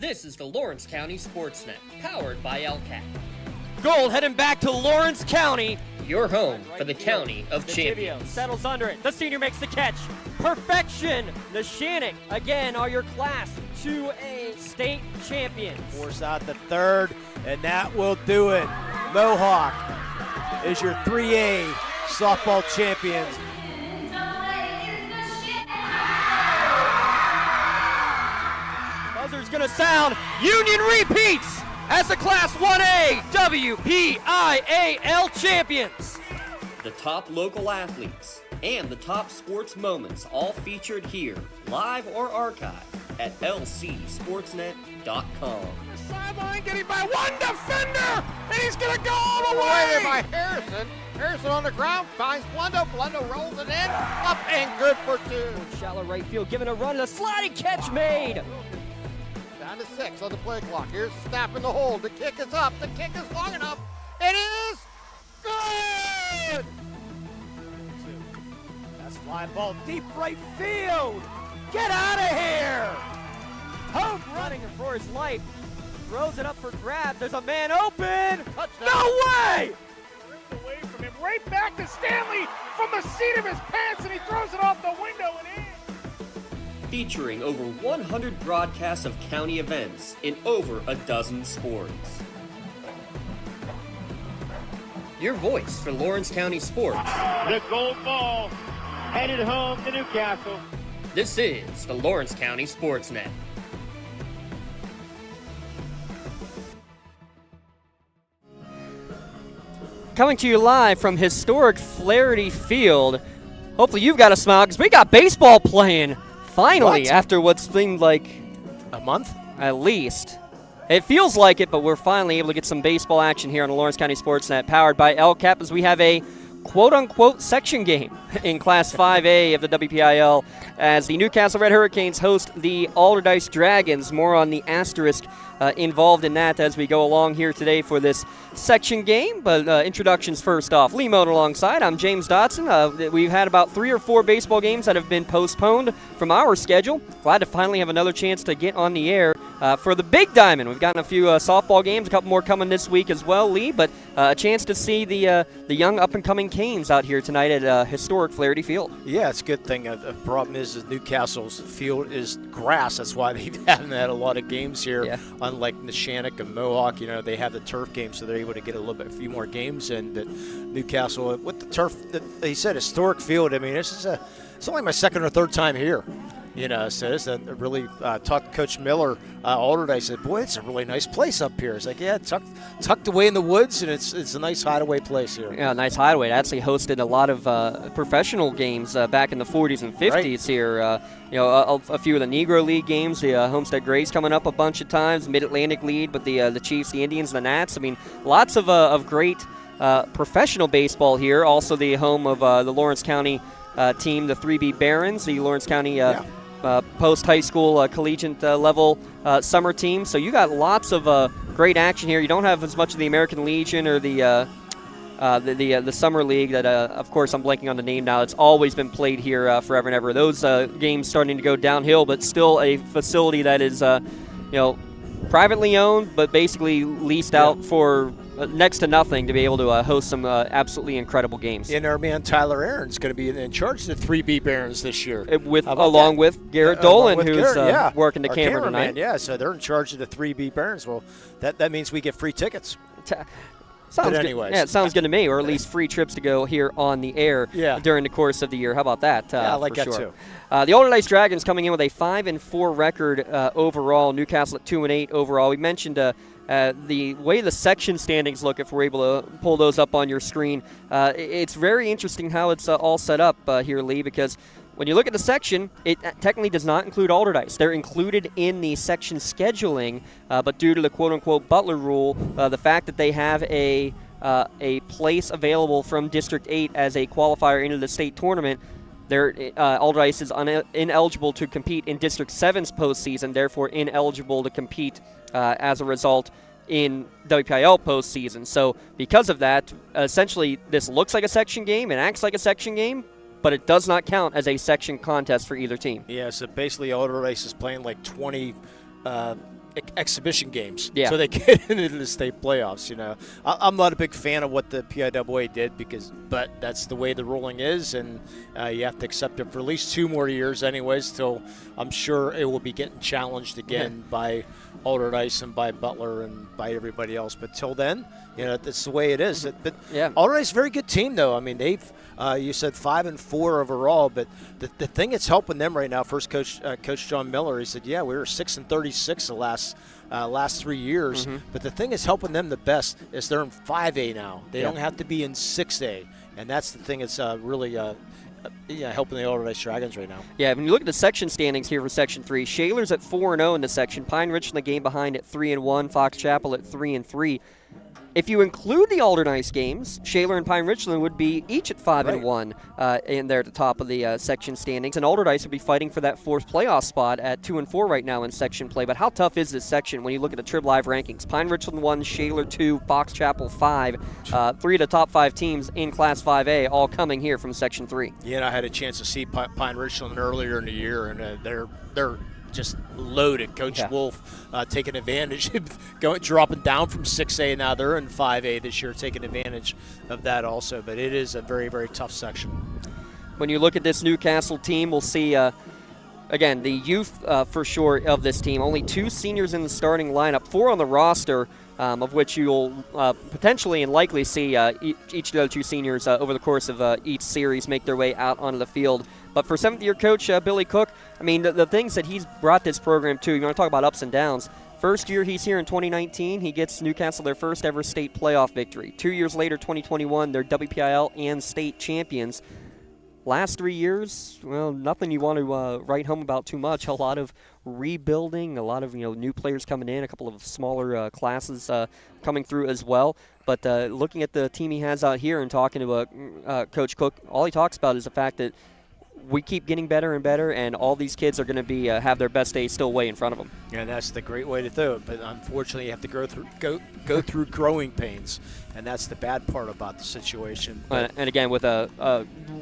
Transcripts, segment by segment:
This is the Lawrence County SportsNet, powered by LCAT. Gold heading back to Lawrence County. Your home for the County of Champions. Settles under it. The senior makes the catch. Perfection. The Shannock, again, are your Class 2A state champions. Force out the third, and that will do it. Mohawk is your 3A softball champions. Buzzer's going to sound. Union repeats as the Class 1A WPIAL champions. The top local athletes and the top sports moments all featured here, live or archived at lcsportsnet.com. Sideline getting by one defender, and he's going to go all the way by Harrison. Harrison on the ground finds Blundo. Blundo rolls it in, up and good for two. Shallow right field, giving a run, a sliding catch made. Down to 6 on the play clock. Here's Snap in the hole. The kick is up. The kick is long enough. It is good. That's fly ball deep right field. Get out of here. Hope running for his life. Throws it up for grabs. There's a man open. Touchdown. No way! Ripped away from him. Right back to Stanley from the seat of his pants, and he throws it off the window and in. Featuring over 100 broadcasts of county events in over a dozen sports. Your voice for Lawrence County sports. The gold ball headed home to Newcastle. This is the Lawrence County SportsNet. Coming to you live from historic Flaherty Field. Hopefully you've got a smile because we got baseball playing finally after what seemed like A month? at least. It feels like it, but we're finally able to get some baseball action here on the Lawrence County SportsNet, powered by LCAP, as we have a quote-unquote section game in Class 5A of the WPIL as the Newcastle Red Hurricanes host the Allderdice Dragons. More on the asterisk involved in that as we go along here today for this section game. But introductions first off. Lee Moten alongside. I'm James Dotson. We've had about 3 or 4 baseball games that have been postponed from our schedule. Glad to finally have another chance to get on the air for the Big Diamond. We've gotten a few softball games, a couple more coming this week as well, Lee, but a chance to see the young up-and-coming Canes out here tonight at historic Flaherty Field. Yeah, it's a good thing. The problem is Newcastle's field is grass. That's why they haven't had a lot of games here. Yeah. Unlike the Shannock and Mohawk, they have the turf game, so they're able to get a few more games in. But Newcastle, with the turf, they said historic field. I mean, it's only my second or third time here. So it's a really talked to Coach Miller, Allderdice. I said, boy, it's a really nice place up here. It's like, yeah, tucked away in the woods, and it's a nice hideaway place here. Yeah, nice hideaway. It actually hosted a lot of professional games back in the 40s and 50s here. A few of the Negro League games, the Homestead Grays coming up a bunch of times, Mid-Atlantic League, but the Chiefs, the Indians, the Nats. I mean, lots of great professional baseball here. Also the home of the Lawrence County team, the 3B Barons, the Lawrence County post-high school collegiate level summer team. So you got lots of great action here. You don't have as much of the American Legion or the summer league that, of course, I'm blanking on the name now. It's always been played here forever and ever. Those games starting to go downhill, but still a facility that is, privately owned, but basically leased out for next to nothing to be able to host some absolutely incredible games. And our man Tyler Aaron's going to be in charge of the 3B Barons this year. Along with Garrett Dolan, who's working the camera tonight. Yeah, so they're in charge of the 3B Barons. Well, that means we get free tickets. Sounds anyways. good. Yeah, it sounds good to me, or at least free trips to go here on the air during the course of the year. How about that? I like that sure. too. The Allderdice Dragons coming in with a 5-4 record overall. Newcastle at 2-8 overall. We mentioned the way the section standings look, if we're able to pull those up on your screen. It's very interesting how it's all set up here, Lee, because when you look at the section, it technically does not include Allderdice. They're included in the section scheduling, but due to the quote-unquote Butler rule, the fact that they have a place available from District 8 as a qualifier into the state tournament, Allderdice is ineligible to compete in District 7's postseason, therefore ineligible to compete as a result in WPIL postseason. So because of that, essentially this looks like a section game and acts like a section game, but it does not count as a section contest for either team. Yeah, so basically Allderdice is playing like 20 exhibition games, Yeah. so they get into the state playoffs. I'm not a big fan of what the PIAA did but that's the way the ruling is, and you have to accept it for at least 2 more years, anyways. Till I'm sure it will be getting challenged again by Allderdice and by Butler and by everybody else. But till then, that's the way it is. But Allderdice is a very good team, though. I mean, they've you said 5-4 overall, but the thing that's helping them right now, first Coach John Miller, he said, we were 6-36 the last 3 years. But the thing that's helping them the best is they're in 5A now. They don't have to be in 6A, and that's the thing that's really helping the Allderdice Dragons right now. Yeah, when you look at the section standings here for Section 3, Shaler's at 4-0 in the section, Pine Ridge in the game behind at 3-1, Fox Chapel at 3-3. If you include the Allderdice games, Shaler and Pine Richland would be each at 5-1 in there at the top of the section standings, and Allderdice would be fighting for that 4th playoff spot at 2-4 right now in section play. But how tough is this section when you look at the Trib Live rankings? Pine Richland 1, Shaler 2, Fox Chapel 5, 3 of the top 5 teams in Class 5A, all coming here from Section 3. Yeah, and I had a chance to see Pine Richland earlier in the year, and they're just loaded. Coach Wolf taking advantage of dropping down from 6A. Now they're in 5A this year, taking advantage of that also. But it is a very, very tough section. When you look at this Newcastle team, we'll see, again, the youth for sure of this team. Only 2 seniors in the starting lineup, 4 on the roster, of which you'll potentially and likely see each of the other 2 seniors over the course of each series make their way out onto the field. But for 7th-year coach Billy Cook, I mean, the things that he's brought this program to, you want to talk about ups and downs. First year he's here in 2019, he gets Newcastle their first ever state playoff victory. 2 years later, 2021, they're WPIAL and state champions. Last 3 years, well, nothing you want to write home about too much. A lot of rebuilding, a lot of new players coming in, a couple of smaller classes coming through as well. But looking at the team he has out here and talking to Coach Cook, all he talks about is the fact that we keep getting better and better, and all these kids are going to be have their best days still way in front of them. Yeah, and that's the great way to do it. But unfortunately, you have to go through growing pains, and that's the bad part about the situation. And again, with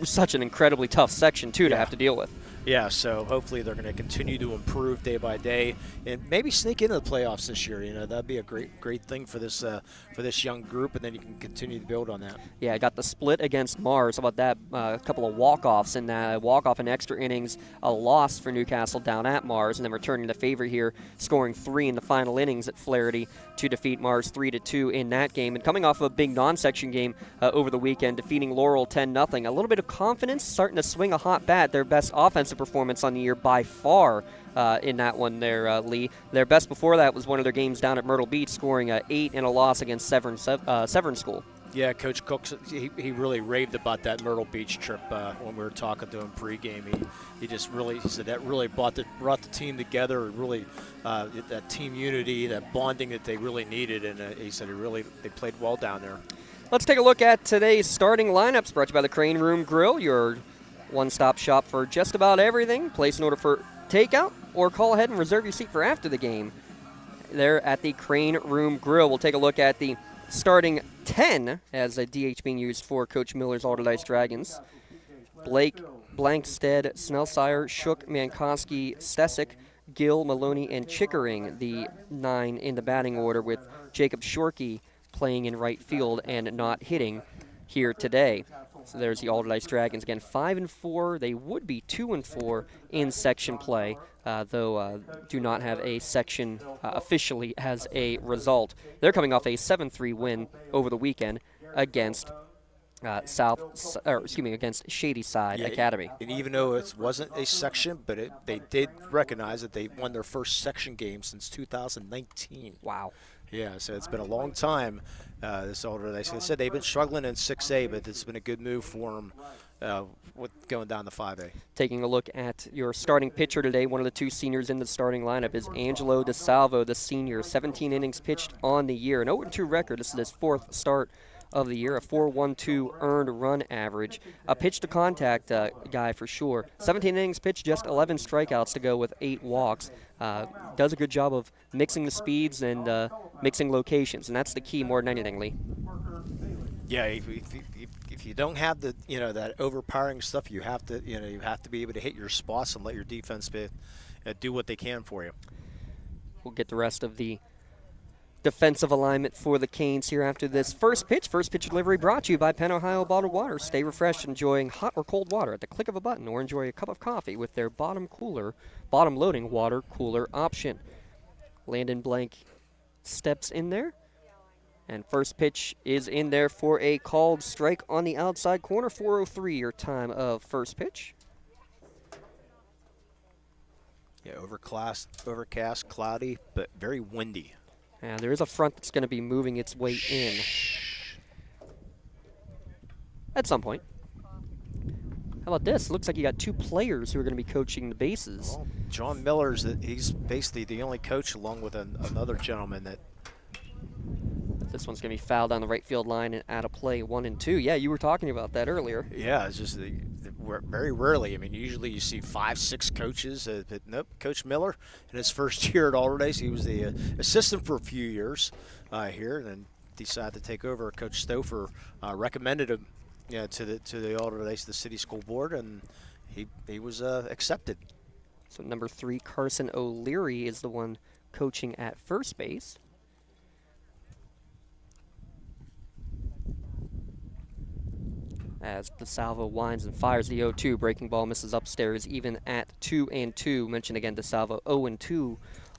such an incredibly tough section too to have to deal with. Yeah, so hopefully they're going to continue to improve day by day and maybe sneak into the playoffs this year. That'd be a great thing for this young group, and then you can continue to build on that. Yeah, I got the split against Mars. How about that? A couple of walk-offs in that walk-off in extra innings, a loss for Newcastle down at Mars, and then returning the favor here, scoring 3 in the final innings at Flaherty to defeat Mars 3-2 in that game. And coming off of a big non-section game over the weekend, defeating Laurel 10-0. A little bit of confidence, starting to swing a hot bat. Their best offensive performance on the year by far in that one there, Lee. Their best before that was one of their games down at Myrtle Beach, scoring 8 in a loss against Severn School. Yeah, Coach Cook, he really raved about that Myrtle Beach trip when we were talking to him pregame. He said that really brought the team together, and really that team unity, that bonding that they really needed, and he said they played well down there. Let's take a look at today's starting lineups, brought to you by the Crane Room Grill, your one-stop shop for just about everything. Place an order for takeout or call ahead and reserve your seat for after the game. There at the Crane Room Grill. We'll take a look at the starting 10 as a DH being used for Coach Miller's Allderdice Dragons. Blake, Blankstead, Snellsire, Shook, Mankowski, Stesick, Gill, Maloney, and Chickering, the 9 in the batting order, with Jacob Shorkey playing in right field and not hitting here today. So there's the Allderdice Dragons. Again, 5-4. They would be 2-4 in section play, though do not have a section officially as a result. They're coming off a 7-3 win over the weekend against against Shadyside Academy. And even though it wasn't a section, but they did recognize that they won their first section game since 2019. Wow. Yeah, so it's been a long time. This Allderdice, like I said, they've been struggling in 6A, but it's been a good move for them with going down to 5A. Taking a look at your starting pitcher today, one of the 2 seniors in the starting lineup is Angelo DeSalvo, the senior. 17 innings pitched on the year, an 0-2 record. This is his 4th start of the year, a 4.12 earned run average. A pitch-to-contact guy for sure. 17 innings pitched, just 11 strikeouts to go with 8 walks. Does a good job of mixing the speeds and mixing locations, and that's the key more than anything, Lee. Yeah, if you don't have the that overpowering stuff, you have to be able to hit your spots and let your defense do what they can for you. we'll get the rest of the defensive alignment for the Canes here after this first pitch. First pitch delivery brought to you by Penn Ohio Bottled Water. Stay refreshed, enjoying hot or cold water at the click of a button, or enjoy a cup of coffee with their bottom-loading water cooler option. Landon Blank steps in there, and first pitch is in there for a called strike on the outside corner. 4:03 your time of first pitch. Yeah, overcast, cloudy, but very windy. Yeah, there is a front that's going to be moving its way in at some point. How about this? Looks like you got 2 players who are going to be coaching the bases. Well, John Miller's, he's basically the only coach along with another gentleman that. This one's going to be fouled down the right field line and out of play, 1 and 2. Yeah, you were talking about that earlier. Yeah, it's just very rarely. I mean, usually you see 5, 6 coaches. But nope, Coach Miller in his first year at Allderdice, he was the assistant for a few years here, and then decided to take over. Coach Stouffer recommended him, to the Allderdice, the city school board, and he was accepted. So number 3, Carson O'Leary, is the one coaching at first base. As DeSalvo winds and fires the 0-2. Breaking ball misses upstairs even at 2-2. Mentioned again, DeSalvo 0-2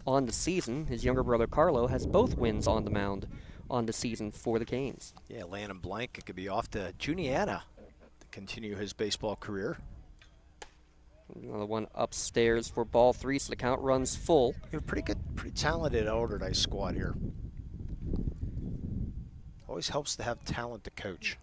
on the season. His younger brother Carlo has both wins on the mound on the season for the Canes. Yeah, Landon Blank, it could be off to Juniata to continue his baseball career. Another one upstairs for ball 3, so the count runs full. You know, pretty talented Allderdice squad here. Always helps to have talent to coach.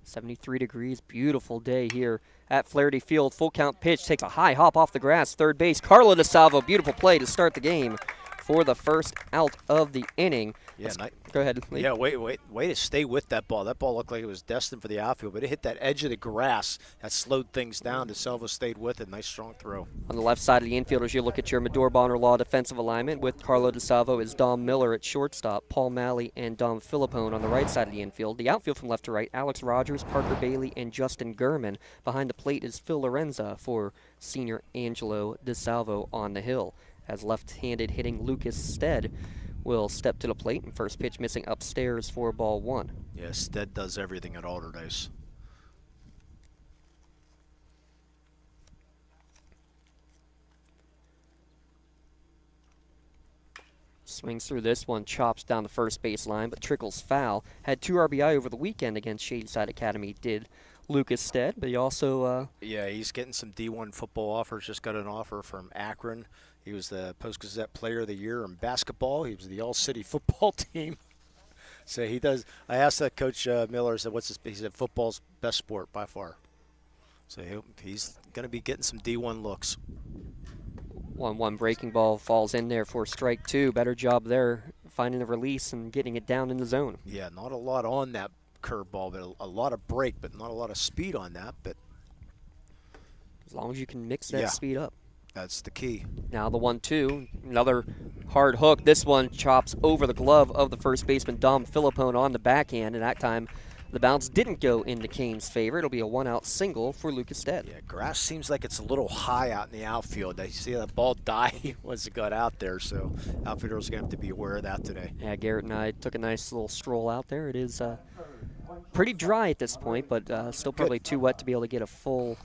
73 degrees, beautiful day here at Flaherty Field. Full count pitch, takes a high hop off the grass, third base. Carlo DeSalvo, beautiful play to start the game for the first out of the inning. Yeah, go ahead, Lee. Yeah, way to stay with that ball. That ball looked like it was destined for the outfield, but it hit that edge of the grass. That slowed things down. DeSalvo stayed with it. Nice, strong throw. On the left side of the infielders, you look at your Medor Bonner Law defensive alignment. With Carlo DeSalvo is Dom Miller at shortstop, Paul Malley and Dom Filippone on the right side of the infield. The outfield from left to right, Alex Rogers, Parker Bailey, and Justin Gurman. Behind the plate is Phil Lorenza for senior Angelo DeSalvo on the hill. As left-handed hitting Lucas Stead will step to the plate, and first pitch missing upstairs for ball 1. Yeah, Stead does everything at Allderdice. Swings through this one, chops down the first base line, but trickles foul. Had 2 RBI over the weekend against Shadyside Academy, did Lucas Stead, but he also... yeah, he's getting some D1 football offers. Just got an offer from Akron. He was the Post-Gazette Player of the Year in basketball. He was the All-City football team. So he does. I asked that Coach Miller, I said, he said, football's best sport by far. So he's going to be getting some D1 looks. 1-1 breaking ball falls in there for strike 2. Better job there finding the release and getting it down in the zone. Yeah, not a lot on that curveball, but a lot of break, but not a lot of speed on that. But as long as you can mix that speed up. That's the key. Now the 1-2, another hard hook. This one chops over the glove of the first baseman, Dom Filippone, on the backhand, and that time the bounce didn't go in the Canes' favor. It'll be a 1-out single for Lucas Stead. Yeah, grass seems like it's a little high out in the outfield. I see that ball die once it got out there, so outfielders are going to have to be aware of that today. Yeah, Garrett and I took a nice little stroll out there. It is pretty dry at this point, but still probably too wet to be able to get a full,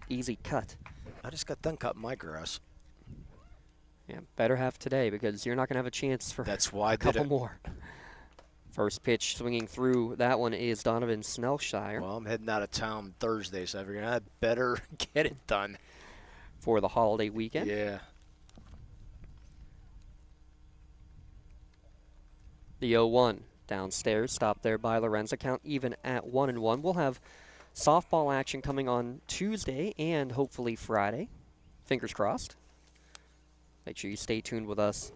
easy cut. I just got done cutting my grass. Yeah, better have today because you're not going to have a chance for a couple more. First pitch swinging through that one is Donovan Snellshire. Well, I'm heading out of town Thursday, so I figured I'd better get it done. For the holiday weekend? Yeah. The 0-1 downstairs, stopped there by Lorenza. Count even at 1-1. We'll have softball action coming on Tuesday and hopefully Friday. Fingers crossed. Make sure you stay tuned with us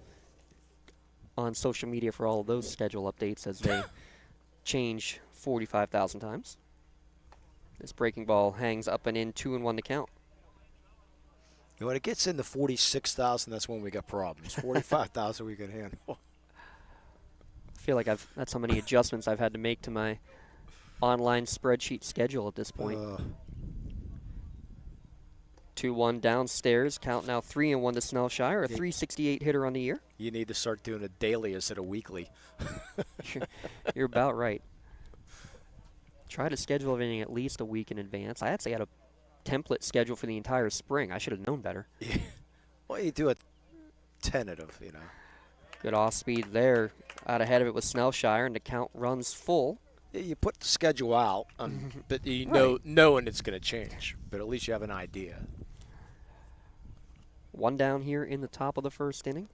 on social media for all of those schedule updates as they change 45,000 times. This breaking ball hangs up and in, 2-1 to count. You know, when it gets into 46,000, that's when we got problems. 45,000 we can handle. I feel like that's how many adjustments I've had to make to my online spreadsheet schedule at this point. 2-1 downstairs. Count now 3-1 to Snellshire, a .368 hitter on the year. You need to start doing it daily instead of weekly. You're about right. Try to schedule everything at least a week in advance. I actually had a template schedule for the entire spring. I should have known better. Well, you do a tentative, Good off speed there. Out ahead of it was Snellshire, and the count runs full. Yeah, you put the schedule out, but you know, knowing it's going to change. But at least you have an idea. 1 down here in the top of the first inning.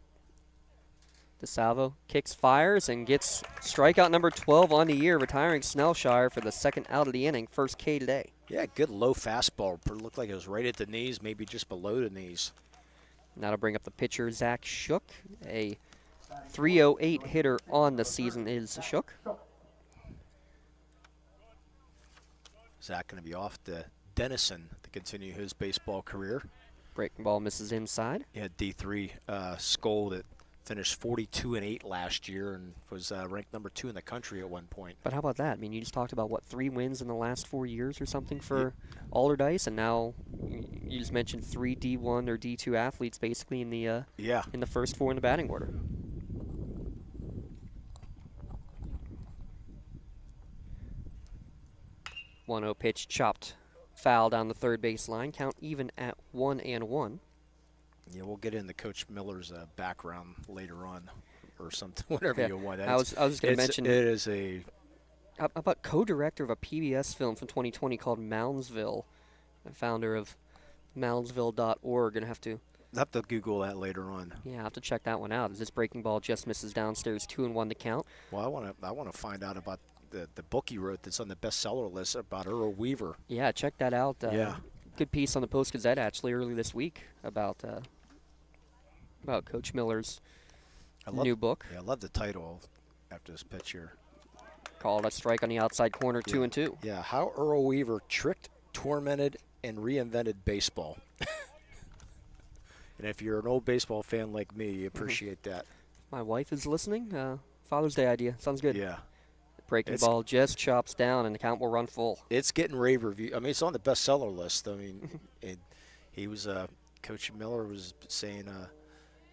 DeSalvo kicks, fires, and gets strikeout number 12 on the year, retiring Snellshire for the second out of the inning, first K today. Yeah, good low fastball. Looked like it was right at the knees, maybe just below the knees. Now to bring up the pitcher, Zach Shook. A .308 hitter on the season is Shook. Zach going to be off to Denison to continue his baseball career. Breaking ball misses inside. He had D3 Skoll that finished 42-8 last year and was ranked number 2 in the country at one point. But how about that? I mean, you just talked about, 3 wins in the last 4 years or something for Allderdice, and now you just mentioned 3 D1 or D2 athletes basically in the in the first 4 in the batting order. .1-0 pitch chopped foul down the third base line. Count even at 1-1. Yeah, we'll get into Coach Miller's background later on, or something, whatever you want. I was just going to mention. It is a. How about co-director of a PBS film from 2020 called Moundsville, and founder of Moundsville.org. Gonna have to Google that later on. Yeah, I'll have to check that one out. As this breaking ball just misses downstairs, 2-1 to count. Well, I want to find out about the book he wrote that's on the bestseller list about Earl Weaver. Yeah, check that out. Yeah. Good piece on the Post-Gazette actually early this week about Coach Miller's new book. Yeah, I love the title after this pitch here. Called a strike on the outside corner, 2-2. Yeah, how Earl Weaver tricked, tormented, and reinvented baseball. And if you're an old baseball fan like me, you appreciate that. My wife is listening. Father's Day idea. Sounds good. Yeah. Breaking ball just chops down, and the count will run full. It's getting rave review. I mean, it's on the bestseller list. I mean, he was Coach Miller was saying,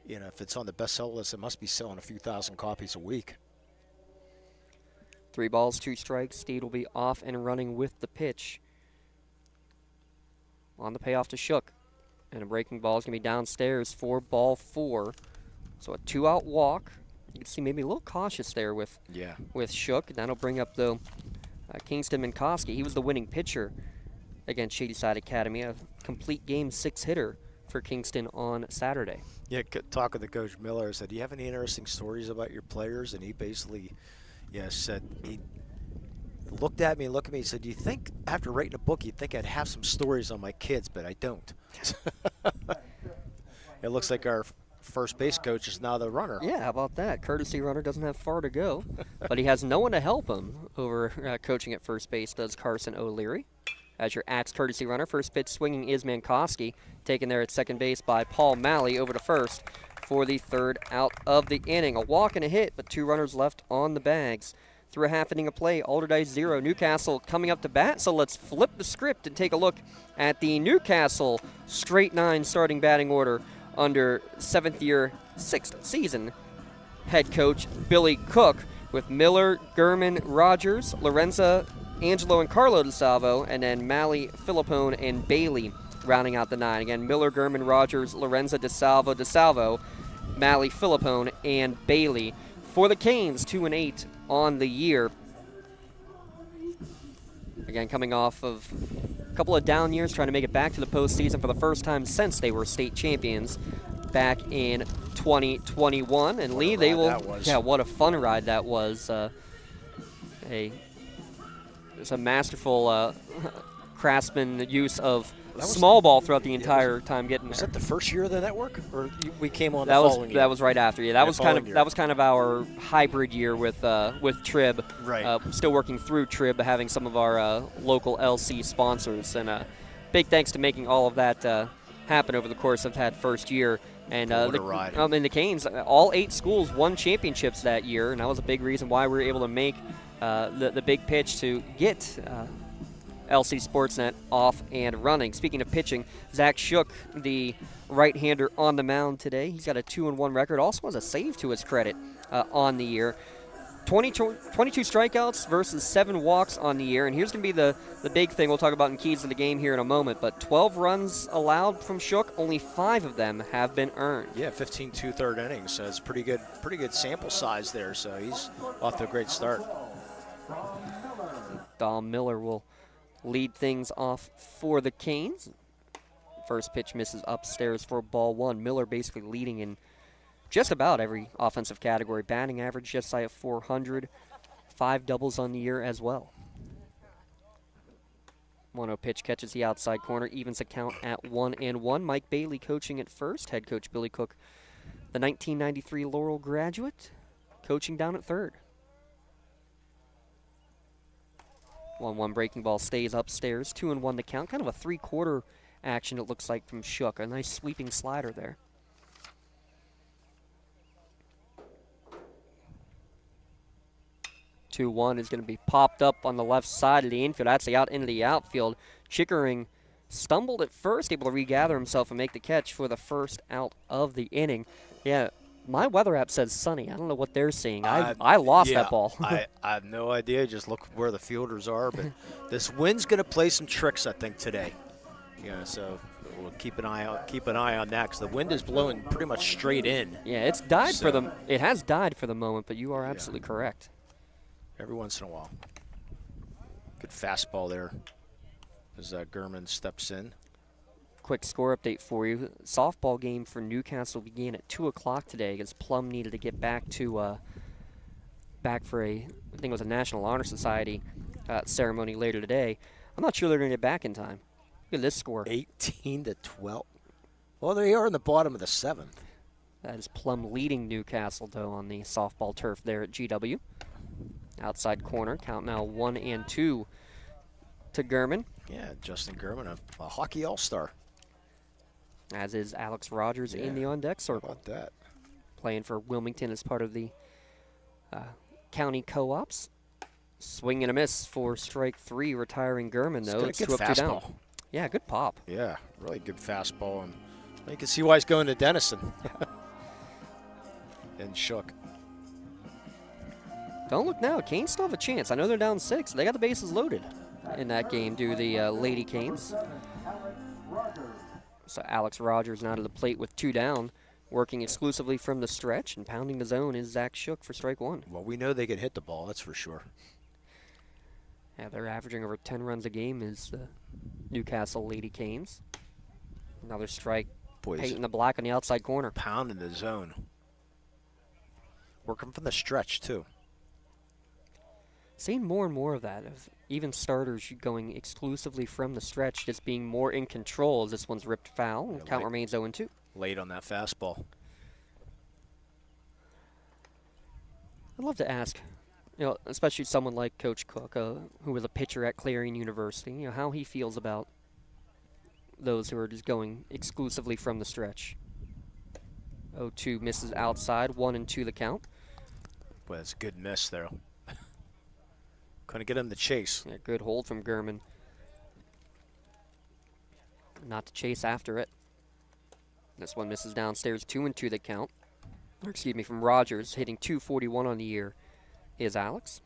if it's on the bestseller list, it must be selling a few thousand copies a week. 3 balls, 2 strikes. Steed will be off and running with the pitch. On the payoff to Shook. And a breaking ball is going to be downstairs for ball 4. So a 2-out walk. You can see maybe a little cautious there with Shook. That'll bring up, though, Kingston Minkowski. He was the winning pitcher against Shadyside Academy, a complete game 6 hitter for Kingston on Saturday. Yeah, talking to Coach Miller, I said, do you have any interesting stories about your players? And he basically said, he looked at me and said, do you think after writing a book, you'd think I'd have some stories on my kids, but I don't. It looks like our first base coach is now the runner. Yeah, how about that? Courtesy runner doesn't have far to go, but he has no one to help him over coaching at first base, does Carson O'Leary. As your Axe courtesy runner, first pitch swinging is Minkowski, taken there at second base by Paul Malley over to first for the 3rd out of the inning. A walk and a hit, but 2 runners left on the bags. Through a half inning of play, Allderdice 0, Newcastle coming up to bat. So let's flip the script and take a look at the Newcastle straight 9 starting batting order under 6th season head coach Billy Cook, with Miller, Gurman, Rogers, Lorenza, Angelo, and Carlo DeSalvo, and then Malley, Filippone, and Bailey rounding out the 9. Again, Miller, Gurman, Rogers, Lorenza, DeSalvo, Malley, Filippone, and Bailey. For the Canes, 2-8 on the year. Again, coming off of a couple of down years, trying to make it back to the postseason for the first time since they were state champions back in 2021. And Lee, they will. Yeah, what a fun ride that was. It was a masterful craftsman use of small ball throughout the entire time getting there. Was that the first year of the network, or we came on the following year? That was right after. Yeah, that was kind of our hybrid year with Trib. Right. Still working through Trib, having some of our local LC sponsors, and big thanks to making all of that happen over the course of that first year. And the Canes, all 8 schools won championships that year, and that was a big reason why we were able to make the big pitch to get LC SportsNet off and running. Speaking of pitching, Zach Shook, the right-hander on the mound today. He's got a 2-1 record. Also has a save to his credit on the year. 22 strikeouts versus 7 walks on the year. And here's going to be the big thing we'll talk about in keys of the game here in a moment. But 12 runs allowed from Shook, only 5 of them have been earned. Yeah, 15 2/3 innings. So it's pretty good sample size there. So he's off to a great start. Dom Miller will lead things off for the Canes. First pitch misses upstairs for ball 1. Miller basically leading in just about every offensive category. Batting average just shy of 400. 5 doubles on the year as well. 1-0 pitch catches the outside corner, evens the count at 1-1. Mike Bailey coaching at first. Head coach Billy Cook, the 1993 Laurel graduate, coaching down at third. 1-1 breaking ball stays upstairs. 2-1 the count. Kind of a 3-quarter action, it looks like, from Shook. A nice sweeping slider there. 2-1 is going to be popped up on the left side of the infield, actually out into the outfield. Chickering stumbled at first, able to regather himself and make the catch for the first out of the inning. Yeah, my weather app says sunny. I don't know what they're seeing. I lost that ball. I have no idea. Just look where the fielders are. But this wind's going to play some tricks, I think, today. Yeah, so we'll keep an eye on that because the wind is blowing pretty much straight in. Yeah, it's died for them. It has died for the moment, but you are absolutely correct. Every once in a while. Good fastball there as Gurman steps in. Quick score update for you. Softball game for Newcastle began at 2 o'clock today as Plum needed to get back for I think it was a National Honor Society ceremony later today. I'm not sure they're going to get back in time. Look at this score. 18-12. Well, they are in the bottom of the 7th. That is Plum leading Newcastle, though, on the softball turf there at GW. Outside corner, count now 1-2 to Gurman. Yeah, Justin Gurman, a hockey all-star. As is Alex Rogers in the on-deck circle. How about that? Playing for Wilmington as part of the county co-ops. Swing and a miss for strike 3, retiring Gurman, though. It's 2 up, 2 down. Yeah, good pop. Yeah, really good fastball. And you can see why he's going to Denison. And Shook. Don't look now. Canes still have a chance. I know they're down 6. They got the bases loaded in that game, do the Lady Canes. So Alex Rogers now to the plate with 2 down, working exclusively from the stretch, and pounding the zone is Zach Shook for strike 1. Well, we know they can hit the ball, that's for sure. Yeah, they're averaging over 10 runs a game is the Newcastle Lady Canes. Another strike, painting the black on the outside corner. Pounding the zone. Working from the stretch, too. Seeing more and more of that, of even starters going exclusively from the stretch, just being more in control as this one's ripped foul. And count remains 0-2. Late on that fastball. I'd love to ask, especially someone like Coach Cook, who was a pitcher at Clarion University, how he feels about those who are just going exclusively from the stretch. 0-2 misses outside, 1-2 the count. Boy, that's a good miss there. Couldn't get him to chase. Yeah, good hold from Gurman. Not to chase after it. This one misses downstairs, 2-2 the count. Or excuse me, from Rogers, hitting .241 on the year is Alex.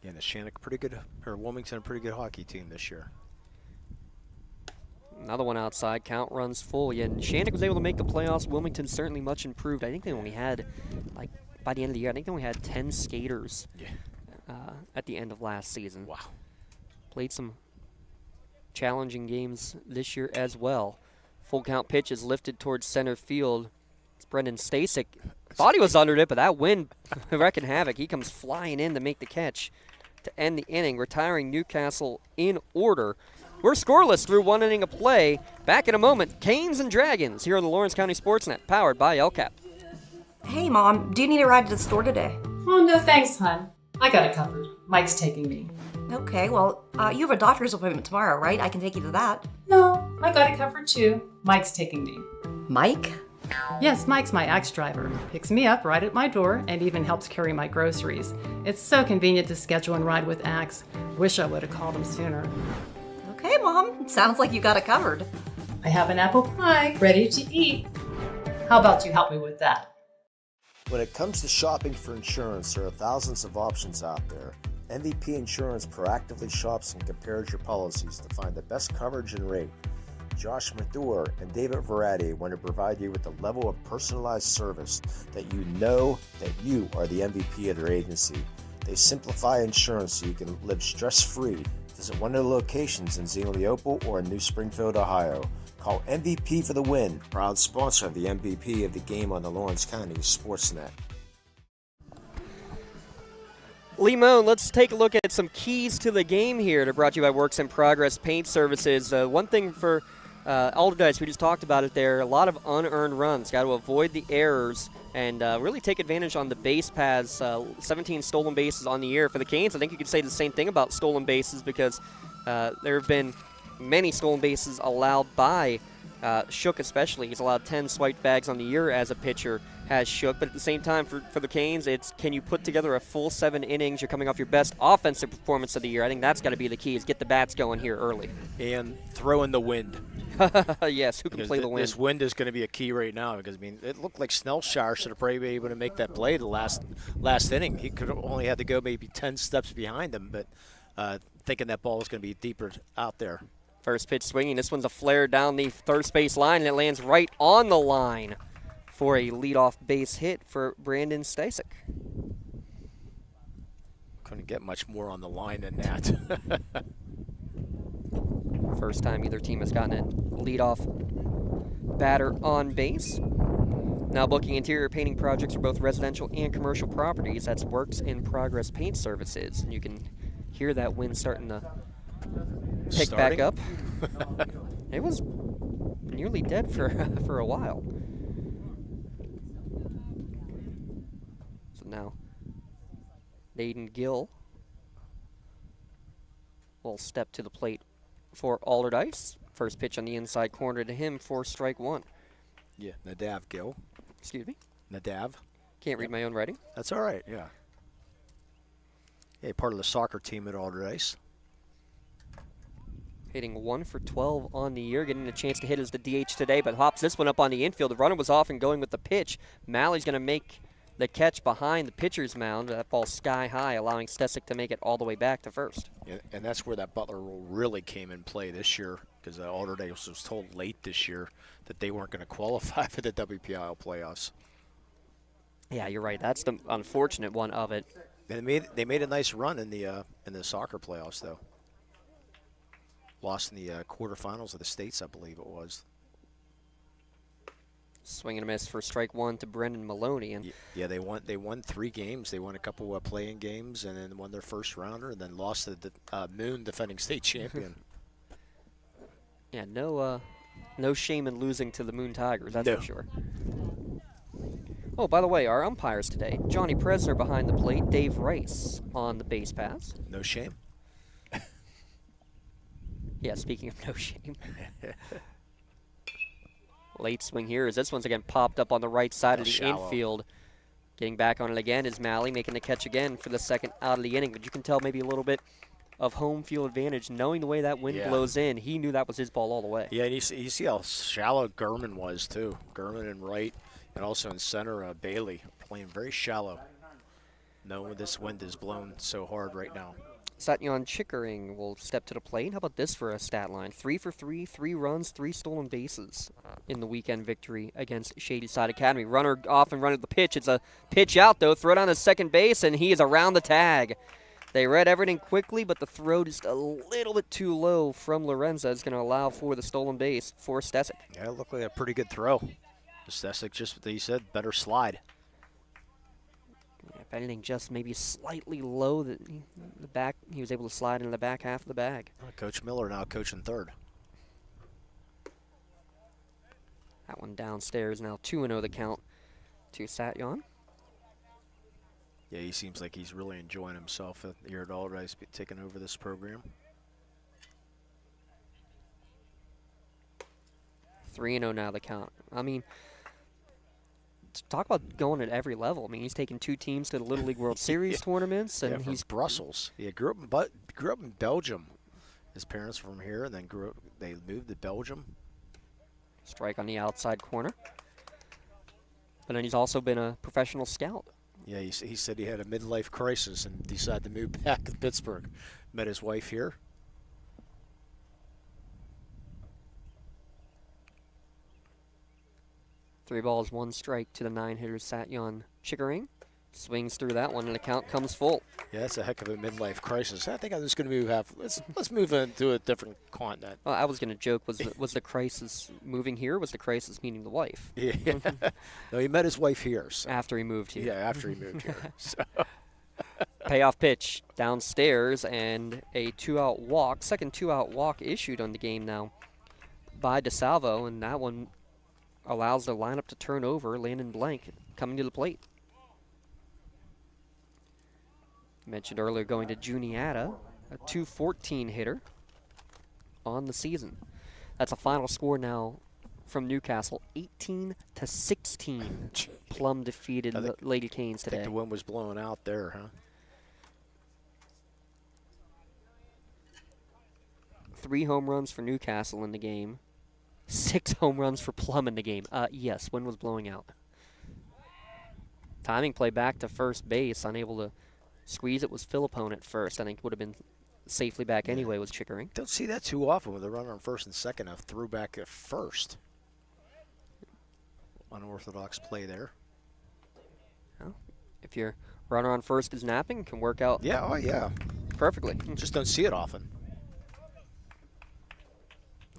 Yeah, and the Shannock pretty good, or Wilmington a pretty good hockey team this year. Another one outside, count runs full. Yeah, and Shannock was able to make the playoffs. Wilmington certainly much improved. I think they only had, by the end of the year, I think they only had 10 skaters at the end of last season. Wow. Played some challenging games this year as well. Full count pitch is lifted towards center field. It's Brendan Stasek. Thought he was under it, but that wind wrecking havoc. He comes flying in to make the catch to end the inning, retiring Newcastle in order. We're scoreless through 1 inning of play. Back in a moment, Canes and Dragons here on the Lawrence County SportsNet, powered by LCAP. Hey, Mom, do you need a ride to the store today? Oh, no thanks, hon. I got it covered. Mike's taking me. Okay, well, you have a doctor's appointment tomorrow, right? I can take you to that. No, I got it covered too. Mike's taking me. Mike? Yes, Mike's my axe driver. Picks me up right at my door and even helps carry my groceries. It's so convenient to schedule and ride with Axe. Wish I would have called him sooner. Okay, Mom. Sounds like you got it covered. I have an apple pie ready to eat. How about you help me with that? When it comes to shopping for insurance, there are thousands of options out there. MVP Insurance proactively shops and compares your policies to find the best coverage and rate. Josh Mathur and David Verratti want to provide you with a level of personalized service that you know that you are the MVP of their agency. They simplify insurance so you can live stress-free. Visit one of their locations in Zingley Opal or in New Springfield, Ohio. Call MVP for the win. Proud sponsor of the MVP of the game on the Lawrence County SportsNet. Limon, let's take a look at some keys to the game here. They're brought to you by Works in Progress Paint Services. One thing for Allderdice, we just talked about it there, a lot of unearned runs. Got to avoid the errors and really take advantage on the base paths. 17 stolen bases on the year. For the Canes, I think you could say the same thing about stolen bases because there have been many stolen bases allowed by Shook especially. He's allowed 10 swiped bags on the year as a pitcher has Shook. But at the same time, for the Canes, it's can you put together a full 7 innings? You're coming off your best offensive performance of the year. I think that's got to be the key is get the bats going here early. And throw in the wind. Yes, who can Because play the wind? This wind is going to be a key right now because, I mean, it looked like Snellshire should have probably been able to make that play the last inning. He could have only had to go maybe 10 steps behind him, but thinking that ball was going to be deeper out there. First pitch swinging. This one's a flare down the third base line, and it lands right on the line for a leadoff base hit for Brandon Stasek. Couldn't get much more on the line than that. First time either team has gotten a leadoff batter on base. Now booking interior painting projects for both residential and commercial properties. That's Works in Progress Paint Services. And you can hear that wind starting to pick back up. It was nearly dead for a while. So now Naden Gill will step to the plate for Allderdice. First pitch on the inside corner to him for strike one. Yeah, Nadav Gill. Excuse me? Nadav. Can't read my own writing. That's all right, yeah. Yeah, part of the soccer team at Allderdice. Hitting 1 for 12 on the year, getting a chance to hit as the DH today, but hops this one up on the infield. The runner was off and going with the pitch. Malley's going to make the catch behind the pitcher's mound. That ball's sky high, allowing Stesic to make it all the way back to first. Yeah, and that's where that Butler rule really came in play this year because Allderdice was told late this year that they weren't going to qualify for the WPIAL playoffs. Yeah, you're right. That's the unfortunate one of it. And they made a nice run in the soccer playoffs, though. Lost in the quarterfinals of the States, I believe it was. Swing and a miss for strike one to Brendan Maloney. And yeah, they won 3 games. They won a couple of play-in games and then won their first rounder and then lost to the Moon defending state champion. Yeah, no shame in losing to the Moon Tigers, that's for sure. Oh, by the way, our umpires today, Johnny Presner behind the plate, Dave Rice on the base pass. No shame. Yeah, speaking of no shame. Late swing here as this one's again popped up on the right side of the infield. Getting back on it again is Malley, making the catch again for the second out of the inning. But you can tell maybe a little bit of home field advantage. Knowing the way that wind blows in, he knew that was his ball all the way. Yeah, and you see how shallow Gurman was, too. Gurman in right, and also in center, Bailey, playing very shallow. Knowing this wind is blown so hard right now. Satyan Chickering will step to the plate. How about this for a stat line? 3 for 3, 3 runs, 3 stolen bases in the weekend victory against Shadyside Academy. Runner off and run at the pitch. It's a pitch out, though. Throw down to second base, and he is around the tag. They read everything quickly, but the throw just a little bit too low from Lorenza is going to allow for the stolen base for Stesic. Yeah, it looked like a pretty good throw. Stesic, just what he said, better slide. If anything, just maybe slightly low. The back, he was able to slide into the back half of the bag. Coach Miller now coaching third. That one downstairs now 2-0 the count to Satyan. Yeah, he seems like he's really enjoying himself here at Allderdice, taking over this program. 3-0 now the count. I mean, talk about going at every level. I mean, he's taken 2 teams to the Little League World Series tournaments, and from he's Brussels. He grew up in Belgium. His parents were from here, and then they moved to Belgium. Strike on the outside corner. But then he's also been a professional scout. Yeah, he said he had a midlife crisis and decided to move back to Pittsburgh. Met his wife here. Three balls, 1 strike to the 9-hitter Satyon Chickering. Swings through that one, and the count comes full. Yeah, that's a heck of a midlife crisis. I think I'm just going to move. Let's move into a different continent. Well, I was going to joke. Was the crisis moving here? Or was the crisis meeting the wife? Yeah. No, he met his wife here. So. After he moved here. Yeah, after he moved here. So. Payoff pitch downstairs, and a 2-out walk. Second 2-out walk issued on the game now by DeSalvo, and that one allows the lineup to turn over. Landon Blank coming to the plate. Mentioned earlier going to Juniata, a .214 hitter on the season. That's a final score now from Newcastle, 18-16. Plum defeated the Lady Canes today. I think the wind was blowing out there, huh? 3 home runs for Newcastle in the game. 6 home runs for Plum in the game. Yes, wind was blowing out. Timing play back to first base, unable to squeeze it was Philippone at first. I think would have been safely back anyway was Chickering. Don't see that too often with a runner on first and second. A threw back at first. Unorthodox play there. Well, if your runner on first is napping, it can work out. Yeah, oh yeah. Perfectly. Just don't see it often.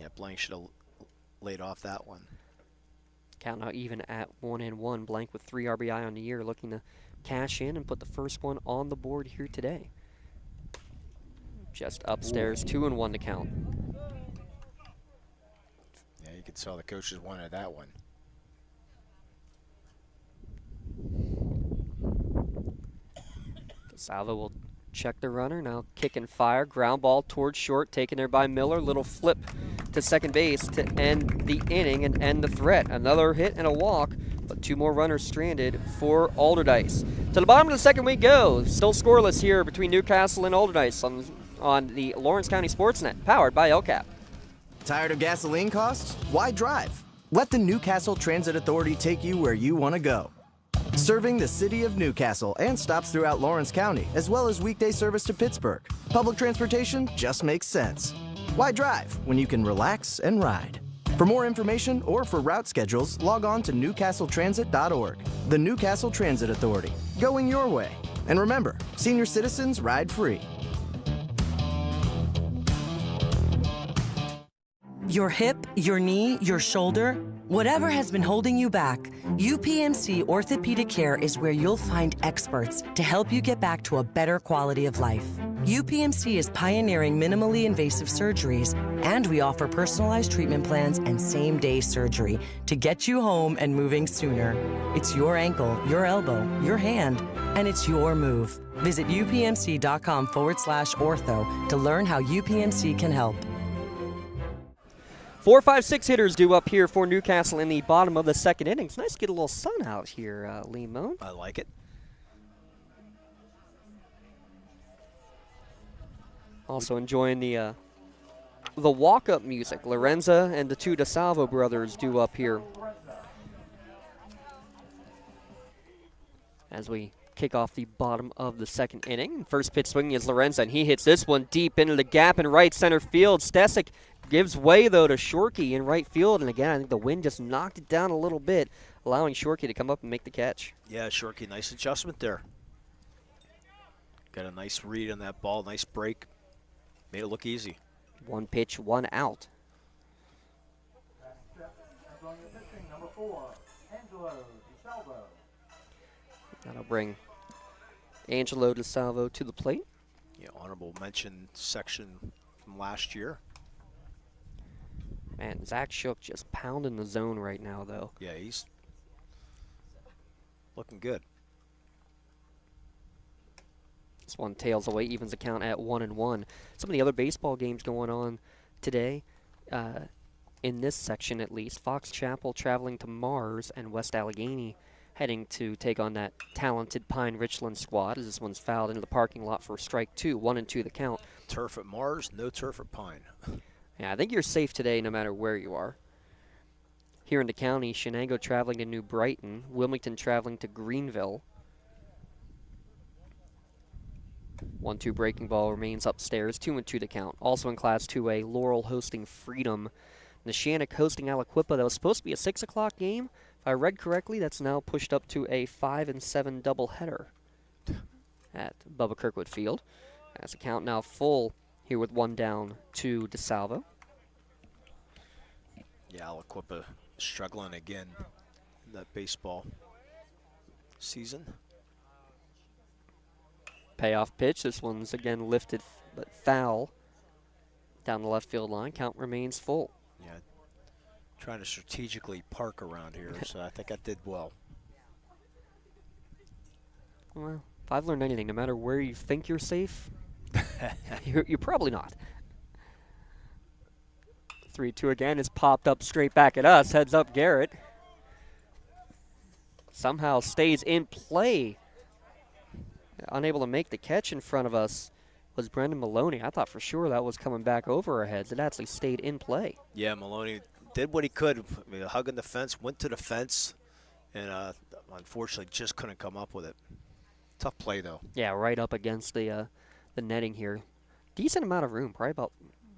Yeah, Blank should have laid off that one. Count now even at 1-1. Blank with 3 RBI on the year, looking to cash in and put the first one on the board here today. Just upstairs, 2-1 to count. Yeah, you could tell the coaches wanted that one. Salvo will check the runner, now kick and fire. Ground ball towards short, taken there by Miller. Little flip to second base to end the inning and end the threat. Another hit and a walk, but 2 more runners stranded for Allderdice. To the bottom of the second we go. Still scoreless here between Newcastle and Allderdice on the Lawrence County SportsNet, powered by LCAP. Tired of gasoline costs? Why drive? Let the Newcastle Transit Authority take you where you want to go. Serving the city of Newcastle and stops throughout Lawrence County, as well as weekday service to Pittsburgh. Public transportation just makes sense. Why drive when you can relax and ride? For more information or for route schedules, log on to newcastletransit.org. The Newcastle Transit Authority, going your way. And remember, senior citizens ride free. Your hip, your knee, your shoulder, whatever has been holding you back, UPMC Orthopedic Care is where you'll find experts to help you get back to a better quality of life. UPMC is pioneering minimally invasive surgeries, and we offer personalized treatment plans and same-day surgery to get you home and moving sooner. It's your ankle, your elbow, your hand, and it's your move. Visit upmc.com/ortho to learn how UPMC can help. 4, 5, 6 hitters due up here for Newcastle in the bottom of the second inning. It's nice to get a little sun out here, Lee Moan. I like it. Also enjoying the walk-up music. Lorenza and the 2 DeSalvo brothers due up here. As we kick off the bottom of the second inning. First pitch swinging is Lorenza, and he hits this one deep into the gap in right center field. Stesic gives way, though, to Shorkey in right field. And again, I think the wind just knocked it down a little bit, allowing Shorkey to come up and make the catch. Yeah, Shorkey, nice adjustment there. Got a nice read on that ball, nice break. Made it look easy. 1 pitch, 1 out. That'll bring Angelo DeSalvo to the plate. Yeah, honorable mention section from last year. Man, Zach Shook just pounding the zone right now, though. Yeah, he's looking good. This one tails away, evens the count at 1-1. Some of the other baseball games going on today, in this section at least. Fox Chapel traveling to Mars, and West Allegheny heading to take on that talented Pine Richland squad, as this one's fouled into the parking lot for strike 2, 1-2 the count. Turf at Mars, no turf at Pine. Yeah, I think you're safe today no matter where you are. Here in the county, Shenango traveling to New Brighton, Wilmington traveling to Greenville. 1-2 breaking ball remains upstairs, 2-2 to count. Also in Class 2A, Laurel hosting Freedom. Neshannock hosting Aliquippa. That was supposed to be a 6 o'clock game. If I read correctly, that's now pushed up to a 5 and 7 doubleheader at Bubba Kirkwood Field. As the count now full here with 1 down to DeSalvo. Yeah, Aliquippa struggling again in that baseball season. Payoff pitch. This one's again lifted but foul down the left field line. Count remains full. Yeah, trying to strategically park around here, so I think I did well. Well, if I've learned anything, no matter where you think you're safe, you're probably not. 3-2 again is popped up straight back at us. Heads up Garrett. Somehow stays in play. Unable to make the catch in front of us was Brendan Maloney. I thought for sure that was coming back over our heads. It actually stayed in play. Yeah, Maloney did what he could. I mean, hugging the fence, went to the fence, and unfortunately just couldn't come up with it. Tough play, though. Yeah, right up against the netting here. Decent amount of room, probably about,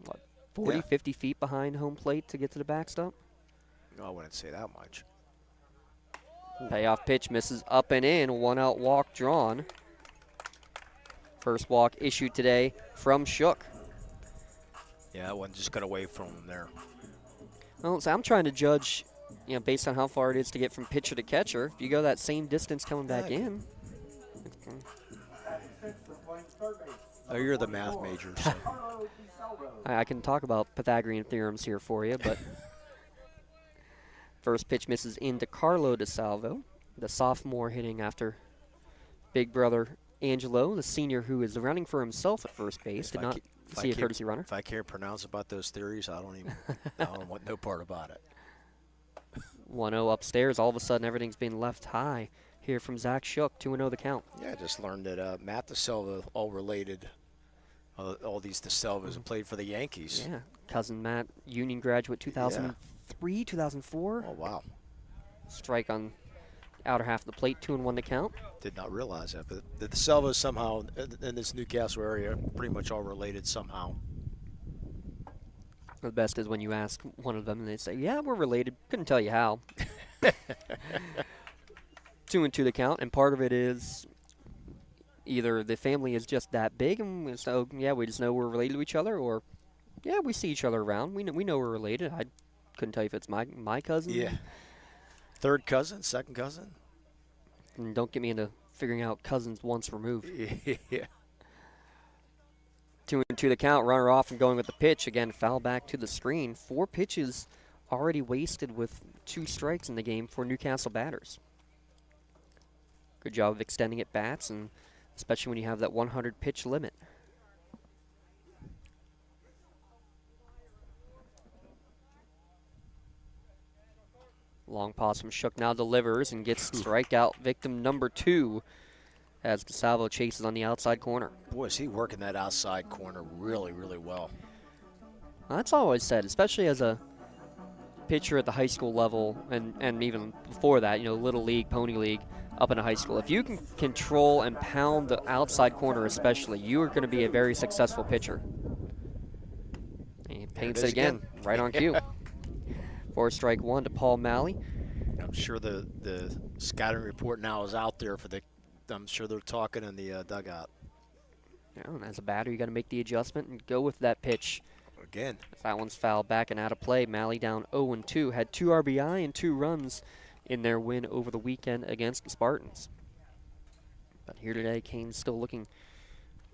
what, 40, 50 feet behind home plate to get to the backstop? No, I wouldn't say that much. Payoff pitch misses up and in. 1-out walk drawn. First walk issued today from Shook. Yeah, that one just got away from him there. Well, so I'm trying to judge, based on how far it is to get from pitcher to catcher. If you go that same distance coming back in. Oh, you're the math major, so. I can talk about Pythagorean theorems here for you, but first pitch misses into Carlo DeSalvo, the sophomore hitting after big brother Angelo, the senior who is running for himself at first base, did not see a courtesy runner. If I can't pronounce about those theories, I don't want no part about it. 1-0 upstairs. All of a sudden, everything's been left high here from Zach Shook. 2-0 the count. Yeah, I just learned that Matt DeSalvo, all related, all these DeSalvos have played for the Yankees. Yeah, cousin Matt, Union graduate 2003, 2004. Oh, wow. Strike on outer half of the plate, 2-1 to count. Did not realize that, but the DeSalvos somehow in this Newcastle area pretty much all related somehow. The best is when you ask one of them and they say, yeah, we're related. Couldn't tell you how. 2-2 the count, and part of it is either the family is just that big, and so, yeah, we just know we're related to each other, or, yeah, we see each other around. We know we're related. I couldn't tell you if it's my cousin. Yeah. Third cousin, second cousin. And don't get me into figuring out cousins once removed. Yeah. 2-2 the count, runner off and going with the pitch. Again, foul back to the screen. 4 pitches already wasted with 2 strikes in the game for Newcastle batters. Good job of extending at bats, and especially when you have that 100 pitch limit. Long pause from Shook, now delivers and gets strikeout victim number 2 as DeSalvo chases on the outside corner. Boy, is he working that outside corner really, really well. That's always said, especially as a pitcher at the high school level and even before that, Little League, Pony League, up into high school. If you can control and pound the outside corner especially, you are going to be a very successful pitcher. And he paints it again, right on cue. 4 strike 1 to Paul Malley. I'm sure the scouting report now is out there I'm sure they're talking in the dugout. Yeah, and as a batter, you got to make the adjustment and go with that pitch. Again. That one's fouled back and out of play. Malley down 0-2, had 2 RBI and 2 runs in their win over the weekend against the Spartans. But here today, Canes still looking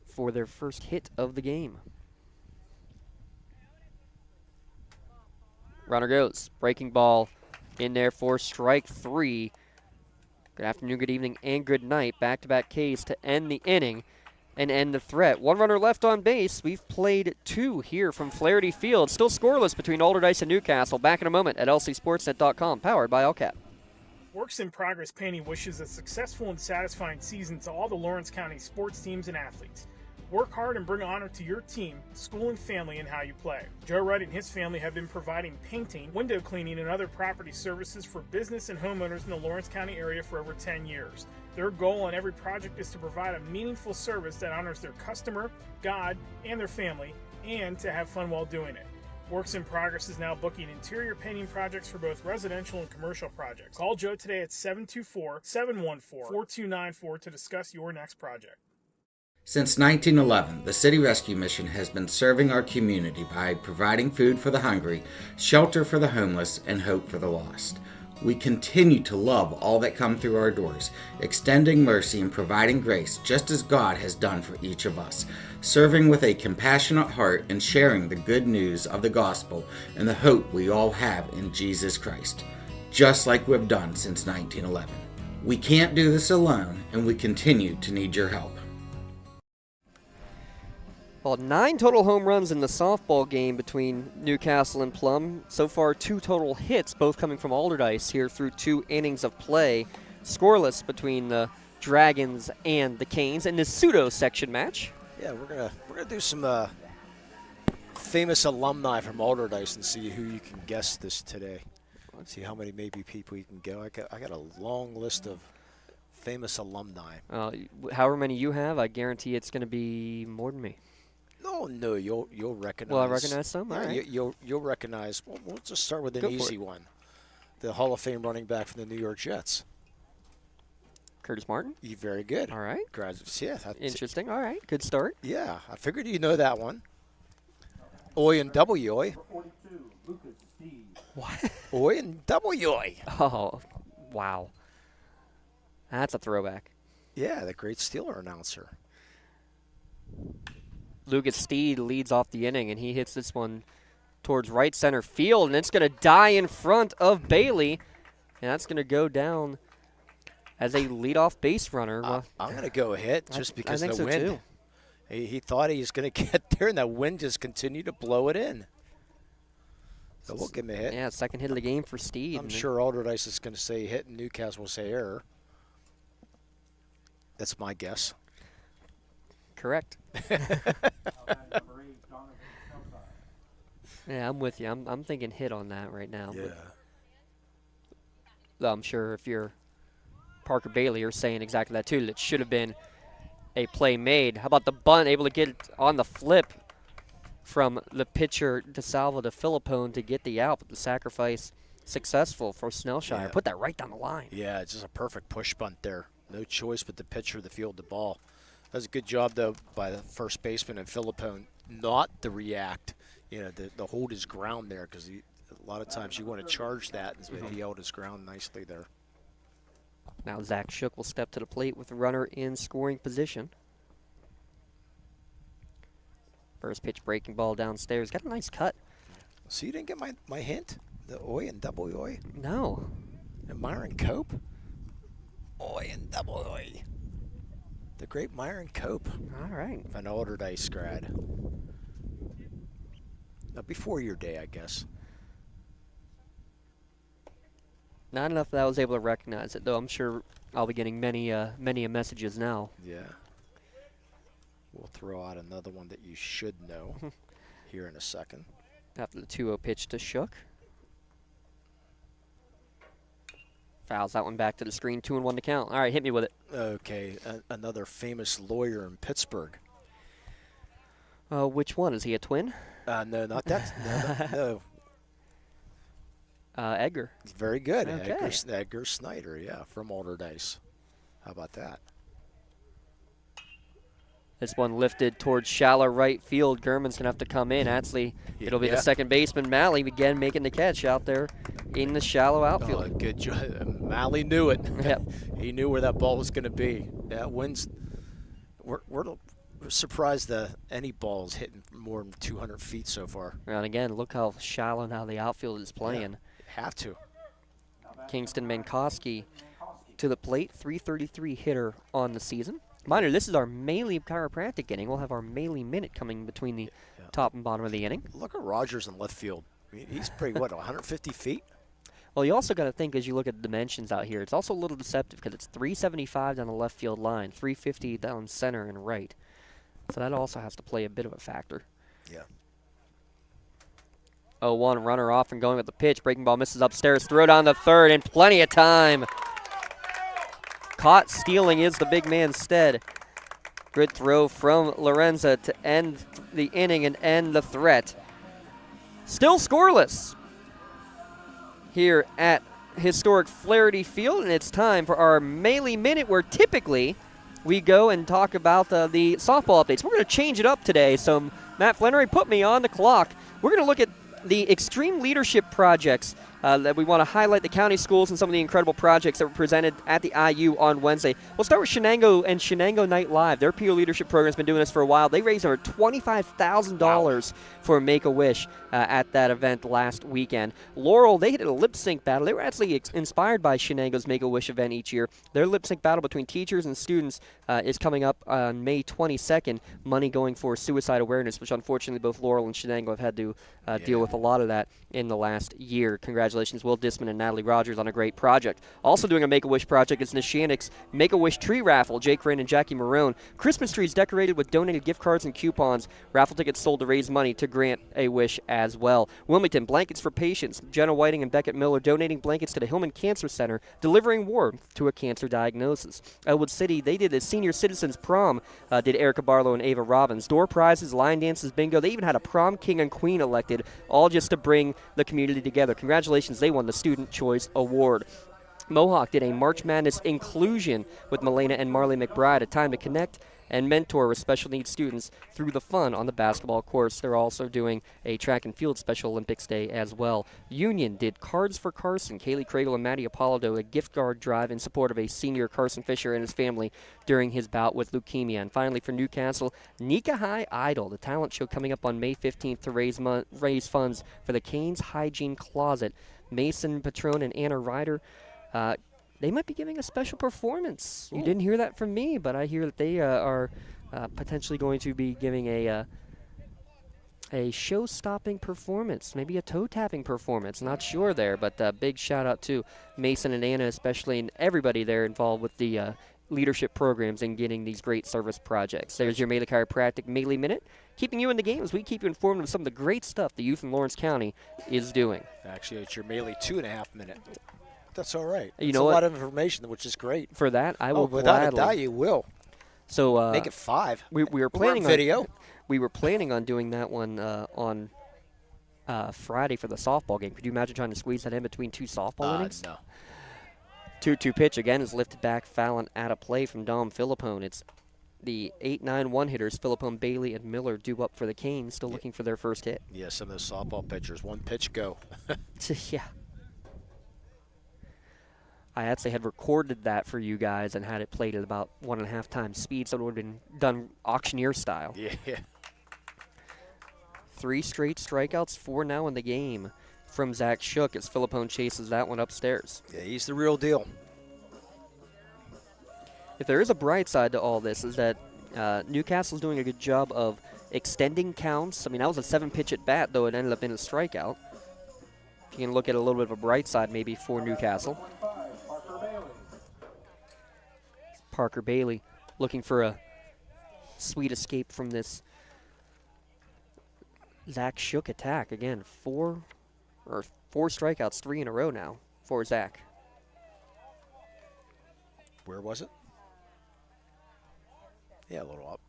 for their first hit of the game. Runner goes. Breaking ball in there for strike 3. Good afternoon, good evening, and good night. Back-to-back Ks to end the inning and end the threat. 1 runner left on base. We've played 2 here from Flaherty Field. Still scoreless between Allderdice and Newcastle. Back in a moment at lcsportsnet.com, powered by LCAP. Works in Progress Painting wishes a successful and satisfying season to all the Lawrence County sports teams and athletes. Work hard and bring honor to your team, school, and family in how you play. Joe Wright and his family have been providing painting, window cleaning, and other property services for business and homeowners in the Lawrence County area for over 10 years. Their goal on every project is to provide a meaningful service that honors their customer, God, and their family, and to have fun while doing it. Works in Progress is now booking interior painting projects for both residential and commercial projects. Call Joe today at 724-714-4294 to discuss your next project. Since 1911, the City Rescue Mission has been serving our community by providing food for the hungry, shelter for the homeless, and hope for the lost. We continue to love all that come through our doors, extending mercy and providing grace just as God has done for each of us, serving with a compassionate heart and sharing the good news of the gospel and the hope we all have in Jesus Christ, just like we've done since 1911. We can't do this alone, and we continue to need your help. Well, 9 total home runs in the softball game between Newcastle and Plum. So far, 2 total hits, both coming from Allderdice here through 2 innings of play. Scoreless between the Dragons and the Canes in this pseudo-section match. Yeah, we're gonna do some famous alumni from Allderdice and see who you can guess this today. Let's see how many maybe people you can go. I got a long list of famous alumni. However many you have, I guarantee it's going to be more than me. No, you'll recognize. Well, I recognize some. Yeah, all right. you'll recognize. Well, we'll just start with an easy one. The Hall of Fame running back from the New York Jets. Curtis Martin. You're very good. All right. Yeah. Interesting. All right. Good start. Yeah, I figured you know that one. Oi and W. Oi. What? Oi and W. Oi. Oh, wow. That's a throwback. Yeah, the great Steeler announcer. Lucas Steed leads off the inning, and he hits this one towards right center field, and it's going to die in front of Bailey, and that's going to go down as a leadoff base runner. I'm going to go hit just because I think the wind. Too. He thought he was going to get there, and that wind just continued to blow it in. So we'll give him a hit. Yeah, second hit of the game for Steed. I'm sure Allderdice is going to say hit, and Newcastle will say error. That's my guess. Correct. Yeah, I'm with you. I'm thinking hit on that right now. Yeah. But I'm sure if you're Parker Bailey, you're saying exactly that too. That should have been a play made. How about the bunt, able to get it on the flip from the pitcher DeSalvo to Filippone to get the out, but the sacrifice successful for Snellshire. Yeah. Put that right down the line. Yeah, it's just a perfect push bunt there. No choice but the pitcher to field the ball. That was a good job, though, by the first baseman and Filippone not to react, to hold his ground there, because a lot of times you want to charge that, and he held his ground nicely there. Now Zach Shook will step to the plate with the runner in scoring position. First pitch breaking ball downstairs. Got a nice cut. So you didn't get my hint? The oi and double oi? No. And Myron Cope? Oi and double oi. The great Myron Cope. All right. An Allderdice grad. Now, before your day, I guess. Not enough that I was able to recognize it, though. I'm sure I'll be getting many messages now. Yeah. We'll throw out another one that you should know here in a second. After the 2-0 pitch to Shook. Fouls that one back to the screen. 2-1 to count. All right, hit me with it. Okay, another famous lawyer in Pittsburgh. Which one? Is he a twin? No, not that. No. Edgar. Very good. Okay. Edgar Snyder, yeah, from Allderdice. How about that? This one lifted towards shallow right field. Gurman's going to have to come in. Actually, it'll be the second baseman, Malley, again making the catch out there in the shallow outfield. Oh, good job. Malley knew it. Yep. He knew where that ball was going to be. That wind's we're surprised that any ball is hitting more than 200 feet so far. And again, look how shallow now the outfield is playing. Yeah, have to. Kingston Mankowski to the plate, .333 hitter on the season. Minor, this is our Maley chiropractic inning. We'll have our Maley minute coming between the top and bottom of the inning. Look at Rogers in left field. I mean, he's pretty, 150 feet? Well, you also got to think as you look at the dimensions out here, it's also a little deceptive because it's 375 down the left field line, 350 down center and right. So that also has to play a bit of a factor. Yeah. 0-1, runner off and going with the pitch. Breaking ball misses upstairs. Throw down the third and plenty of time. Caught stealing is the big man Stead. Good throw from Lorenza to end the inning and end the threat. Still scoreless here at historic Flaherty Field, and it's time for our Melee Minute, where typically we go and talk about the softball updates. We're going to change it up today, so Matt Flannery put me on the clock. We're going to look at the extreme leadership projects that we want to highlight the county schools and some of the incredible projects that were presented at the IU on Wednesday. We'll start with Shenango and Shenango Night Live. Their peer leadership program's been doing this for a while. They raised over $25,000 for Make-A-Wish at that event last weekend. Laurel, they did a lip sync battle. They were actually inspired by Shenango's Make-A-Wish event each year. Their lip sync battle between teachers and students is coming up on May 22nd. Money going for suicide awareness, which unfortunately both Laurel and Shenango have had to deal with a lot of that in the last year. Congratulations, Will Disman and Natalie Rogers, on a great project. Also doing a Make-A-Wish project is Neshannock's Make-A-Wish Tree Raffle. Jake Rain and Jackie Marone. Christmas trees decorated with donated gift cards and coupons. Raffle tickets sold to raise money to grant a wish as well. Wilmington, Blankets for Patients. Jenna Whiting and Beckett Miller donating blankets to the Hillman Cancer Center, delivering warmth to a cancer diagnosis. Elwood City, they did a senior citizens prom, did Erica Barlow and Ava Robbins. Door prizes, line dances, bingo. They even had a prom king and queen elected, all just to bring the community together. Congratulations, they won the Student Choice Award. Mohawk did a March Madness inclusion with Melena and Marley McBride, a time to connect and mentor with special needs students through the fun on the basketball course. They're also doing a track and field Special Olympics Day as well. Union did Cards for Carson. Kaylee Craigle and Maddie Apollo a gift card drive in support of a senior Carson Fisher and his family during his bout with leukemia. And finally for Newcastle, Nika High Idol, the talent show coming up on May 15th to raise funds for the Canes Hygiene Closet. Mason Patron and Anna Ryder, they might be giving a special performance. You didn't hear that from me, but I hear that they are potentially going to be giving a show-stopping performance, maybe a toe-tapping performance. Not sure there, but big shout-out to Mason and Anna especially, and everybody there involved with the leadership programs and getting these great service projects. There's your Melee Chiropractic Melee Minute, keeping you in the game as we keep you informed of some of the great stuff the youth in Lawrence County is doing. Actually, it's your Melee 2.5 minute. That's all right. You It's know a what? lot of information, which is great. For that, I will without gladly. a doubt, you will. So make it 5. We were planning video. We were planning on doing that one on Friday for the softball game. Could you imagine trying to squeeze that in between two softball innings? No. 2-2 pitch again is lifted back, foul and out of play from Dom Philippone. It's the 8-9-1 hitters, Philippone, Bailey, and Miller, due up for the Canes, still looking for their first hit. Yeah, some of those softball pitchers, one pitch go. Yeah. I actually had recorded that for you guys and had it played at about 1.5 times speed, so it would have been done auctioneer style. Yeah. 3 straight strikeouts, 4 now in the game from Zach Shook as Philippone chases that one upstairs. Yeah, he's the real deal. If there is a bright side to all this, is that Newcastle's doing a good job of extending counts. I mean, that was a 7-pitch at bat, though it ended up in a strikeout. You can look at a little bit of a bright side maybe for Newcastle. Parker Bailey looking for a sweet escape from this Zach Shook attack. Again, 4 strikeouts, 3 in a row now for Zach. Where was it? Yeah, a little up.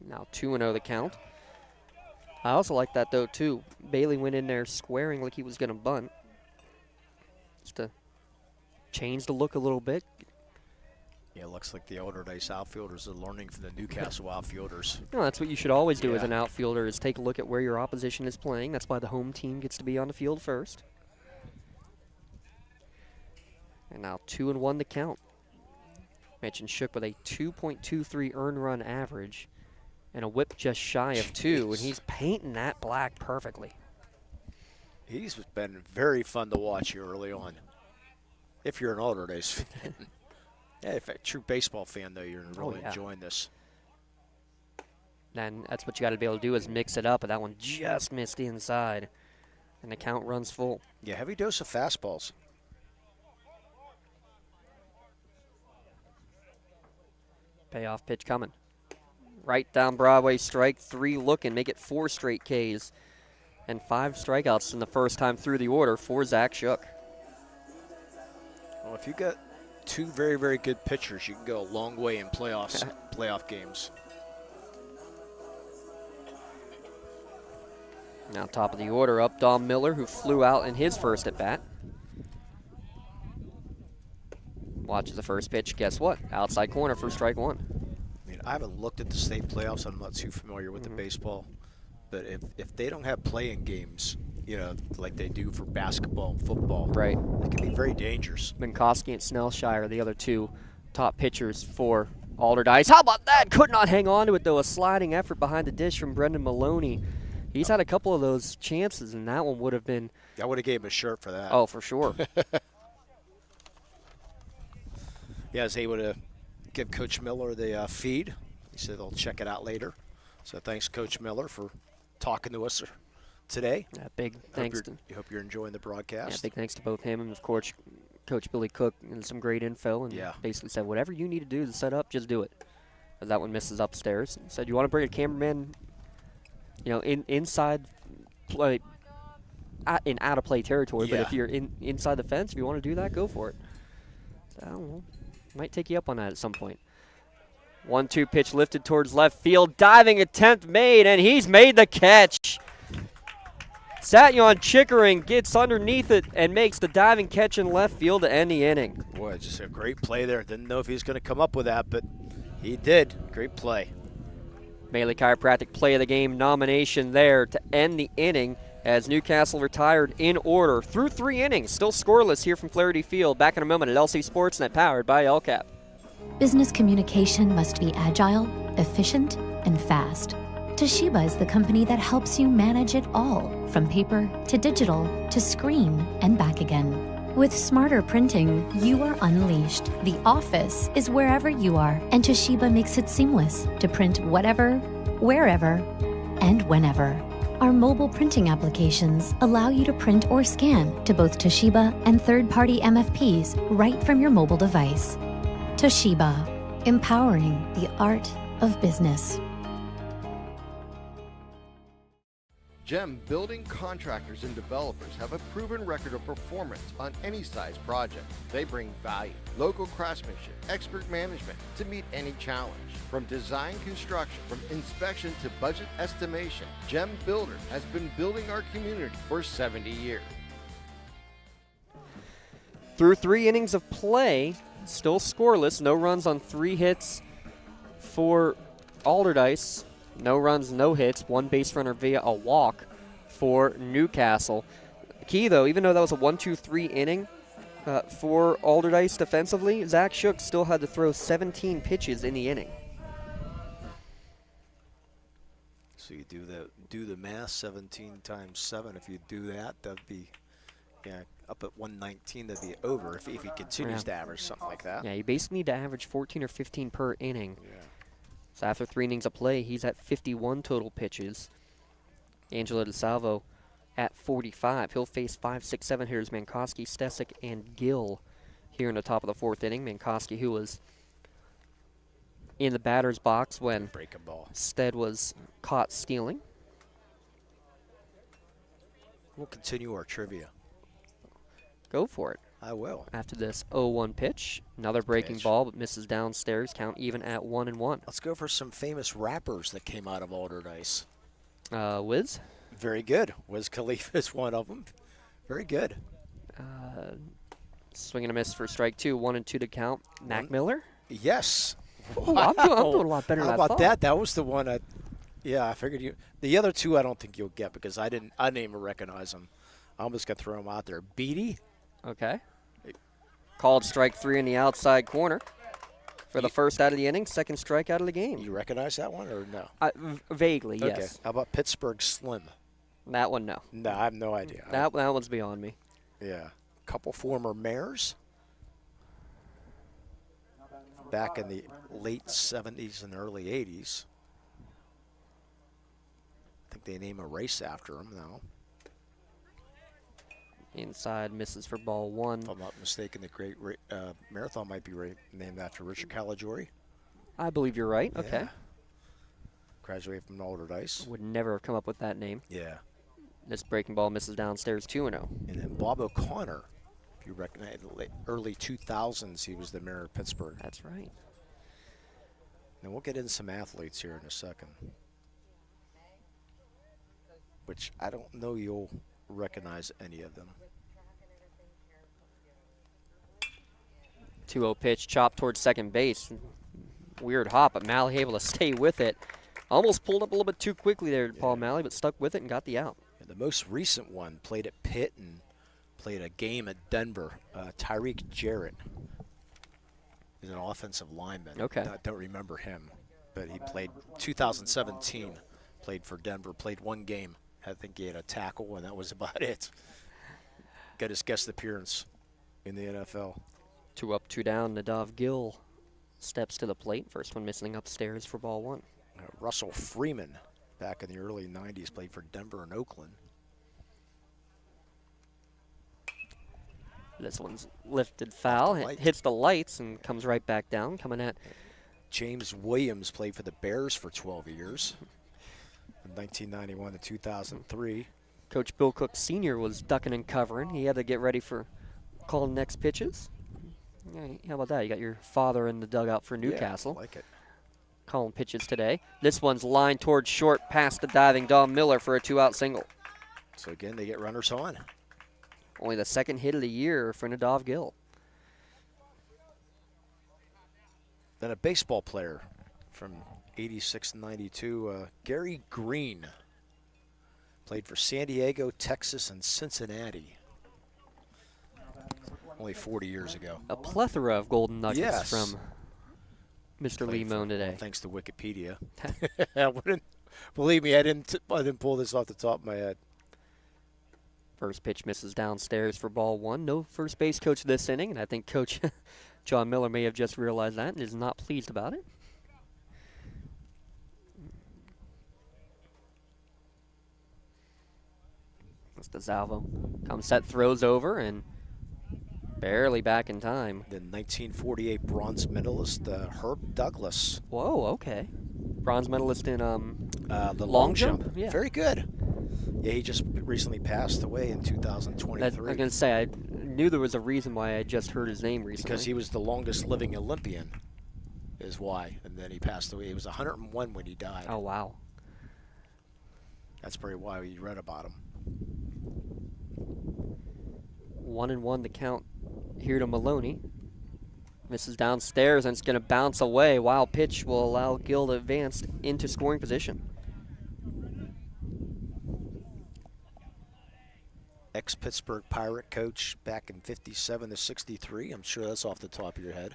Now 2-0 the count. I also like that, though, too. Bailey went in there squaring like he was going to bunt. Just to change the look a little bit. Yeah, it looks like the Allderdice outfielders are learning from the Newcastle outfielders. No, that's what you should always do as an outfielder, is take a look at where your opposition is playing. That's why the home team gets to be on the field first. And now 2-1 the count. Mentioned Shook with a 2.23 earned run average and a whip just shy of 2, and he's painting that black perfectly. He's been very fun to watch here early on. If you're an Allderdice fan. Yeah, if a true baseball fan, though, you're really enjoying this. And that's what you got to be able to do, is mix it up, but that one just missed inside, and the count runs full. Yeah, heavy dose of fastballs. Payoff pitch coming. Right down Broadway, strike 3 looking, make it 4 straight Ks. And 5 strikeouts in the first time through the order for Zach Shook. Well, if you got 2 very, very good pitchers, you can go a long way in playoff games. Now top of the order up, Dom Miller, who flew out in his first at-bat. Watches the first pitch, guess what? Outside corner for strike 1. I mean, I haven't looked at the state playoffs. I'm not too familiar with the baseball. But if they don't have play-in games, you know, like they do for basketball and football, right, it can be very dangerous. Minkowski and Snellshire, the other 2 top pitchers for Allderdice. How about that? Could not hang on to it, though. A sliding effort behind the dish from Brendan Maloney. He's had a couple of those chances, and that one would have been... I would have gave him a shirt for that. Oh, for sure. Yeah, I was able to give Coach Miller the feed. He said they'll check it out later. So thanks, Coach Miller, for talking to us today. Yeah, big thanks. I hope you're enjoying the broadcast. Yeah, big thanks to both him and, of course, Coach Billy Cook, and some great info. And basically said, whatever you need to do to set up, just do it. As that one misses upstairs. And said, you want to bring a cameraman, you know, inside play, in out-of-play territory. But if you're inside the fence, if you want to do that, go for it. So, I don't know. Might take you up on that at some point. 1-2 pitch lifted towards left field. Diving attempt made, and he's made the catch. Satyon Chickering gets underneath it and makes the diving catch in left field to end the inning. Boy, just a great play there. Didn't know if he was going to come up with that, but he did. Great play. Bailey Chiropractic Play of the Game nomination there to end the inning as Newcastle retired in order through 3 innings. Still scoreless here from Flaherty Field. Back in a moment at LC Sportsnet, powered by LCAP. Business communication must be agile, efficient, and fast. Toshiba is the company that helps you manage it all, from paper to digital to screen and back again. With smarter printing, you are unleashed. The office is wherever you are, and Toshiba makes it seamless to print whatever, wherever, and whenever. Our mobile printing applications allow you to print or scan to both Toshiba and third-party MFPs right from your mobile device. Toshiba, empowering the art of business. GEM building contractors and developers have a proven record of performance on any size project. They bring value, local craftsmanship, expert management to meet any challenge. From design construction, from inspection to budget estimation, GEM Builder has been building our community for 70 years. Through 3 innings of play, still scoreless, no runs on 3 hits for Allderdice. No runs, no hits, 1 base runner via a walk for Newcastle. Key, though, even though that was a 1-2-3 inning for Allderdice defensively, Zach Shook still had to throw 17 pitches in the inning. So you do the math, 17 times 7. If you do that, that'd be up at 119. That'd be over if he continues to average something like that. Yeah, you basically need to average 14 or 15 per inning. Yeah. So after 3 innings of play, he's at 51 total pitches. Angelo DeSalvo at 45. He'll face 5, 6, 7 hitters, Minkowski, Stesic, and Gill here in the top of the 4th inning. Minkowski, who was in the batter's box when Stead was caught stealing. We'll continue our trivia. Go for it. I will. After this 0-1 pitch, another breaking ball, but misses downstairs. Count even at 1-1. Let's go for some famous rappers that came out of Allderdice. Wiz? Very good. Wiz Khalifa is one of them. Very good. Swing and a miss for strike 2. 1-2 to count. Mac Miller? Yes. Ooh, I'm doing a lot better than I thought. How about that? That was the one. I figured you. The other 2 I don't think you'll get because I didn't even recognize them. I'm just gonna throw them out there. Beatty. Okay. Called strike 3 in the outside corner for the first out of the inning, second strike out of the game. You recognize that one or no? Vaguely, yes. Okay. How about Pittsburgh Slim? That one, no. No, I have no idea. That one's beyond me. Yeah. Couple former mayors back in the late 70s and early 80s. I think they name a race after him now. Inside, misses for ball 1. If I'm not mistaken, the great marathon might be named after Richard Caligiuri. I believe you're right. Okay. Yeah. Graduated from Allderdice. Would never have come up with that name. Yeah. This breaking ball misses downstairs 2-0. And then Bob O'Connor, if you recognize, early 2000s, he was the mayor of Pittsburgh. That's right. Now we'll get into some athletes here in a second, which I don't know you'll recognize any of them. 2-0 pitch, chopped towards second base. Weird hop, but Malley able to stay with it. Almost pulled up a little bit too quickly there, Paul Malley, but stuck with it and got the out. And the most recent one played at Pitt and played a game at Denver. Tyreek Jarrett is an offensive lineman. Okay. I don't remember him, but he played 2017, played for Denver, played one game. I think he had a tackle, and that was about it. Got his guest appearance in the NFL. 2 up, 2 down. Nadav Gill steps to the plate. First one missing upstairs for ball 1. Russell Freeman, back in the early 90s, played for Denver and Oakland. This one's lifted foul. It hits the lights and comes right back down. Coming at James Williams played for the Bears for 12 years, from 1991 to 2003. Coach Bill Cook Sr. was ducking and covering. He had to get ready for calling next pitches. Yeah, how about that? You got your father in the dugout for Newcastle. Yeah, I like it. Calling pitches today. This one's lined towards short past the diving Don Miller for a 2-out single. So again, they get runners on. Only the second hit of the year for Nadav Gill. Then a baseball player from 86 and 92, Gary Green. Played for San Diego, Texas, and Cincinnati. Only 40 years ago. A plethora of golden nuggets from Mr. Played Limon today. Thanks to Wikipedia. I wouldn't, believe me, I didn't pull this off the top of my head. First pitch misses downstairs for ball 1. No first base coach this inning, and I think Coach John Miller may have just realized that and is not pleased about it. That's the Zalvo. Comes set, throws over, and barely back in time. The 1948 bronze medalist, Herb Douglas. Whoa, okay. Bronze medalist in the long jump? Yeah. Very good. Yeah, he just recently passed away in 2023. I was going to say, I knew there was a reason why I just heard his name recently. Because he was the longest living Olympian, is why. And then he passed away. He was 101 when he died. Oh, wow. That's probably why you read about him. 1-1 the count here to Maloney. Misses downstairs, and it's going to bounce away. Wild pitch will allow Gill to advance into scoring position. Ex-Pittsburgh Pirate coach back in 57 to 63. I'm sure that's off the top of your head.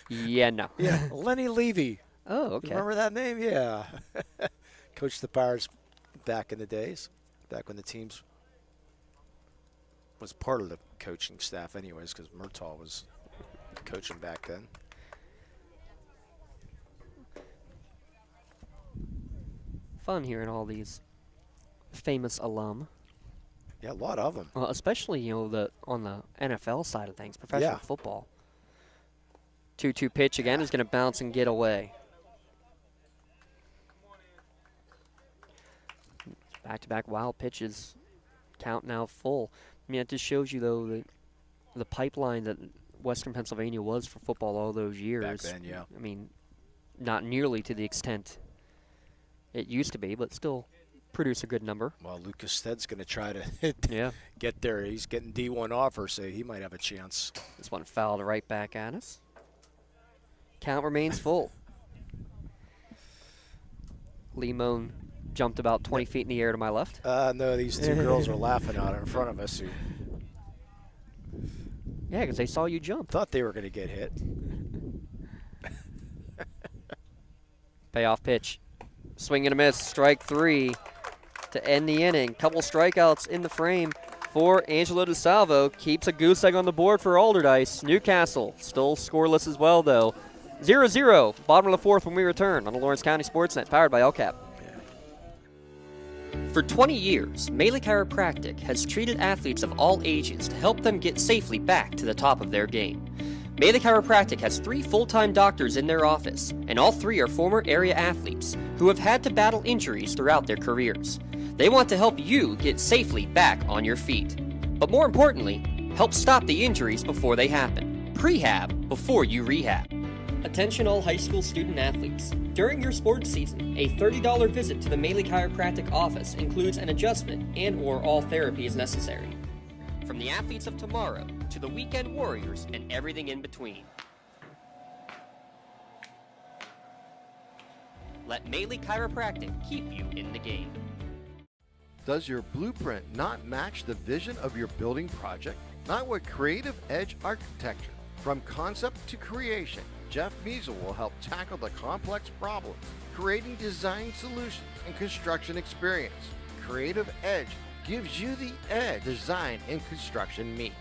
Yeah, no. Yeah, Lenny Levy. Oh, okay. Remember that name? Yeah. Coached the Pirates back in the days, back when the teams was part of the coaching staff anyways, because Murtaugh was coaching back then. Fun hearing all these famous alum. Yeah, a lot of them. Well, especially, you know, on the NFL side of things, professional football. 2-2 pitch again is going to bounce and get away. Back-to-back wild pitches. Count now full. I mean, it just shows you, though, that the pipeline that Western Pennsylvania was for football all those years. Back then, yeah. I mean, not nearly to the extent it used to be, but still produce a good number. Well, Lucas Stead's going to try to get there. He's getting D1 offers, so he might have a chance. This one fouled right back at us. Count remains full. Limon jumped about 20 feet in the air to my left. No, these two girls are laughing at it in front of us. Yeah, because they saw you jump. Thought they were going to get hit. Payoff pitch. Swing and a miss. Strike 3 to end the inning. Couple strikeouts in the frame for Angelo DeSalvo. Keeps a goose egg on the board for Allderdice. Newcastle still scoreless as well, though. 0-0. Bottom of the 4th when we return on the Lawrence County SportsNet, powered by LCAP. For 20 years, Melee Chiropractic has treated athletes of all ages to help them get safely back to the top of their game. Maley Chiropractic has 3 full-time doctors in their office, and all 3 are former area athletes who have had to battle injuries throughout their careers. They want to help you get safely back on your feet. But more importantly, help stop the injuries before they happen. Prehab before you rehab. Attention all high school student athletes. During your sports season, a $30 visit to the Maley Chiropractic office includes an adjustment and/or all therapy is necessary. From the athletes of tomorrow to the weekend warriors and everything in between. Let Maley Chiropractic keep you in the game. Does your blueprint not match the vision of your building project? Not with Creative Edge Architecture. From concept to creation, Jeff Measle will help tackle the complex problems, creating design solutions and construction experience. Creative Edge gives you the edge design and construction meet.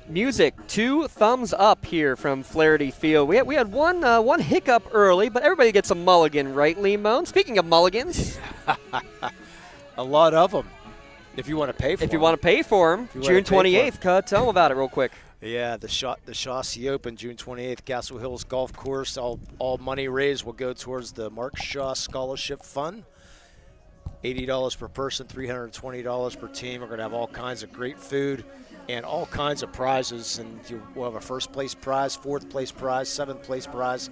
Music, 2 thumbs up here from Flaherty Field. We had one hiccup early, but everybody gets a mulligan, right, Lee Moan? Speaking of mulligans. A lot of them, if you want to pay for them. If you want to pay for them, June 28th, tell them about it real quick. Yeah, the Chauncey Open, June 28th, Castle Hills Golf Course. All money raised will go towards the Mark Shaw Scholarship Fund. $80 per person, $320 per team. We're going to have all kinds of great food and all kinds of prizes. And we'll have a first place prize, 4th place prize, 7th place prize,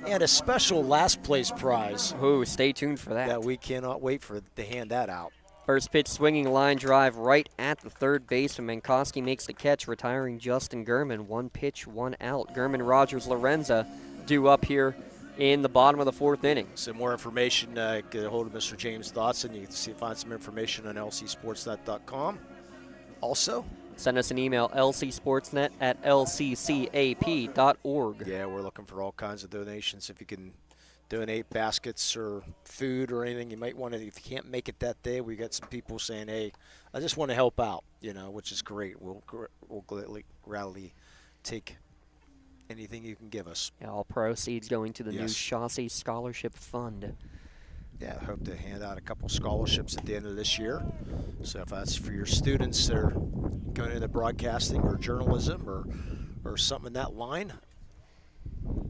and a special last place prize. Ooh, stay tuned for that. Yeah, we cannot wait to hand that out. First pitch swinging line drive right at the third baseman. Mankowski makes the catch, retiring Justin Gurman. 1 pitch, 1 out. Gurman, Rogers, Lorenza due up here in the bottom of the 4th inning. Some more information, get a hold of Mr. James Dotson. You can find some information on lcsportsnet.com. Also, send us an email, lcsportsnet@lccap.org. Yeah, we're looking for all kinds of donations. If you can donate baskets or food or anything you might want to. If you can't make it that day, we got some people saying, hey, I just want to help out, which is great. We'll gladly take anything you can give us. Yeah, all proceeds going to the new Chauncey Scholarship Fund. Yeah, I hope to hand out a couple scholarships at the end of this year. So if that's for your students that are going into broadcasting or journalism or something in that line,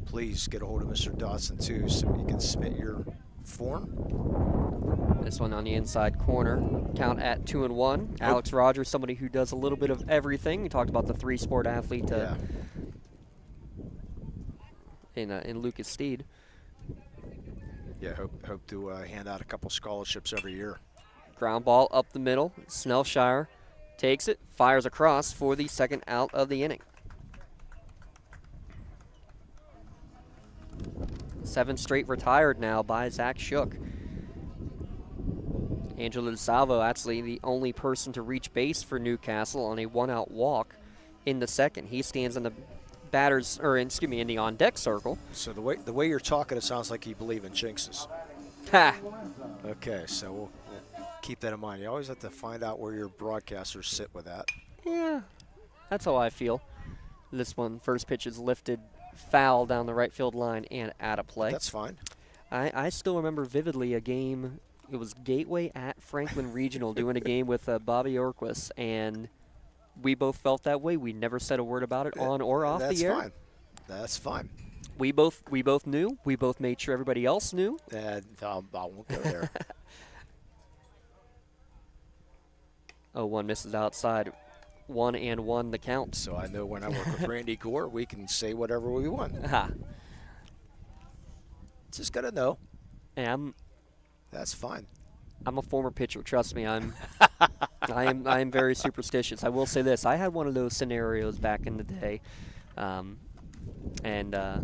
please get a hold of Mr. Dotson too, so you can submit your form. This one on the inside corner, count at 2-1. Alex Rogers, somebody who does a little bit of everything. We talked about the 3-sport athlete in Lucas Steed. Yeah, hope to hand out a couple scholarships every year. Ground ball up the middle. Snellshire takes it, fires across for the second out of the inning. 7 straight retired now by Zach Shook. Angelo DeSalvo actually the only person to reach base for Newcastle on a 1-out walk in the second. He stands in the in the on-deck circle. So the way you're talking, it sounds like you believe in jinxes. Ha! Okay, so we'll keep that in mind. You always have to find out where your broadcasters sit with that. Yeah, that's how I feel. This one, first pitch is lifted, foul down the right field line and out of play. That's fine. I still remember vividly a game. It was Gateway at Franklin Regional doing a game with Bobby Orquist, and we both felt that way. We never said a word about it on or off the air. Fine. That's fine. We both knew. We both made sure everybody else knew. I won't go there. 0-1 misses outside. 1-1 the count. So I know when I work with Randy Gore, we can say whatever we want. Just gotta know. And that's fine. I'm a former pitcher. Trust me, I am very superstitious. I will say this: I had one of those scenarios back in the day, and I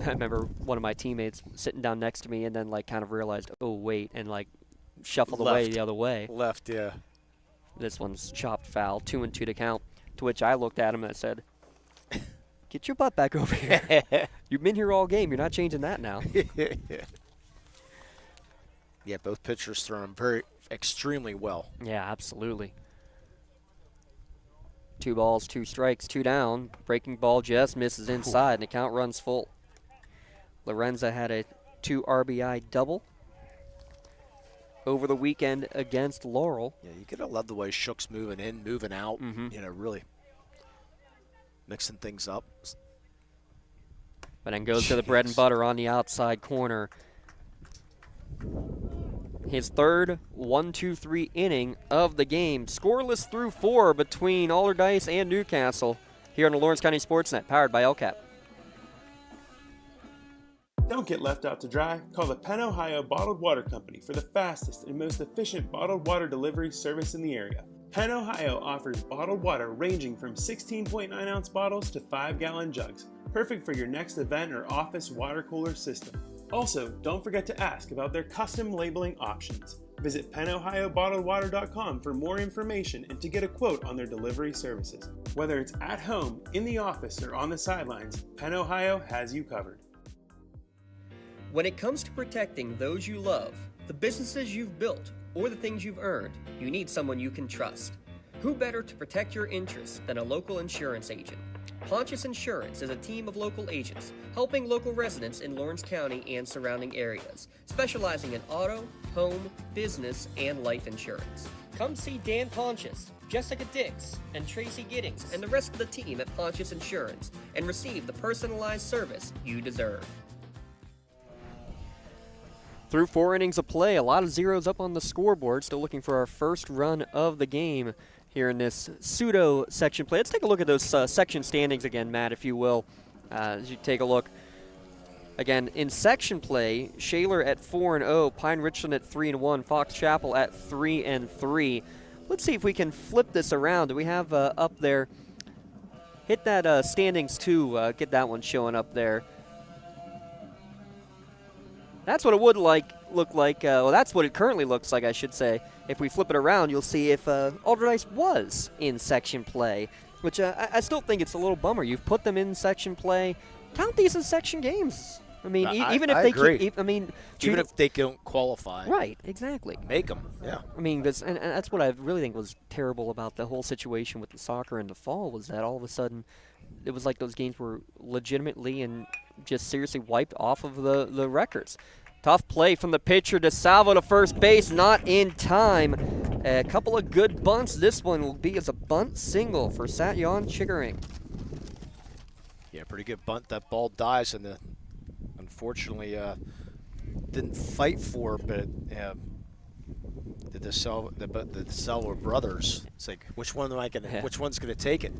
remember one of my teammates sitting down next to me, and then kind of realized, oh wait, and shuffled away the other way. Left, yeah. This one's chopped foul, 2-2 to count. To which I looked at him and I said, "Get your butt back over here. You've been here all game. You're not changing that now." Yeah, both pitchers thrown extremely well. Yeah, absolutely. 2 balls, 2 strikes, 2 down. Breaking ball just misses inside, and the count runs full. Lorenza had a 2 RBI double over the weekend against Laurel. Yeah, you gotta love the way Shook's moving in, moving out. Mm-hmm. Really. mixing things up. But then goes to the bread and butter on the outside corner. His third 1-2-3 inning of the game. Scoreless through 4 between Allderdice and Newcastle here on the Lawrence County SportsNet, powered by LCAP. Don't get left out to dry. Call the Penn Ohio Bottled Water Company for the fastest and most efficient bottled water delivery service in the area. Penn Ohio offers bottled water ranging from 16.9-ounce bottles to 5-gallon jugs, perfect for your next event or office water cooler system. Also, don't forget to ask about their custom labeling options. Visit PennOhioBottledWater.com for more information and to get a quote on their delivery services. Whether it's at home, in the office, or on the sidelines, Penn Ohio has you covered. When it comes to protecting those you love, the businesses you've built, or the things you've earned, you need someone you can trust. Who better to protect your interests than a local insurance agent? Pontius Insurance is a team of local agents helping local residents in Lawrence County and surrounding areas, specializing in auto, home, business, and life insurance. Come see Dan Pontius, Jessica Dix, and Tracy Giddings, and the rest of the team at Pontius Insurance, and receive the personalized service you deserve. Through 4 innings of play, a lot of zeros up on the scoreboard. Still looking for our first run of the game here in this pseudo section play. Let's take a look at those section standings again, Matt, if you will, as you take a look. Again, in section play, Shaler at 4-0, Pine Richland at 3-1, Fox Chapel at 3-3. Let's see if we can flip this around. Do we have up there? Hit that standings too. Get that one showing up there. That's what it would look like. Well, that's what it currently looks like, I should say. If we flip it around, you'll see if Allderdice was in section play, which I still think it's a little bummer. You've put them in section play. Count these as section games. I mean, even if I they agree. even if they don't qualify, right? Exactly. Make them. Yeah. I mean, and that's what I really think was terrible about the whole situation with the soccer in the fall was that all of a sudden it was like those games were legitimately and just seriously wiped off of the records. Tough play from the pitcher to Salvo to first base, not in time. A couple of good bunts. This one will be as a bunt single for Satyon Chickering. Yeah, pretty good bunt. That ball dies, and unfortunately didn't fight for it, but the Salvo brothers. It's like, which one am I gonna? Which one's gonna take it?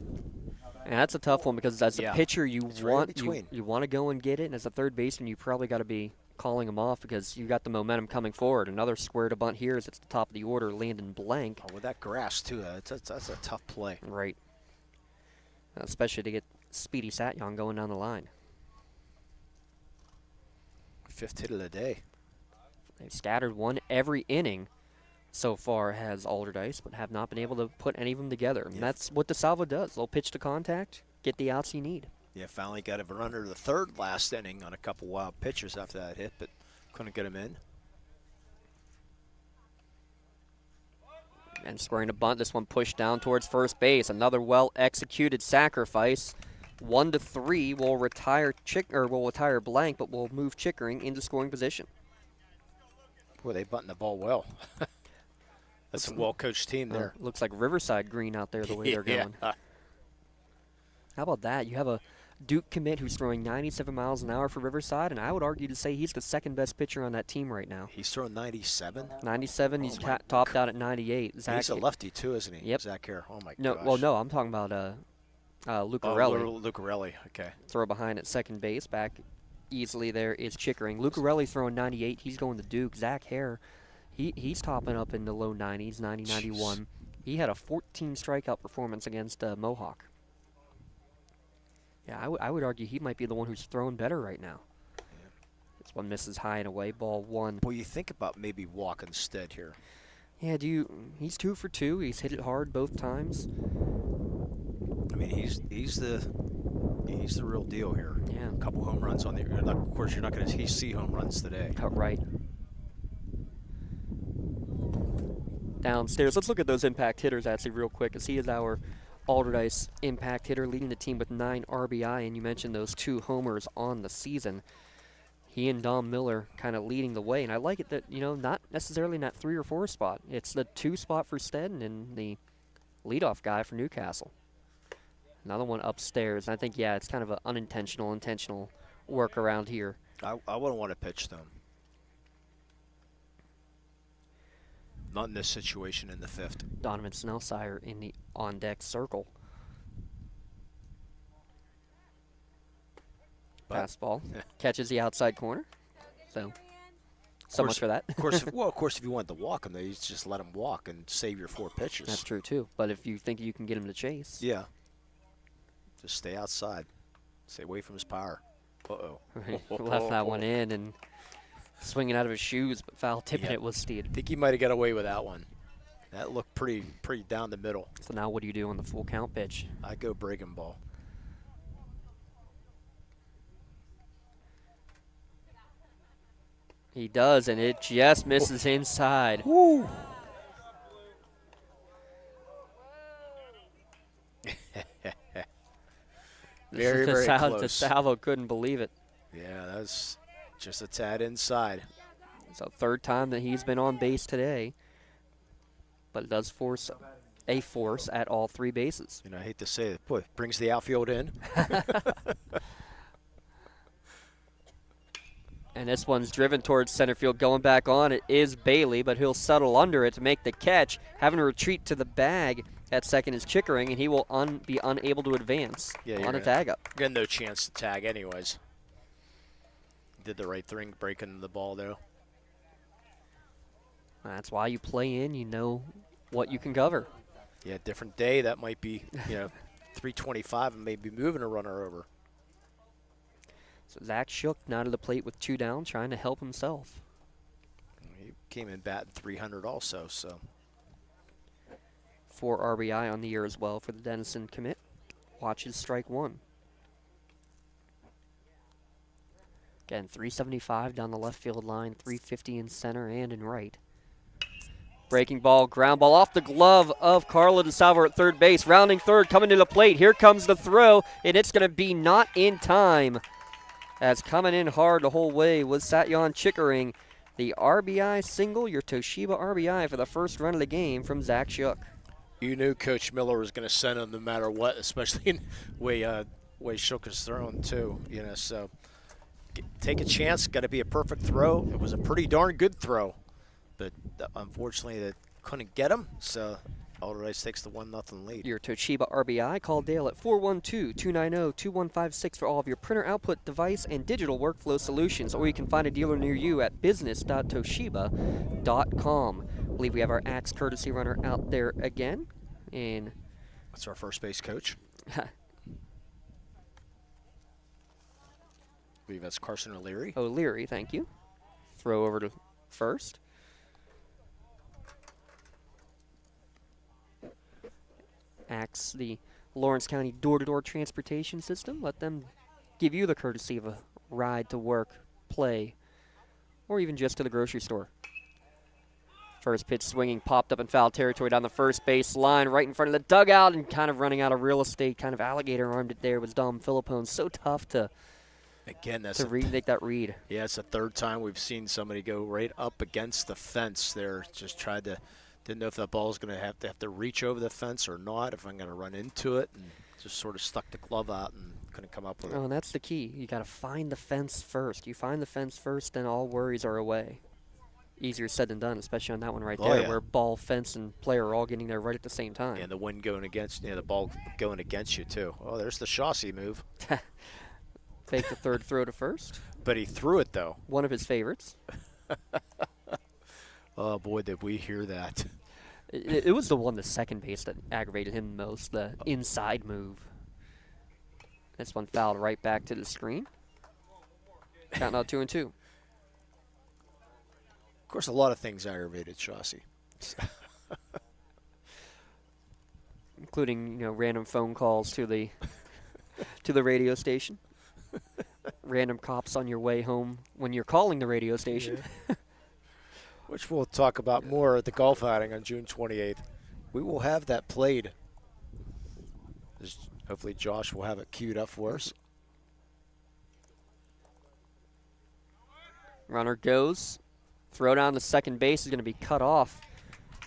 And that's a tough one because as a pitcher, you want to go and get it, and as a third baseman, you probably got to be calling him off because you got the momentum coming forward. Another square to bunt here is at the top of the order, Landon Blank. Oh, with that grass too, that's a tough play. Right. Especially to get Speedy Satyon going down the line. 5th hit of the day. They've scattered one every inning so far has Allderdice, but have not been able to put any of them together. And that's what DeSalvo does. They'll pitch to contact, get the outs you need. Yeah, finally got a runner to the third last inning on a couple wild pitches after that hit, but couldn't get him in. And squaring to bunt, this one pushed down towards first base. Another well-executed sacrifice. 1-3 will retire Blank, but will move Chickering into scoring position. Boy, they buttoned the ball well. That's a well-coached team there. Looks like Riverside green out there the way they're going. How about that? You have a Duke commit who's throwing 97 miles an hour for Riverside, and I would argue to say he's the second best pitcher on that team right now. He's throwing 97? 97. He's topped out at 98. He's a lefty too, isn't he? Yep. Zach Hare. Oh, my gosh. Well, no, I'm talking about Lucarelli. Oh, Lucarelli, okay. Throw behind at second base. Back easily there is Chickering. Lucarelli's throwing 98. He's going to Duke. Zach Hare, he's topping up in the low 90s, 90, 91. He had a 14 strikeout performance against Mohawk. Yeah, I would argue he might be the one who's throwing better right now. Yeah. This one misses high and away, ball 1. Well, you think about maybe walk instead here. Yeah, he's 2 for 2. He's hit it hard both times. I mean, he's the real deal here. Yeah. A couple home runs on the. Of course, you're not going to see home runs today. Right. Downstairs. Let's look at those impact hitters actually real quick, as he is our Allderdice impact hitter, leading the team with 9 RBI, and you mentioned those 2 homers on the season. He and Dom Miller kind of leading the way, and I like it that, not necessarily in that 3 or 4 spot. It's the 2 spot for Stead and the leadoff guy for Newcastle. Another one upstairs. I think, yeah, it's kind of an unintentional, intentional work around here. I wouldn't want to pitch them. Not in this situation in the 5th. Donovan Snellsire in the on-deck circle. Fastball. Catches the outside corner. So much for that. Of course, if you want to walk him, you just let him walk and save your 4 pitches. That's true, too. But if you think you can get him to chase. Yeah. Just stay outside. Stay away from his power. Uh-oh. Left that one in and swinging out of his shoes, but foul tipping it was Steed. I think he might have got away with that one. That looked pretty down the middle. So now what do you do on the full count pitch? I go breaking ball. He does, and it just misses inside. Woo! Very close. DeSalvo couldn't believe it. Yeah, that's just a tad inside. So 3rd time that he's been on base today, but it does force a force at all 3 bases. I hate to say it, boy, brings the outfield in. And this one's driven towards center field. Going back on, it is Bailey, but he'll settle under it to make the catch. Having to retreat to the bag at second is Chickering, and he will be unable to advance on a tag-up. Got no chance to tag anyways. Did the right thing, breaking the ball, though. That's why you play in. You know what you can cover. Yeah, different day. That might be, 325 and maybe moving a runner over. So Zach Shook now to the plate with 2 down, trying to help himself. He came in batting 300 also, so. 4 RBI on the year as well for the Denison commit. Watches strike 1. Again, 375 down the left field line, 350 in center and in right. Breaking ball, ground ball off the glove of Carlo DeSalvo at third base. Rounding third, coming to the plate. Here comes the throw, and it's going to be not in time. As coming in hard the whole way was Satyan Chickering. The RBI single, your Toshiba RBI for the first run of the game from Zach Shook. You knew Coach Miller was going to send him no matter what, especially in the way Shook is thrown too. So take a chance. Got to be a perfect throw. It was a pretty darn good throw, but unfortunately they couldn't get him. So Allderdice takes the 1-0 lead. Your Toshiba RBI. Call Dale at 412-290-2156 for all of your printer output, device, and digital workflow solutions. Or you can find a dealer near you at business.toshiba.com. I believe we have our Axe courtesy runner out there again. And that's our first base coach. I believe that's Carson O'Leary. O'Leary, thank you. Throw over to first. Axe, the Lawrence County door-to-door transportation system. Let them give you the courtesy of a ride to work, play, or even just to the grocery store. First pitch swinging, popped up in foul territory down the first base line, right in front of the dugout, and kind of running out of real estate, kind of alligator-armed it there was Dom Philippone. So tough to make that read. Yeah, it's the 3rd time we've seen somebody go right up against the fence there. Just tried to, didn't know if that ball was going to have to reach over the fence or not, if I'm going to run into it, and just sort of stuck the glove out and couldn't come up with it. Oh, and that's the key. You got to find the fence first. You find the fence first, then all worries are away. Easier said than done, especially on that one right there, where ball, fence, and player are all getting there right at the same time. And the wind going against, the ball going against you too. Oh, there's the Chaussee move. Fake the third throw to first. But he threw it though. One of his favorites. Oh boy, did we hear that. It was the one, the second base, that aggravated him the most, the inside move. This one fouled right back to the screen. Counting out 2-2. Of course, a lot of things aggravated Chaussee. Including, random phone calls to the radio station. Random cops on your way home when you're calling the radio station. Yeah. Which we'll talk about more at the golf outing on June 28th. We will have that played. Hopefully Josh will have it queued up for us. Runner goes. Throw down to second base is going to be cut off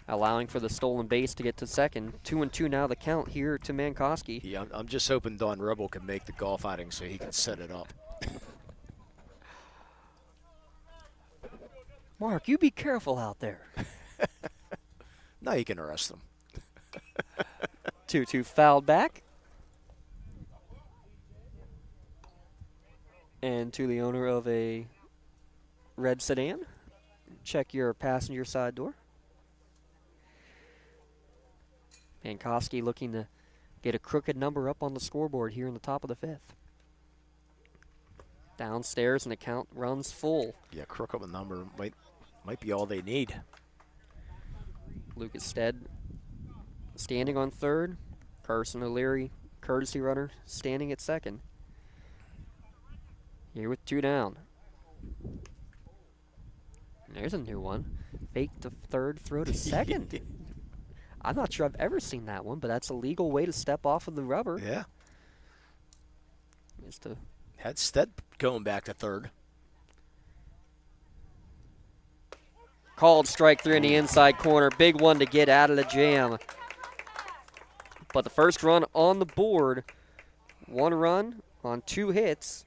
allowing for the stolen base to get to second. 2-2 now the count here to Mankoski. Yeah, I'm just hoping Don Rebel can make the golf outing so he can set it up. Mark, you be careful out there. Now you can arrest them. 2-2 fouled back. And to the owner of a red sedan, check your passenger side door. Mankoski looking to get a crooked number up on the scoreboard here in the top of the 5th. Downstairs and the count runs full. Yeah, crook of a number might be all they need. Lucas Stead standing on third. Carson O'Leary, courtesy runner, standing at second. Here with 2 down. There's a new one. Fake to third, throw to second. I'm not sure I've ever seen that one, but that's a legal way to step off of the rubber. Yeah. Is to Had Stead going back to third. Called strike 3 in the inside corner. Big one to get out of the jam. But the first run on the board. 1 run on 2 hits.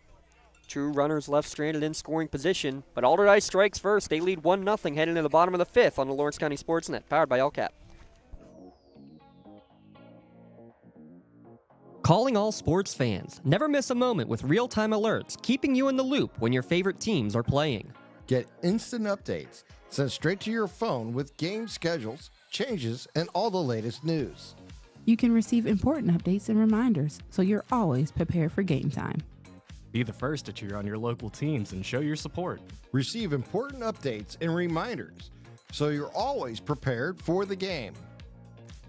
2 runners left stranded in scoring position. But Allderdice strikes first. They lead 1-0 heading to the bottom of the 5th on the Lawrence County SportsNet, powered by LCAP. Calling all sports fans. Never miss a moment with real-time alerts, keeping you in the loop when your favorite teams are playing. Get instant updates sent straight to your phone with game schedules, changes, and all the latest news. You can receive important updates and reminders, so you're always prepared for game time. Be the first to cheer on your local teams and show your support. Receive important updates and reminders, so you're always prepared for the game.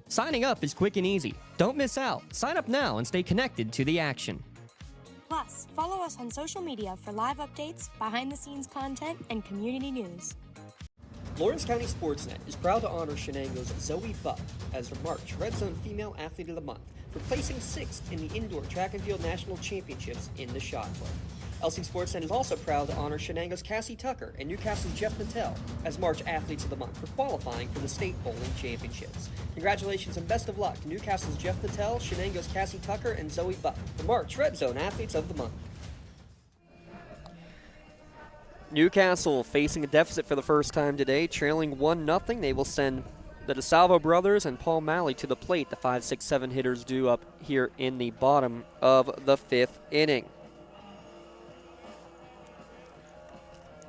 Signing up is quick and easy. Don't miss out. Sign up now and stay connected to the action. Plus, follow us on social media for live updates, behind-the-scenes content, and community news. Lawrence County SportsNet is proud to honor Shenango's Zoe Buck as her March Red Zone Female Athlete of the Month for placing 6th in the Indoor Track and Field National Championships in the shot put. LC SportsNet is also proud to honor Shenango's Cassie Tucker and Newcastle's Jeff Nattel as March Athletes of the Month for qualifying for the State Bowling Championships. Congratulations and best of luck to Newcastle's Jeff Nattel, Shenango's Cassie Tucker, and Zoe Buck, the March Red Zone Athletes of the Month. Newcastle facing a deficit for the first time today, trailing 1-0. They will send the DeSalvo brothers and Paul Malley to the plate. The 5, 6, 7 hitters due up here in the bottom of the 5th inning.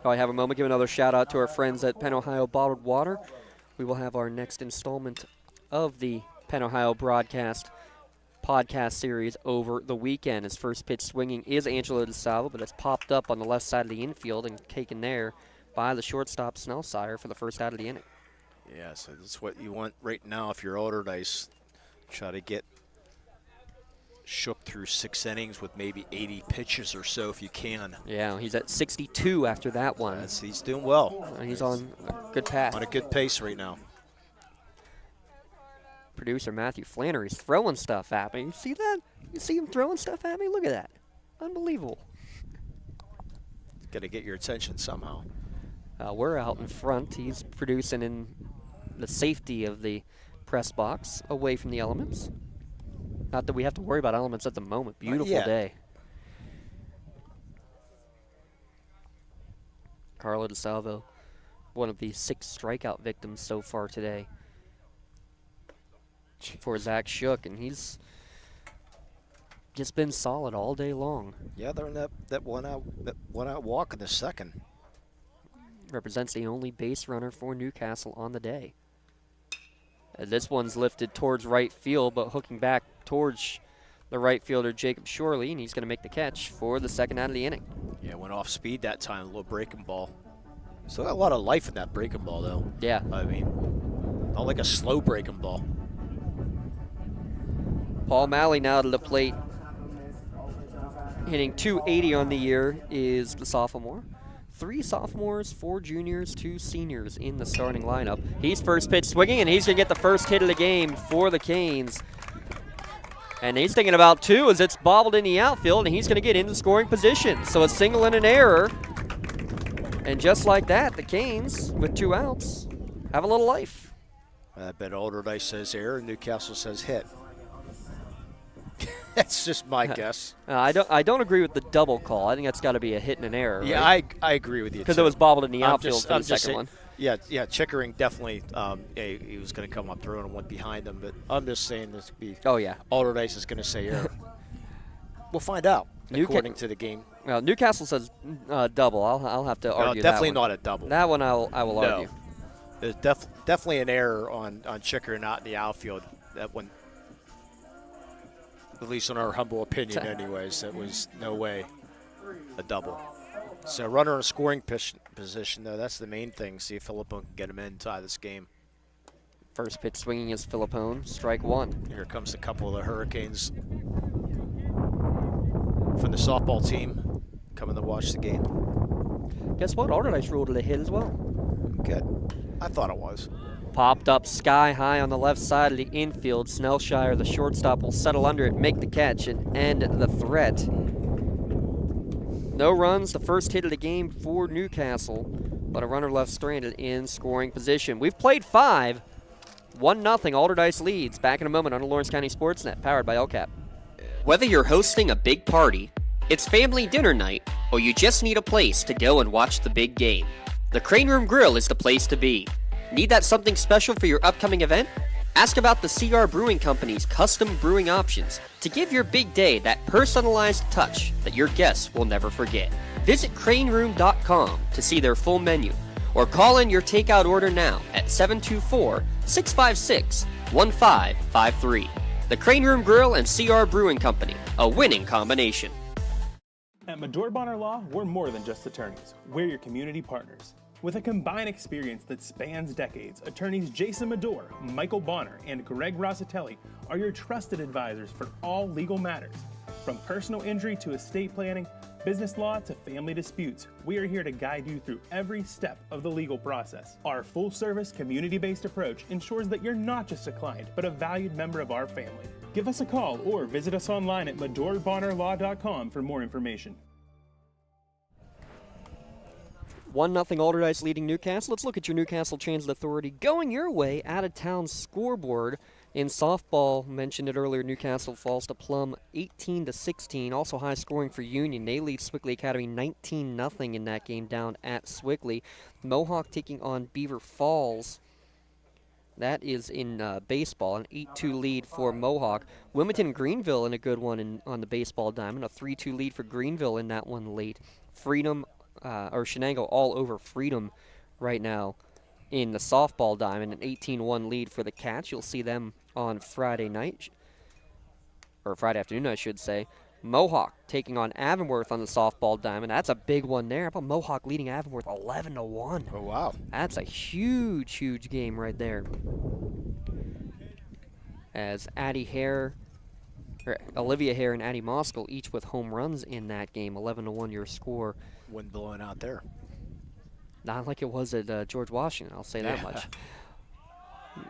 While I have a moment, give another shout out to our friends at Penn Ohio Bottled Water. We will have our next installment of the Penn Ohio podcast series over the weekend. His first pitch swinging is Angelo DeSalvo, but it's popped up on the left side of the infield and taken there by the shortstop Snellsire for the first out of the inning. Yeah, so that's what you want right now if you're Allderdice. Try to get shook through 6 innings with maybe 80 pitches or so if you can. Yeah, he's at 62 after that one. He's doing well. He's on a good path. On a good pace right now. Producer Matthew Flannery's throwing stuff at me. You see that? You see him throwing stuff at me? Look at that. Unbelievable. Got to get your attention somehow. We're out in front. He's producing in the safety of the press box, away from the elements. Not that we have to worry about elements at the moment. Beautiful day. Carlo DeSalvo, one of the 6 strikeout victims so far today for Zach Shook, and he's just been solid all day long. Yeah, they're in that one out walk in the second. Represents the only base runner for Newcastle on the day. This one's lifted towards right field, but hooking back towards the right fielder, Jacob Shorley, and he's going to make the catch for the second out of the inning. Yeah, went off speed that time, a little breaking ball. Still got a lot of life in that breaking ball, though. Yeah. I mean, not like a slow breaking ball. Paul Malley now to the plate. Hitting .280 on the year is the sophomore. 3 sophomores, 4 juniors, 2 seniors in the starting lineup. He's first pitch swinging, and he's going to get the first hit of the game for the Canes. And he's thinking about 2 as it's bobbled in the outfield, and he's going to get into scoring position. So a single and an error. And just like that, the Canes, with 2 outs, have a little life. I bet Allderdice says air and Newcastle says hit. That's just my guess. I don't agree with the double call. I think that's got to be a hit and an error. Yeah, right? I agree with you. Because it was bobbled in the outfield for the second one. Yeah, Chickering definitely. He was going to come up through and went behind him, but I'm just saying this could be. Oh yeah. Allderdice is going to say error. We'll find out according to the game. Well, Newcastle says double. I'll have to argue definitely that one. not a double. That one I will argue. There's definitely an error on Chickering out in the outfield. That one. At least in our humble opinion, anyways, that was no way a double. So runner in a scoring position, though, that's the main thing. See if Philippone can get him in, tie this game. First pitch swinging is Philippone, strike one. Here comes a couple of the Hurricanes from the softball team coming to watch the game. Guess what? Allderdice ruled it a hit as well. Good. I thought it was. Popped up sky high on the left side of the infield. Snellshire, the shortstop, will settle under it, make the catch, and end the threat. No runs, the first hit of the game for Newcastle, but a runner left stranded in scoring position. We've played 5. 1-0, Allderdice leads. Back in a moment on the Lawrence County SportsNet, powered by LCAP. Whether you're hosting a big party, it's family dinner night, or you just need a place to go and watch the big game, the Crane Room Grill is the place to be. Need that something special for your upcoming event? Ask about the CR Brewing Company's custom brewing options to give your big day that personalized touch that your guests will never forget. Visit craneroom.com to see their full menu, or call in your takeout order now at 724-656-1553. The Crane Room Grill and CR Brewing Company, a winning combination. At Medore Bonner Law, we're more than just attorneys. We're your community partners. With a combined experience that spans decades, attorneys Jason Medore, Michael Bonner, and Greg Rossitelli are your trusted advisors for all legal matters. From personal injury to estate planning, business law to family disputes, we are here to guide you through every step of the legal process. Our full-service, community-based approach ensures that you're not just a client, but a valued member of our family. Give us a call or visit us online at medorebonnerlaw.com for more information. 1-0 Allderdice leading Newcastle. Let's look at your Newcastle Transit Authority going your way out-of-town scoreboard. In softball, mentioned it earlier, Newcastle falls to Plum 18-16. Also high scoring for Union. They lead Swickley Academy 19-0 in that game down at Swickley. Mohawk taking on Beaver Falls. That is in baseball, an 8-2 lead for Mohawk. Wilmington Greenville in a good one on the baseball diamond. A 3-2 lead for Greenville in that one late. Freedom, or Shenango all over Freedom right now in the softball diamond. An 18-1 lead for the Cats. You'll see them on Friday night, or Friday afternoon, I should say. Mohawk taking on Avonworth on the softball diamond. That's a big one there. How about Mohawk leading Avonworth 11-1? Oh, wow. That's a huge, huge game right there. As Olivia Hare and Addie Moskell each with home runs in that game. 11-1 your score. Wind blowing out there. Not like it was at George Washington, I'll say that much.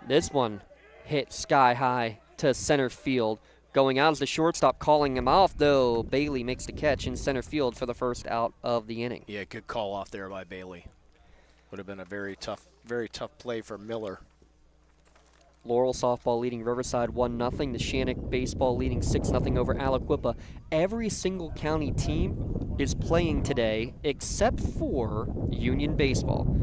This one hit sky high to center field. Going out as the shortstop, calling him off, though. Bailey makes the catch in center field for the first out of the inning. Yeah, good call off there by Bailey. Would have been a very tough play for Miller. Laurel softball leading Riverside 1-0. The Shannock baseball leading 6-0 over Aliquippa. Every single county team is playing today except for Union baseball.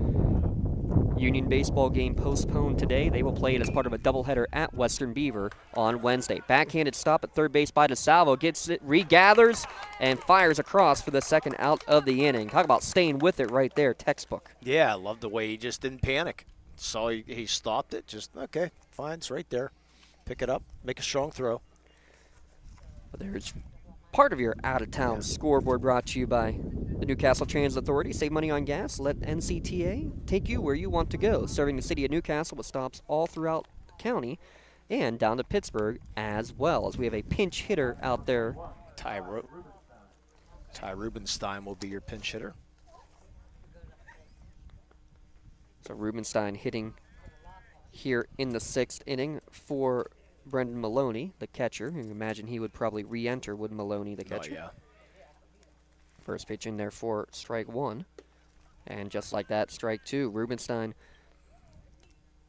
Union baseball game postponed today. They will play it as part of a doubleheader at Western Beaver on Wednesday. Backhanded stop at third base by DeSalvo. Gets it, regathers, and fires across for the second out of the inning. Talk about staying with it right there, textbook. Yeah, I love the way he just didn't panic. Saw he stopped it, just, okay, fine, it's right there. Pick it up, make a strong throw. But there's part of your out-of-town scoreboard brought to you by the Newcastle Transit Authority. Save money on gas. Let NCTA take you where you want to go. Serving the city of Newcastle with stops all throughout the county and down to Pittsburgh as well, as we have a pinch hitter out there. Ty Rubenstein will be your pinch hitter. So Rubenstein hitting here in the 6th inning for Brendan Maloney, the catcher. You imagine he would probably re-enter, would Maloney, the catcher? Oh, yeah. First pitch in there for strike one. And just like that, strike two. Rubenstein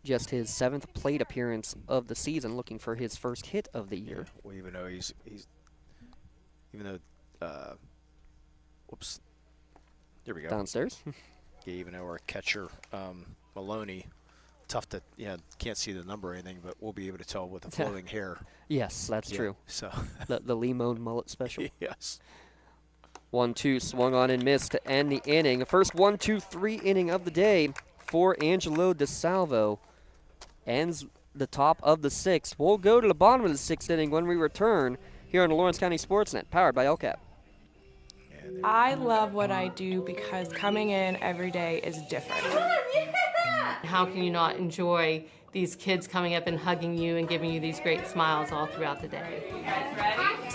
just his 7th plate appearance of the season, looking for his first hit of the year. Well, even though whoops, there we go. Downstairs. Yeah, even though our catcher Maloney, tough to can't see the number or anything, but we'll be able to tell with the flowing hair. Yes, that's true. So the Limon mullet special. Yes. 1-2 swung on and missed to end the inning. The first 1-2-3 inning of the day for Angelo DeSalvo ends the top of the 6th. We'll go to the bottom of the 6th inning when we return here on the Lawrence County SportsNet, powered by LCAP. I love what I do because coming in every day is different. How can you not enjoy these kids coming up and hugging you and giving you these great smiles all throughout the day?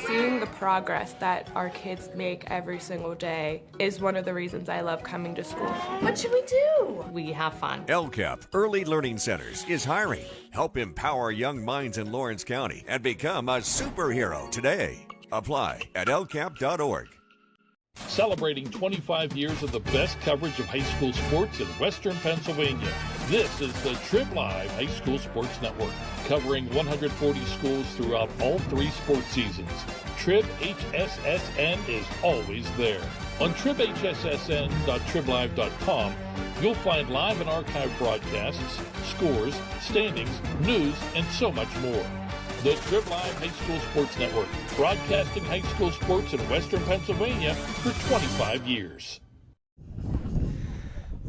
Seeing the progress that our kids make every single day is one of the reasons I love coming to school. What should we do? We have fun. LCAP Early Learning Centers is hiring. Help empower young minds in Lawrence County and become a superhero today. Apply at lcap.org. Celebrating 25 years of the best coverage of high school sports in Western Pennsylvania. This is the Trib Live High School Sports Network, covering 140 schools throughout all 3 sports seasons. Trib HSSN is always there. On tribhssn.triblive.com, you'll find live and archive broadcasts, scores, standings, news, and so much more. The Trib Live High School Sports Network, broadcasting high school sports in Western Pennsylvania for 25 years.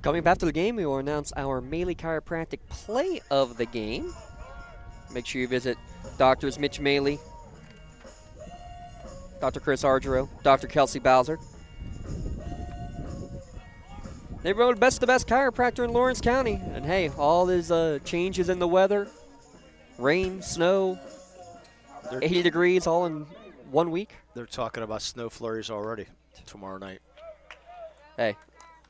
Coming back to the game, we will announce our Maley Chiropractic play of the game. Make sure you visit Doctors Mitch Maley, Dr. Chris Argero, Dr. Kelsey Bowser. They wrote best of the best chiropractor in Lawrence County. And hey, all these changes in the weather, rain, snow, 80 degrees all in 1 week. They're talking about snow flurries already tomorrow night. Hey,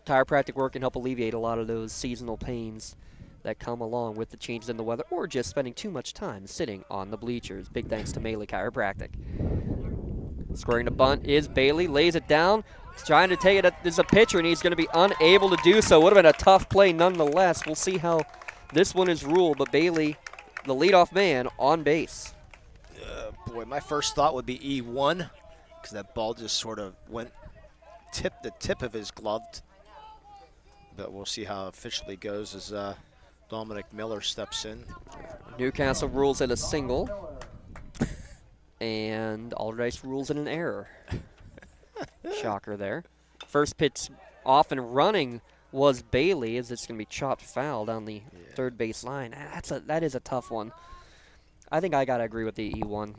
chiropractic work can help alleviate a lot of those seasonal pains that come along with the changes in the weather or just spending too much time sitting on the bleachers. Big thanks to Maley Chiropractic. Squaring the bunt is Bailey, lays it down. He's trying to take it as a pitcher, and he's going to be unable to do so. Would have been a tough play nonetheless. We'll see how this one is ruled, but Bailey, the leadoff man, on base. Boy, my first thought would be E1 because that ball just sort of went the tip of his glove. But we'll see how it officially goes as Dominic Miller steps in. Newcastle rules it a single, and Allderdice rules it an error. Shocker there. First pitch off and running was Bailey, as it's going to be chopped foul down the third base line. That is a tough one. I think I got to agree with the E1.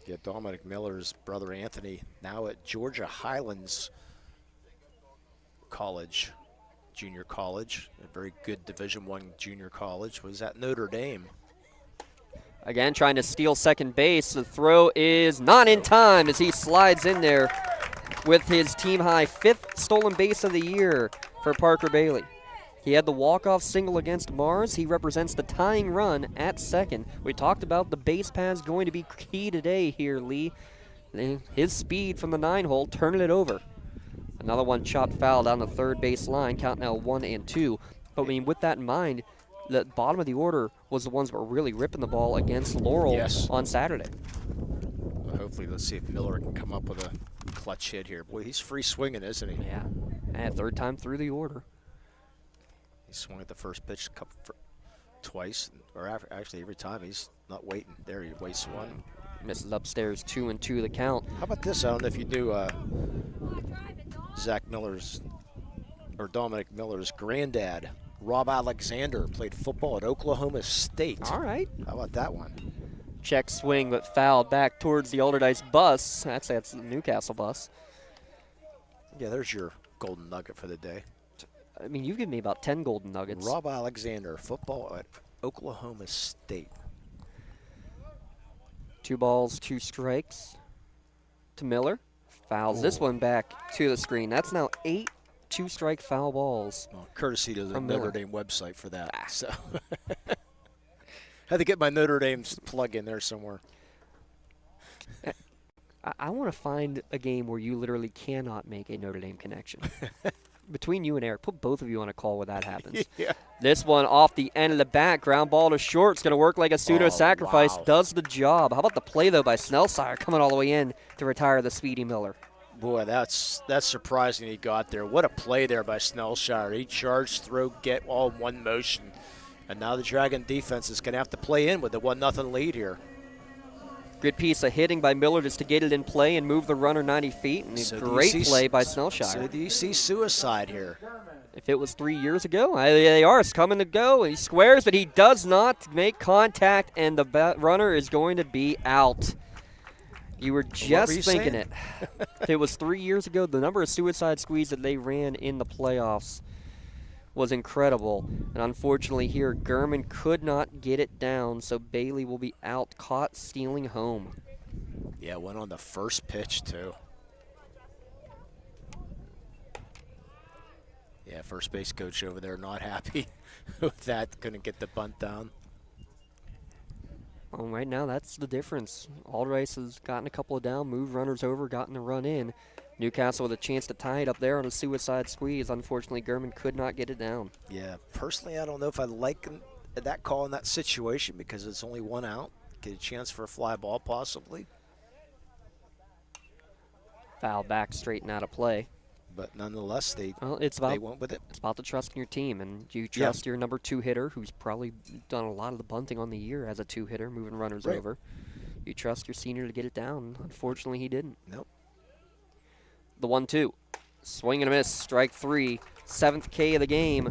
Yeah, Dominic Miller's brother Anthony, now at Georgia Highlands College, junior college, a very good Division I junior college, was at Notre Dame. Again, trying to steal second base. The throw is not in time as he slides in there with his team-high 5th stolen base of the year for Parker Bailey. He had the walk-off single against Mars. He represents the tying run at second. We talked about the base paths going to be key today here, Lee. His speed from the 9-hole, turning it over. Another one chopped foul down the third base line, count now 1 and 2. But I mean, with that in mind, the bottom of the order was the ones that were really ripping the ball against Laurel on Saturday. Well, hopefully, let's see if Miller can come up with a clutch hit here. Boy, he's free swinging, isn't he? Yeah, and 3rd time through the order. He swung at the first pitch twice, or actually every time. He's not waiting. There he wastes one. Misses upstairs, 2 and 2 the count. How about this? I don't know if you knew Zach Miller's, or Dominic Miller's granddad, Rob Alexander, played football at Oklahoma State. All right. How about that one? Check swing, but fouled back towards the Allderdice bus. Actually, that's the Newcastle bus. Yeah, there's your golden nugget for the day. I mean, you've given me about 10 golden nuggets. Rob Alexander, football at Oklahoma State. 2 balls, 2 strikes to Miller. Fouls this one back to the screen. That's now 8 2-strike foul balls. Well, courtesy to the Miller. Notre Dame website for that. So had to get my Notre Dame plug in there somewhere. I want to find a game where you literally cannot make a Notre Dame connection. between you and Eric, put both of you on a call when that happens. Yeah. This one off the end of the bat, ground ball to short. It's going to work like a pseudo-sacrifice. Wow. Does the job. How about the play, though, by Snellsire coming all the way in to retire the Speedy Miller? Boy, that's surprising he got there. What a play there by Snellshire. He charged, throw, get all in one motion. And now the Dragon defense is going to have to play in with the 1-0 lead here. Good piece of hitting by Miller just to get it in play and move the runner 90 feet. And a great play by Snellshire. So do you see suicide here? If it was 3 years ago, they are. It's coming to go. He squares, but he does not make contact, and the runner is going to be out. You were just thinking it. If it was 3 years ago, the number of suicide squeeze that they ran in the playoffs was incredible. And unfortunately here, Gurman could not get it down, so Bailey will be out, caught stealing home. Yeah, went on the first pitch, too. Yeah, first base coach over there not happy with that. Couldn't get the bunt down. Well, right now, that's the difference. Allderdice has gotten a couple of down, moved runners over, gotten a run in. Newcastle with a chance to tie it up there on a suicide squeeze. Unfortunately, Gurman could not get it down. Yeah, personally, I don't know if I like that call in that situation because it's only one out. Get a chance for a fly ball, possibly. Foul back, straight and out of play. But nonetheless, they went with it. It's about the trust in your team, and you trust your number 2 hitter, who's probably done a lot of the bunting on the year as a 2-hitter, moving runners over. You trust your senior to get it down. Unfortunately, he didn't. Nope. The 1-2. Swing and a miss, strike 3. 7th K of the game.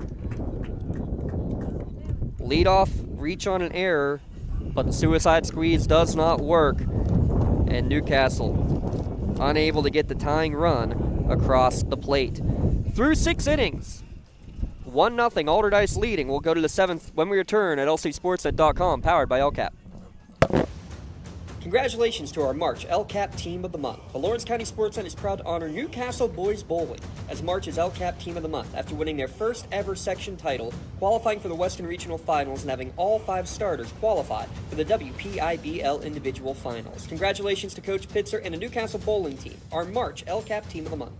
Lead off, reach on an error, but the suicide squeeze does not work. And Newcastle unable to get the tying run across the plate. Through 6 innings, 1-0, Allderdice leading. We'll go to the 7th when we return at lcsportsnet.com, powered by LCAP. Congratulations to our March LCAP Team of the Month. The Lawrence County SportsNet is proud to honor Newcastle Boys Bowling as March's LCAP Team of the Month after winning their first ever section title, qualifying for the Western Regional Finals, and having all 5 starters qualify for the WPIAL Individual Finals. Congratulations to Coach Pitzer and the Newcastle Bowling Team, our March LCAP Team of the Month.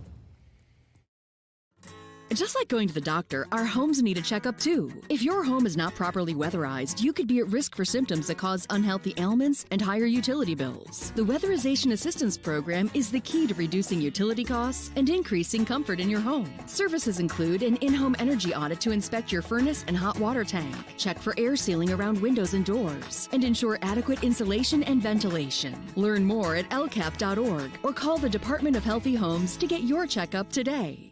Just like going to the doctor, our homes need a checkup too. If your home is not properly weatherized, you could be at risk for symptoms that cause unhealthy ailments and higher utility bills. The Weatherization Assistance Program is the key to reducing utility costs and increasing comfort in your home. Services include an in-home energy audit to inspect your furnace and hot water tank, check for air sealing around windows and doors, and ensure adequate insulation and ventilation. Learn more at lcap.org or call the Department of Healthy Homes to get your checkup today.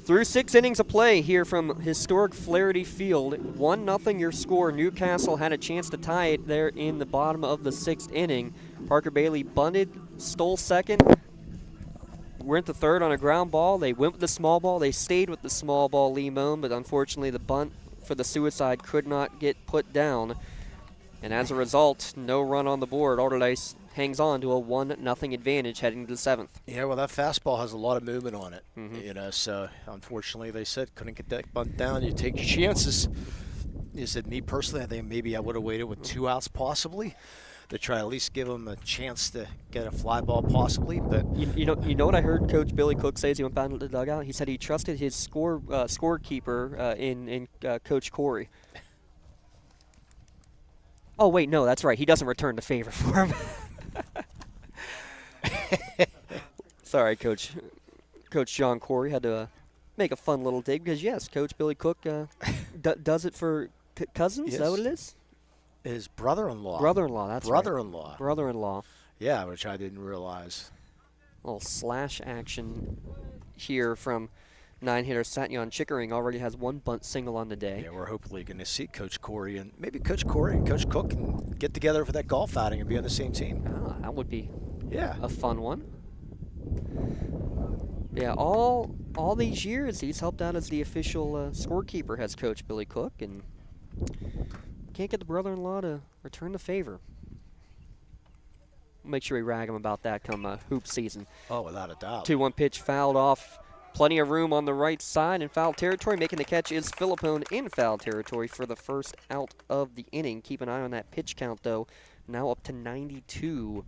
Through 6 innings of play here from historic Flaherty Field, 1-0 your score. Newcastle had a chance to tie it there in the bottom of the 6th inning. Parker Bailey bunted, stole second, went to third on a ground ball. They went with the small ball. They stayed with the small ball, Limon, but unfortunately the bunt for the suicide could not get put down. And as a result, no run on the board. Allderdice hangs on to a 1-0 advantage heading to the 7th. Yeah, well, that fastball has a lot of movement on it. You know, so unfortunately, they said couldn't get that bunt down. You take your chances. You said, me personally, I think maybe I would have waited with 2 outs possibly to try at least give him a chance to get a fly ball possibly. But you know what I heard Coach Billy Cook say as he went down to the dugout? He said he trusted his scorekeeper in Coach Corey. Oh, wait, no, that's right. He doesn't return the favor for him. Sorry, Coach John Corey had to make a fun little dig because, yes, Coach Billy Cook does it for Cousins. Yes. Is that what it is? His brother-in-law. Brother-in-law, that's brother-in-law. Right. Brother-in-law. Yeah, which I didn't realize. A little slash action here from 9-hitter Satyon Chickering. Already has 1 bunt single on the day. Yeah, we're hopefully going to see Coach Corey and maybe Coach Corey and Coach Cook can get together for that golf outing and be on the same team. Ah, that would be a fun one. Yeah, all these years he's helped out as the official scorekeeper, has Coach Billy Cook, and can't get the brother-in-law to return the favor. Make sure we rag him about that come hoop season. Oh, without a doubt. 2-1 pitch fouled off. Plenty of room on the right side in foul territory. Making the catch is Philippone in foul territory for the first out of the inning. Keep an eye on that pitch count, though. Now up to 92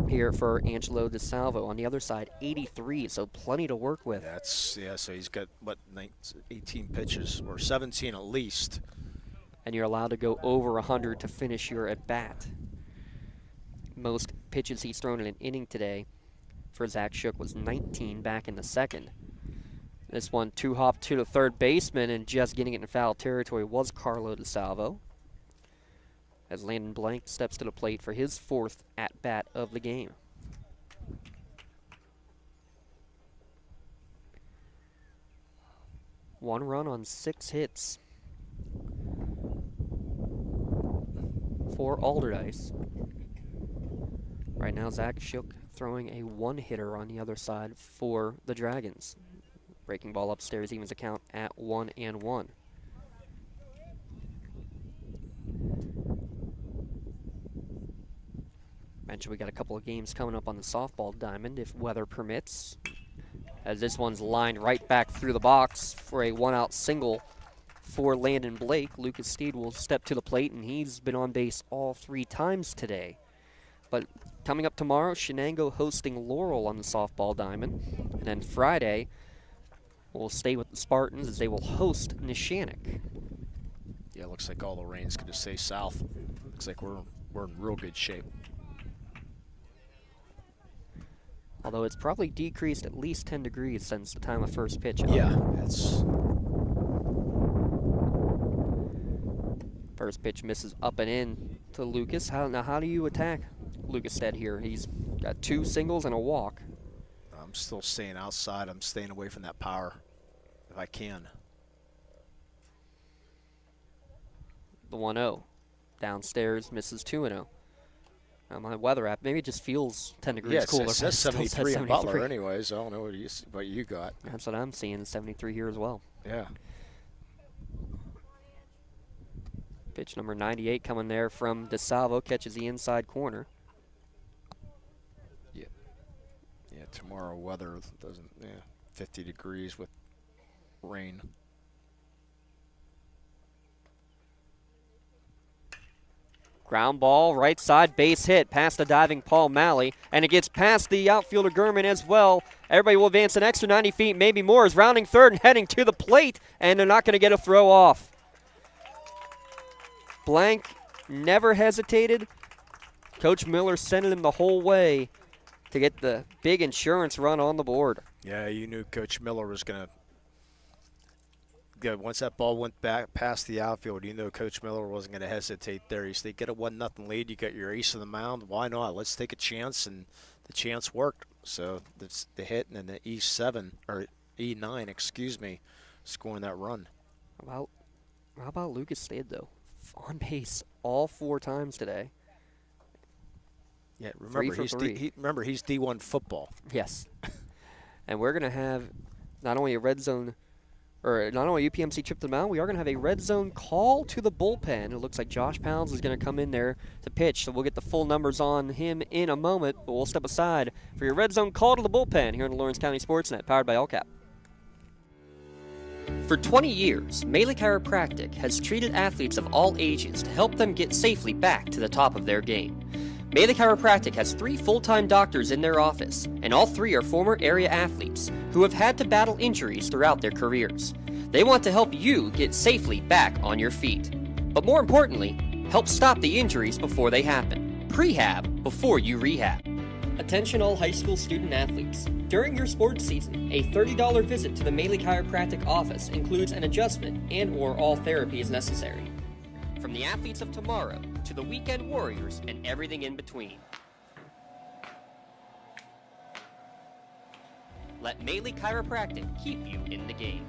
here for Angelo DeSalvo. On the other side, 83, so plenty to work with. So he's got, 18 pitches, or 17 at least. And you're allowed to go over 100 to finish your at-bat. Most pitches he's thrown in an inning today for Zach Shook was 19 back in the second. This one, two-hop to the third baseman, and just getting it in foul territory was Carlo DeSalvo, as Landon Blank steps to the plate for his 4th at-bat of the game. One run on 6 hits for Allderdice. Right now, Zach Shook throwing a 1-hitter on the other side for the Dragons. Breaking ball upstairs evens the count at 1-1. Mentioned we got a couple of games coming up on the softball diamond if weather permits, as this one's lined right back through the box for a 1-out single for Landon Blake. Lucas Steed will step to the plate, and he's been on base all 3 times today. But coming up tomorrow, Shenango hosting Laurel on the softball diamond, and then Friday we'll stay with the Spartans as they will host Neshannock. Yeah, it looks like all the rain's going to stay south. Looks like we're in real good shape. Although it's probably decreased at least 10 degrees since the time of first pitch. Yeah, it's... First pitch misses up and in to Lucas. How do you attack Lucas Stead here? He's got 2 singles and a walk. I'm still staying outside. I'm staying away from that power if I can. The 1-0. Downstairs misses 2-0. My weather app, maybe it just feels 10 degrees cooler. It says 73 in Butler anyways. I don't know what you got. That's what I'm seeing, 73 here as well. Yeah. Pitch number 98 coming there from DeSalvo, catches the inside corner. Yeah, tomorrow weather doesn't, 50 degrees with rain. Ground ball, right side, base hit, past the diving Paul Malley, and it gets past the outfielder Gurman as well. Everybody will advance an extra 90 feet, maybe more, is rounding third and heading to the plate, and they're not going to get a throw off. Blank never hesitated. Coach Miller sending him the whole way to get the big insurance run on the board. Yeah, you knew Coach Miller was going to go. Once that ball went back past the outfield, you know Coach Miller wasn't going to hesitate there. He said, get a 1-0 lead. You got your ace on the mound. Why not? Let's take a chance, and the chance worked. So that's the hit, and then the E7 or E9, excuse me, scoring that run. How about Lucas Stead though? On base all 4 times today. Yeah, remember he's D1 football. Yes. And we're going to have not only a red zone, or not only a UPMC trip to the mound, we are going to have a red zone call to the bullpen. It looks like Josh Pounds is going to come in there to pitch, so we'll get the full numbers on him in a moment, but we'll step aside for your red zone call to the bullpen here on the Lawrence County SportsNet, powered by LCAP. For 20 years, Melee Chiropractic has treated athletes of all ages to help them get safely back to the top of their game. Melee Chiropractic has 3 full-time doctors in their office, and all 3 are former area athletes who have had to battle injuries throughout their careers. They want to help you get safely back on your feet. But more importantly, help stop the injuries before they happen. Prehab before you rehab. Attention all high school student athletes. During your sports season, a $30 visit to the Melee Chiropractic office includes an adjustment and/or all therapy is necessary. From the athletes of tomorrow to the weekend warriors and everything in between. Let Melee Chiropractic keep you in the game.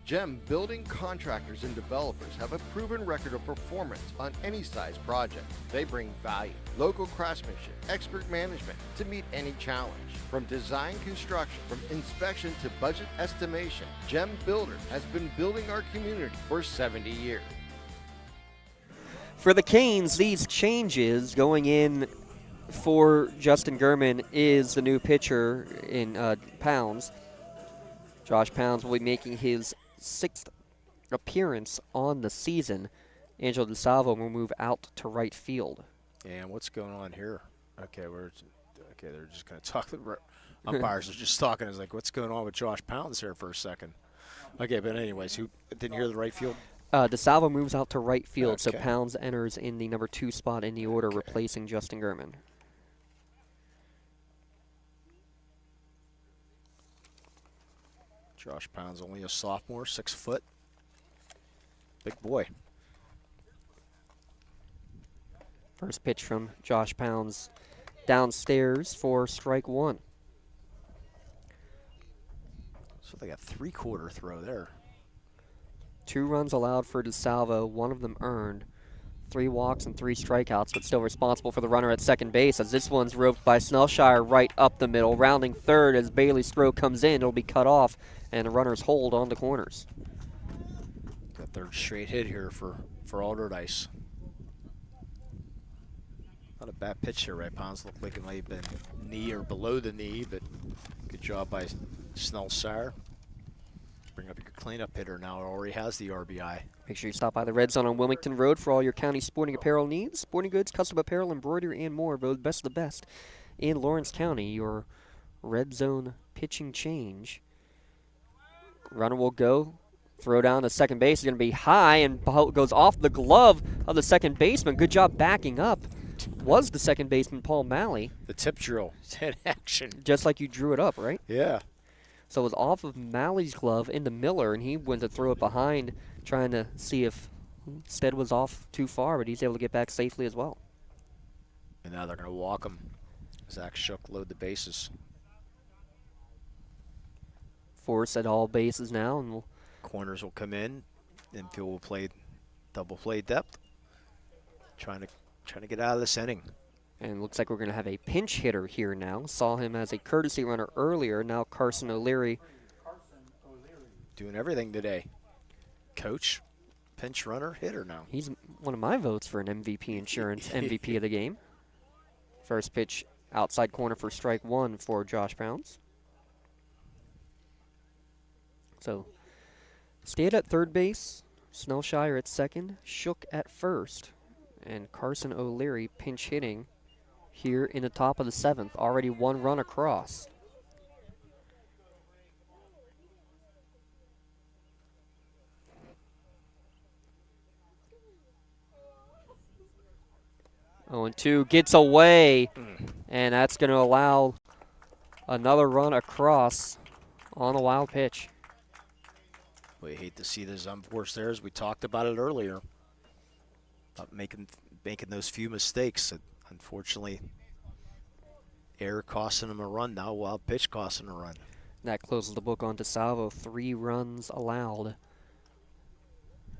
GEM building contractors and developers have a proven record of performance on any size project. They bring value, local craftsmanship, expert management to meet any challenge. From design construction, from inspection to budget estimation, GEM Builder has been building our community for 70 years. For the Canes, these changes going in for Justin Gurman is the new pitcher in Pounds. Josh Pounds will be making his 6th appearance on the season. Angelo DeSalvo will move out to right field. And what's going on here? Okay, they're just going to talk. The umpires are just talking. It's like, what's going on with Josh Pounds here for a second? Okay, but anyways, who didn't hear the right field? DeSalvo moves out to right field, so Okay. Pounds enters in the number 2 spot in the order, replacing Justin Gurman. Josh Pounds, only a sophomore, 6 foot. Big boy. First pitch from Josh Pounds downstairs for strike 1. So they got 3/4 throw there. 2 runs allowed for DeSalvo, 1 of them earned. 3 walks and 3 strikeouts, but still responsible for the runner at second base, as this one's roped by Snellshire right up the middle. Rounding third as Bailey Stroh comes in, it'll be cut off, and the runners hold on the corners. The third straight hit here for Allderdice. Not a bad pitch here, right? Pounds looked like it might have been knee or below the knee, but good job by Snellshire. Bring up your cleanup hitter now. It already has the RBI. Make sure you stop by the Red Zone on Wilmington Road for all your county sporting apparel needs. Sporting goods, custom apparel, embroidery, and more. Voted best of the best in Lawrence County. Your Red Zone pitching change. Runner will go. Throw down to second base is going to be high and goes off the glove of the second baseman. Good job backing up. Was the second baseman Paul Malley. The tip drill in action. Just like you drew it up, right? Yeah. So it was off of Malley's glove into Miller, and he went to throw it behind, trying to see if Stead was off too far, but he's able to get back safely as well. And now they're going to walk him. Zach Shook load the bases. Force at all bases now, and Corners will come in. Infield will play double play depth. Trying to get out of this inning. And looks like we're going to have a pinch hitter here now. Saw him as a courtesy runner earlier. Now Carson O'Leary. Doing everything today. Coach, pinch runner, hitter now. He's one of my votes for an MVP insurance MVP of the game. First pitch outside corner for strike 1 for Josh Pounds. So Stead at third base, Snellshire at second, Shook at first, and Carson O'Leary pinch hitting here in the top of the 7th. Already 1 run across. Oh, and 2 gets away, and that's going to allow another run across on a wild pitch. We hate to see this unforced there, as we talked about it earlier. About making those few mistakes. Unfortunately, error costing him a run now, wild pitch costing a run. That closes the book on DeSalvo. 3 runs allowed.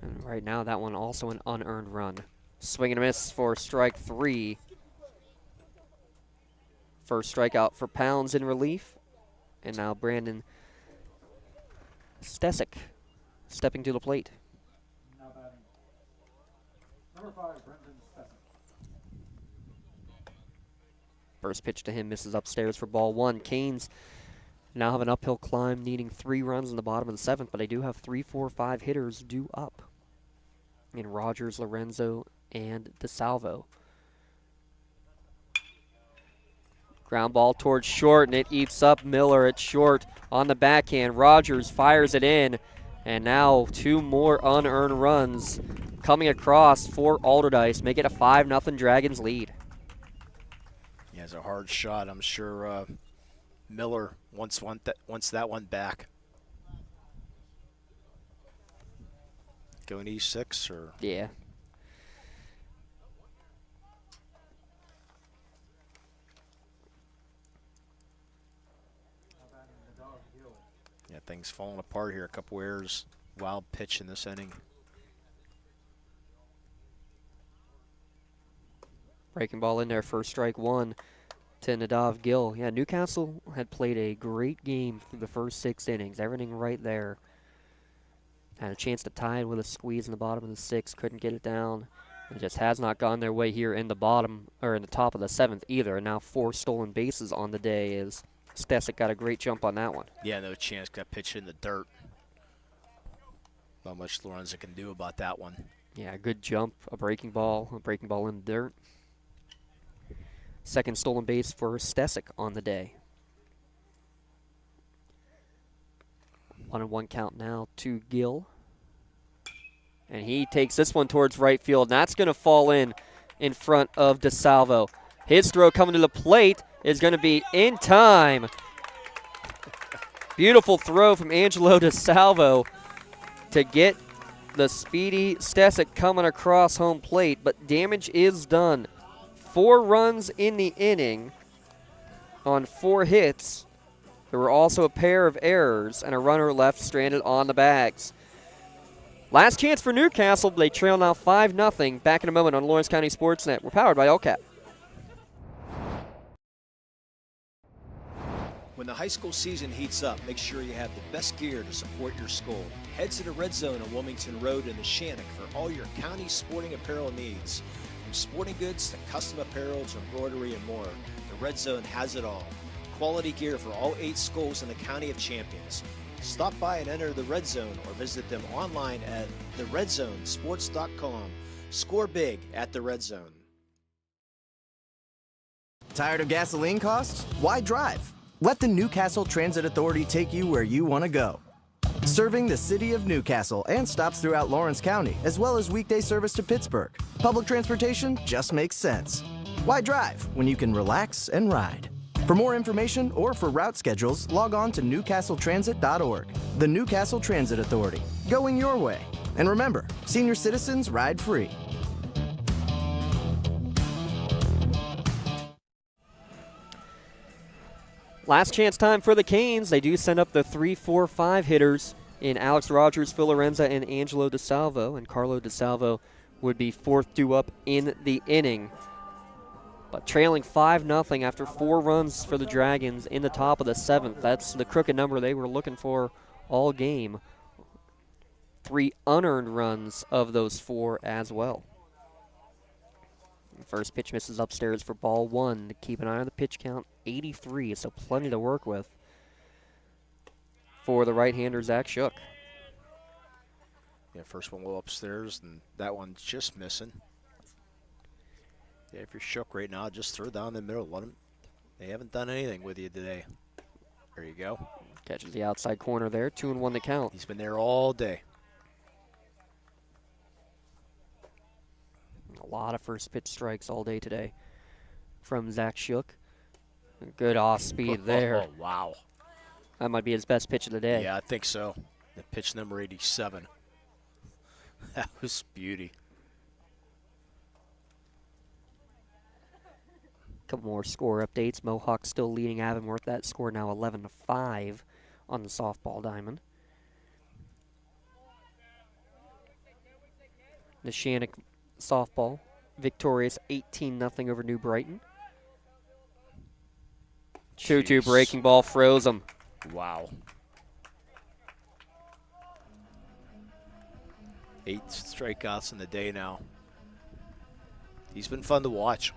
And right now, that one also an unearned run. Swing and a miss for strike 3. First strikeout for Pounds in relief. And now Brandon Stesic stepping to the plate. Number 5, Brendan Stesic. First pitch to him misses upstairs for ball 1. Canes now have an uphill climb, needing 3 runs in the bottom of the 7th, but they do have 3, 4, 5 hitters due up in Rogers, Lorenzo, and DeSalvo. Ground ball towards short, and it eats up Miller at short on the backhand. Rogers fires it in, and now 2 more unearned runs coming across for Allderdice, make it a 5-0 Dragons lead. Yeah, it's a hard shot. I'm sure Miller wants that one back. Going E6 or? Yeah. Yeah, things falling apart here. A couple errors. Wild pitch in this inning. Breaking ball in there for strike 1 to Nadav Gill. Yeah, Newcastle had played a great game through the first 6 innings. Everything right there. Had a chance to tie it with a squeeze in the bottom of the 6th. Couldn't get it down. It just has not gone their way here in the bottom, or in the top of the 7th either. And now 4 stolen bases on the day as Stesic got a great jump on that one. Yeah, no chance. Got pitched in the dirt. Not much Lorenzo can do about that one. Yeah, good jump. A breaking ball in the dirt. Second stolen base for Stesic on the day. 1-1 count now to Gill. And he takes this one towards right field, and that's going to fall in front of DeSalvo. His throw coming to the plate is going to be in time. Beautiful throw from Angelo DeSalvo to get the speedy Stesic coming across home plate, but damage is done. 4 runs in the inning on 4 hits. There were also a pair of errors and a runner left stranded on the bags. Last chance for Newcastle. They trail now 5-0. Back in a moment on Lawrence County SportsNet. We're powered by LCAP. When the high school season heats up, make sure you have the best gear to support your school. Head to the Red Zone on Wilmington Road in the Shannock for all your county sporting apparel needs. From sporting goods to custom apparel to embroidery and more, the Red Zone has it all. Quality gear for all 8 schools in the County of Champions. Stop by and enter the Red Zone or visit them online at theredzonesports.com. Score big at the Red Zone. Tired of gasoline costs? Why drive? Let the Newcastle Transit Authority take you where you want to go. Serving the city of Newcastle and stops throughout Lawrence County, as well as weekday service to Pittsburgh. Public transportation just makes sense. Why drive when you can relax and ride? For more information or for route schedules, log on to newcastletransit.org. The Newcastle Transit Authority, going your way. And remember, senior citizens ride free. Last chance time for the Canes. They do send up the 3-4-5 hitters in Alex Rogers, Phil Lorenza, and Angelo DeSalvo. And Carlo DeSalvo would be fourth due up in the inning. But trailing 5-0 after 4 runs for the Dragons in the top of the 7th. That's the crooked number they were looking for all game. 3 unearned runs of those 4 as well. First pitch misses upstairs for ball 1. To keep an eye on the pitch count, 83, so plenty to work with for the right-hander Zach Shook. Yeah, first one will upstairs, and that one's just missing. Yeah, if you're Shook right now, just throw down the middle. Let them. They haven't done anything with you today. There you go. Catches the outside corner there. 2-1 the count. He's been there all day. A lot of first pitch strikes all day today from Zach Shook. Good off speed there. Oh, wow. That might be his best pitch of the day. Yeah, I think so. The pitch number 87. That was beauty. Couple more score updates. Mohawk still leading Avonworth. That score now 11-5 on the softball diamond. The Shannock softball victorious 18-0 over New Brighton. 2-2 breaking ball froze them. Wow. 8 strikeouts in the day now. He's been fun to watch.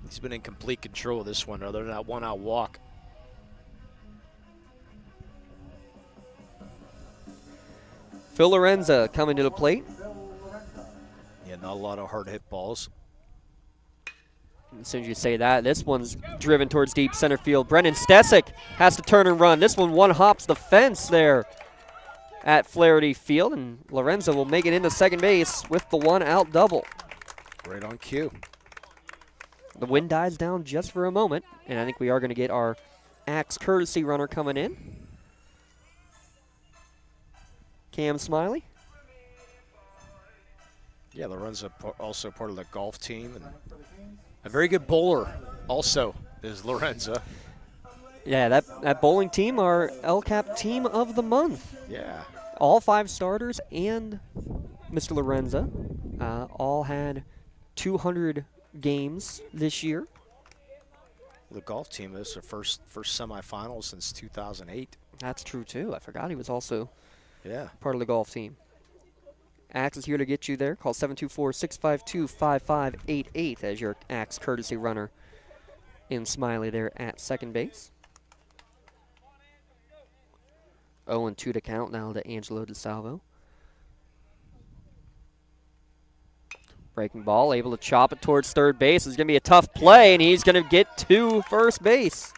He's been in complete control of this one, other than that one-out walk. Phil Lorenza coming to the plate. Yeah, not a lot of hard hit balls. As soon as you say that, this one's driven towards deep center field. Brendan Stesic has to turn and run. This one hops the fence there at Flaherty Field, and Lorenzo will make it into second base with the 1-out double. Right on cue. The wind dies down just for a moment, and I think we are going to get our Axe courtesy runner coming in. Cam Smiley. Yeah, Lorenzo also part of the golf team, and a very good bowler also is Lorenzo. Yeah, that bowling team, our LCAP team of the month. Yeah. All 5 starters and Mr. Lorenza all had 200 games this year. The golf team is their first semifinal since 2008. That's true too. I forgot he was also part of the golf team. Axe is here to get you there. Call 724-652-5588 as your Axe courtesy runner in Smiley there at second base. 0-2 to count now to Angelo DeSalvo. Breaking ball, able to chop it towards third base. It's going to be a tough play, and he's going to get to first base.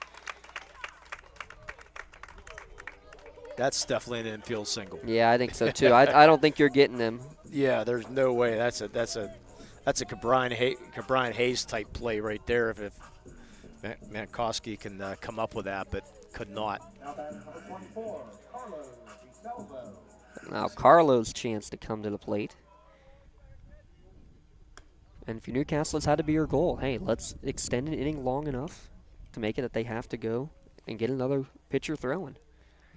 That's definitely an infield single. Yeah, I think so too. I don't think you're getting him. Yeah, there's no way. That's a Cabrian Hayes type play right there. If Mankowski can come up with that, but could not. Now Carlo's chance to come to the plate. And for Newcastle, it's had to be your goal. Hey, let's extend an inning long enough to make it that they have to go and get another pitcher throwing.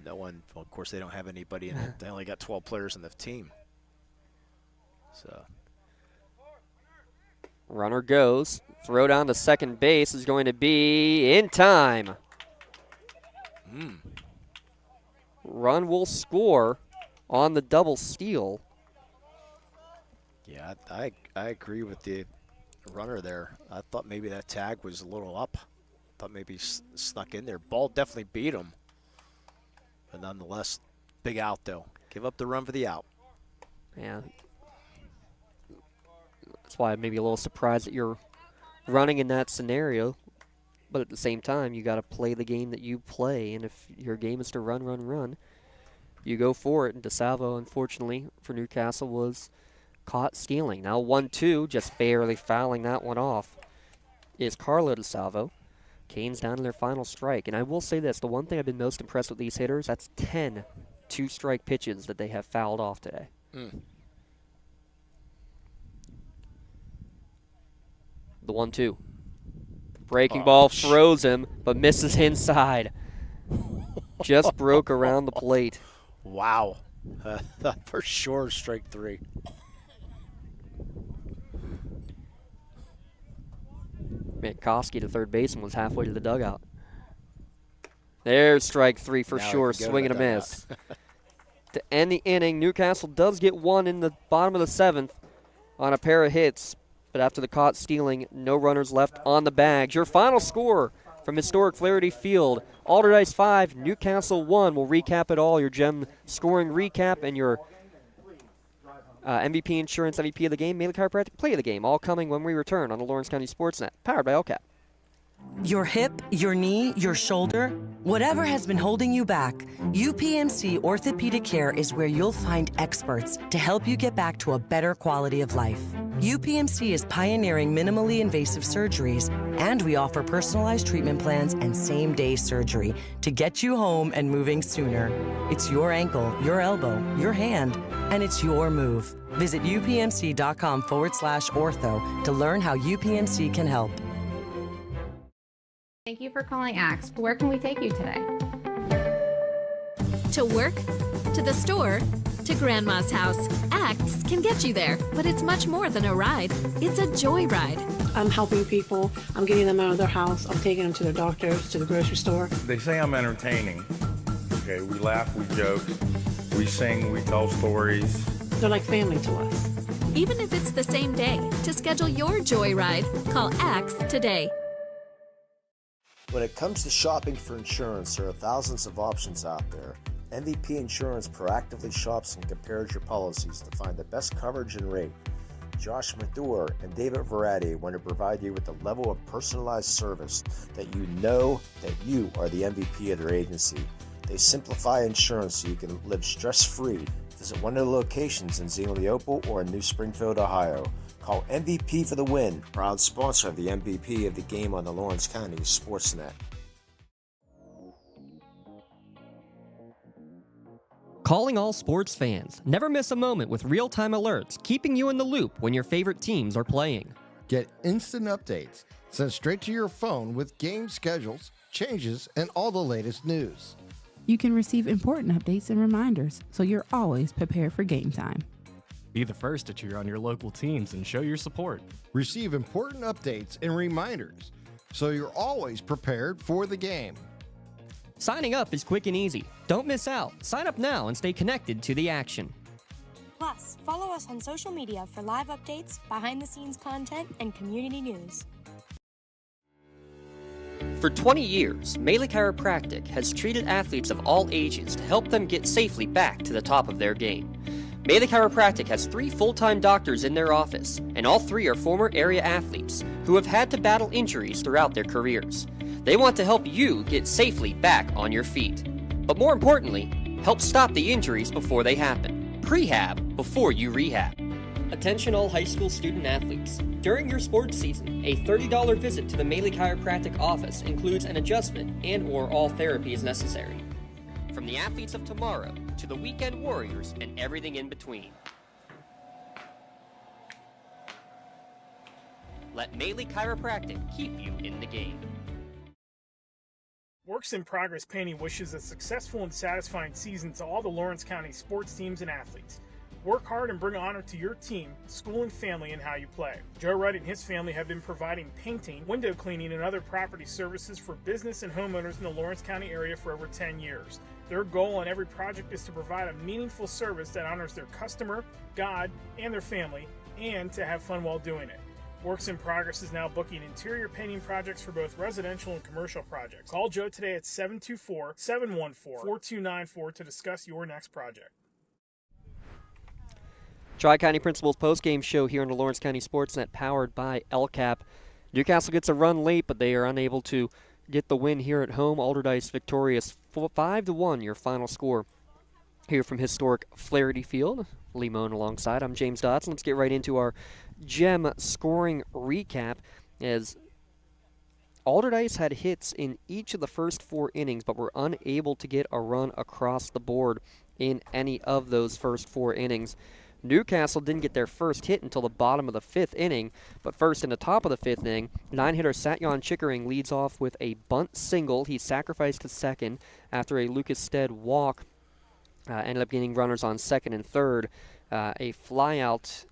No one, well, of course, they don't have anybody in it. They only got 12 players in the team. So, runner goes. Throw down to second base is going to be in time. Run will score on the double steal. Yeah, I agree with the runner there. I thought maybe that tag was a little up. Thought maybe he snuck in there. Ball definitely beat him. But nonetheless, big out, though. Give up the run for the out. Yeah. That's why I'm maybe a little surprised that you're running in that scenario. But at the same time, you got to play the game that you play. And if your game is to run, you go for it. And DeSalvo, unfortunately, for Newcastle, was caught stealing. Now 1-2, just barely fouling that one off, is Carlo DeSalvo. Canes down to their final strike. And I will say this, the one thing I've been most impressed with these hitters, that's 10 two-strike pitches that they have fouled off today. The 1-2. Breaking ball throws him, but misses inside. Just broke around the plate. Wow. For sure, strike three. Mankowski, the third baseman, was halfway to the dugout. There's strike three for sure. Swing and a miss. To end the inning, Newcastle does get one in the bottom of the seventh on a pair of hits. But after the caught stealing, no runners left on the bags. Your final score from historic Flaherty Field, Allderdice 5, Newcastle 1. We'll recap it all, your gem scoring recap and your MVP Insurance MVP of the game, Mailer Chiropractic Play of the Game, all coming when we return on the Lawrence County SportsNet, powered by LCAP. Your hip, your knee, your shoulder, whatever has been holding you back, UPMC Orthopedic Care is where you'll find experts to help you get back to a better quality of life. UPMC is pioneering minimally invasive surgeries, and we offer personalized treatment plans and same-day surgery to get you home and moving sooner. It's your ankle, your elbow, your hand, and it's your move. Visit upmc.com/ortho to learn how UPMC can help. Thank you for calling Axe. Where can we take you today? To work, to the store, to Grandma's house. Axe can get you there, but it's much more than a ride. It's a joyride. I'm helping people. I'm getting them out of their house. I'm taking them to their doctors, to the grocery store. They say I'm entertaining. Okay, we laugh, we joke, we sing, we tell stories. They're like family to us. Even if it's the same day, to schedule your joyride, call Axe today. When it comes to shopping for insurance, there are thousands of options out there. MVP Insurance proactively shops and compares your policies to find the best coverage and rate. Josh Mathur and David Verratti want to provide you with a level of personalized service that you know that you are the MVP of their agency. They simplify insurance so you can live stress-free. Visit one of the locations in Xenopal or in New Springfield, Ohio. Call MVP for the win. Proud sponsor of the MVP of the game on the Lawrence County SportsNet. Calling all sports fans. Never miss a moment with real-time alerts, keeping you in the loop when your favorite teams are playing. Get instant updates sent straight to your phone with game schedules, changes, and all the latest news. You can receive important updates and reminders, so you're always prepared for game time. Be the first to cheer on your local teams and show your support. Receive important updates and reminders, so you're always prepared for the game. Signing up is quick and easy. Don't miss out. Sign up now and stay connected to the action. Plus, follow us on social media for live updates, behind-the-scenes content, and community news. For 20 years, Mailer Chiropractic has treated athletes of all ages to help them get safely back to the top of their game. Melee Chiropractic has 3 full-time doctors in their office, and all 3 are former area athletes who have had to battle injuries throughout their careers. They want to help you get safely back on your feet. But more importantly, help stop the injuries before they happen. Prehab before you rehab. Attention all high school student athletes. During your sports season, a $30 visit to the Melee Chiropractic office includes an adjustment and/or all therapy is necessary. From the athletes of tomorrow to the weekend warriors and everything in between. Let Melee Chiropractic keep you in the game. Works in Progress Painting wishes a successful and satisfying season to all the Lawrence County sports teams and athletes. Work hard and bring honor to your team, school, and family in how you play. Joe Wright and his family have been providing painting, window cleaning, and other property services for business and homeowners in the Lawrence County area for over 10 years. Their goal on every project is to provide a meaningful service that honors their customer, God, and their family, and to have fun while doing it. Works in Progress is now booking interior painting projects for both residential and commercial projects. Call Joe today at 724-714-4294 to discuss your next project. Tri-County Principals postgame show here on the Lawrence County SportsNet, powered by LCAP. Newcastle gets a run late, but they are unable to get the win here at home. Allderdice victorious 5-1, your final score here from historic Flaherty Field. Lee Moan alongside. I'm James Dotson. Let's get right into our Gem scoring recap, as Allderdice had hits in each of the first 4 innings, but were unable to get a run across the board in any of those first 4 innings. Newcastle didn't get their first hit until the bottom of the 5th inning, but first in the top of the 5th inning, 9-hitter Satyan Chickering leads off with a bunt single. He sacrificed to second after a Lucas Stead walk. Ended up getting runners on second and third. A flyout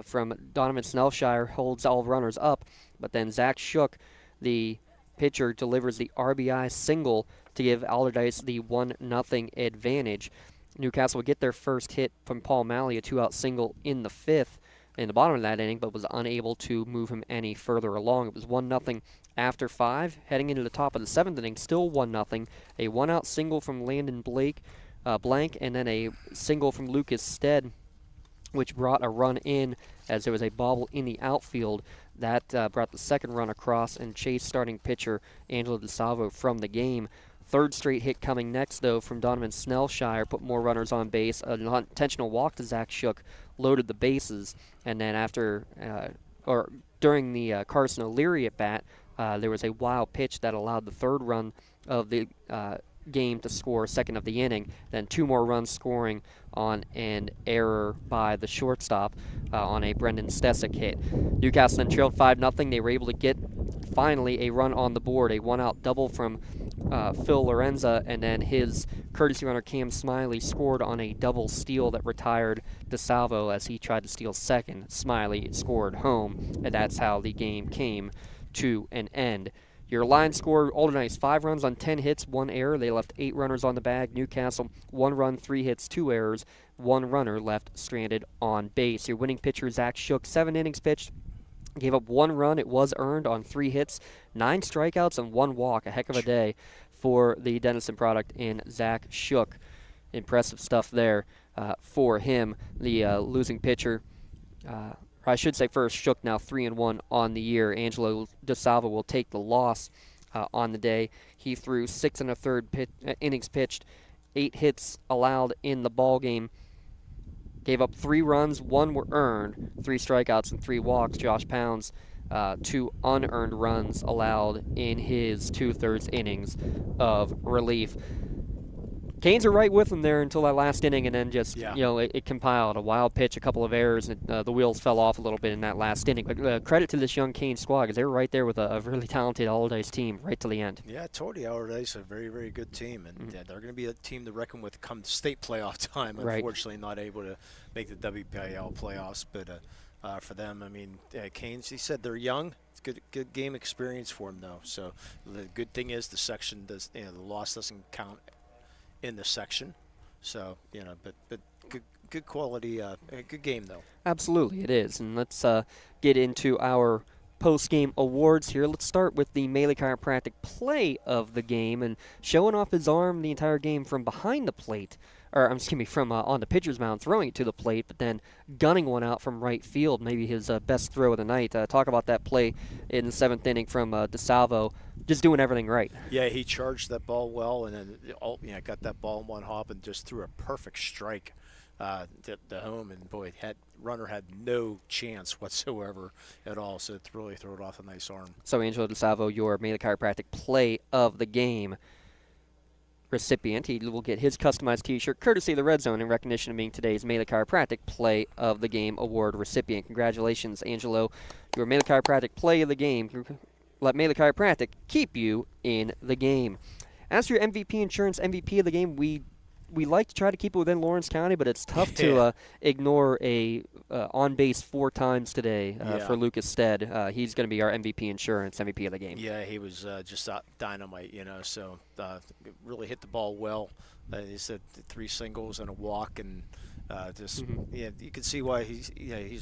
from Donovan Snellshire holds all runners up, but then Zach Shook, the pitcher, delivers the RBI single to give Allderdice the 1-0 advantage. Newcastle would get their first hit from Paul Malley, a 2-out single in the 5th, in the bottom of that inning, but was unable to move him any further along. It was 1-0 after 5. Heading into the top of the 7th inning, still 1-0. A 1-out single from Landon Blank, and then a single from Lucas Stead, which brought a run in as there was a bobble in the outfield. That brought the second run across and chased starting pitcher Angelo DeSalvo from the game. Third straight hit coming next, though, from Donovan Snellshire, put more runners on base. An intentional walk to Zach Shook loaded the bases, and then during the Carson O'Leary at bat, there was a wild pitch that allowed the third run of the game to score, second of the inning. Then 2 more runs scoring on an error by the shortstop on a Brendan Stesic hit. Newcastle then trailed 5-0. They were able to get finally a run on the board, a 1-out double from Phil Lorenza, and then his courtesy runner Cam Smiley scored on a double steal that retired DeSalvo as he tried to steal second. Smiley scored home, and that's how the game came to an end. Your line score, Allderdice 5 runs on 10 hits, 1 error. They left 8 runners on the bag. Newcastle 1 run, 3 hits, 2 errors, 1 runner left stranded on base. Your winning pitcher, Zach Shook, 7 innings pitched, gave up 1 run. It was earned on 3 hits, 9 strikeouts, and 1 walk. A heck of a day for the Denison product in Zach Shook. Impressive stuff there for him. The losing pitcher, I should say first, Shook now 3-1 on the year. Angelo DeSalvo will take the loss on the day. He threw 6 1/3 innings pitched, 8 hits allowed in the ball game. Gave up 3 runs, 1 were earned, 3 strikeouts and 3 walks. Josh Pounds, 2 unearned runs allowed in his 2/3 innings of relief. Canes are right with him there until that last inning, and then just, it compiled. A wild pitch, a couple of errors, and the wheels fell off a little bit in that last inning. But credit to this young Canes squad, because they were right there with a really talented Allderdice team right to the end. Yeah, I told you, Allderdice a very, very good team, and they're going to be a team to reckon with come state playoff time. Unfortunately, not able to make the WPIAL playoffs, but for them, I mean, Canes, he said they're young. It's good game experience for them, though. So the good thing is the section does, the loss doesn't count in the section, so but good quality, good game though. Absolutely, it is. And let's get into our post-game awards here. Let's start with the Melee Chiropractic play of the game, and showing off his arm the entire game from behind the plate from on the pitcher's mound, throwing it to the plate, but then gunning one out from right field, maybe his best throw of the night. Talk about that play in the 7th inning from DeSalvo, just doing everything right. Yeah, he charged that ball well, and then got that ball in one hop and just threw a perfect strike to home. And boy, runner had no chance whatsoever at all. So it really threw it off a nice arm. So Angelo DeSalvo, your Mela Chiropractic Play of the Game recipient. He will get his customized T-shirt courtesy of the Red Zone in recognition of being today's Mela Chiropractic Play of the Game award recipient. Congratulations, Angelo. Your Mela Chiropractic Play of the Game. Let Mela Chiropractic keep you in the game. As for your MVP Insurance MVP of the Game, we like to try to keep it within Lawrence County, but it's tough to ignore a on base 4 times today for Lucas Stead. He's going to be our MVP Insurance MVP of the game. Yeah, he was just dynamite, so really hit the ball well. He said 3 singles and a walk, and you can see why he's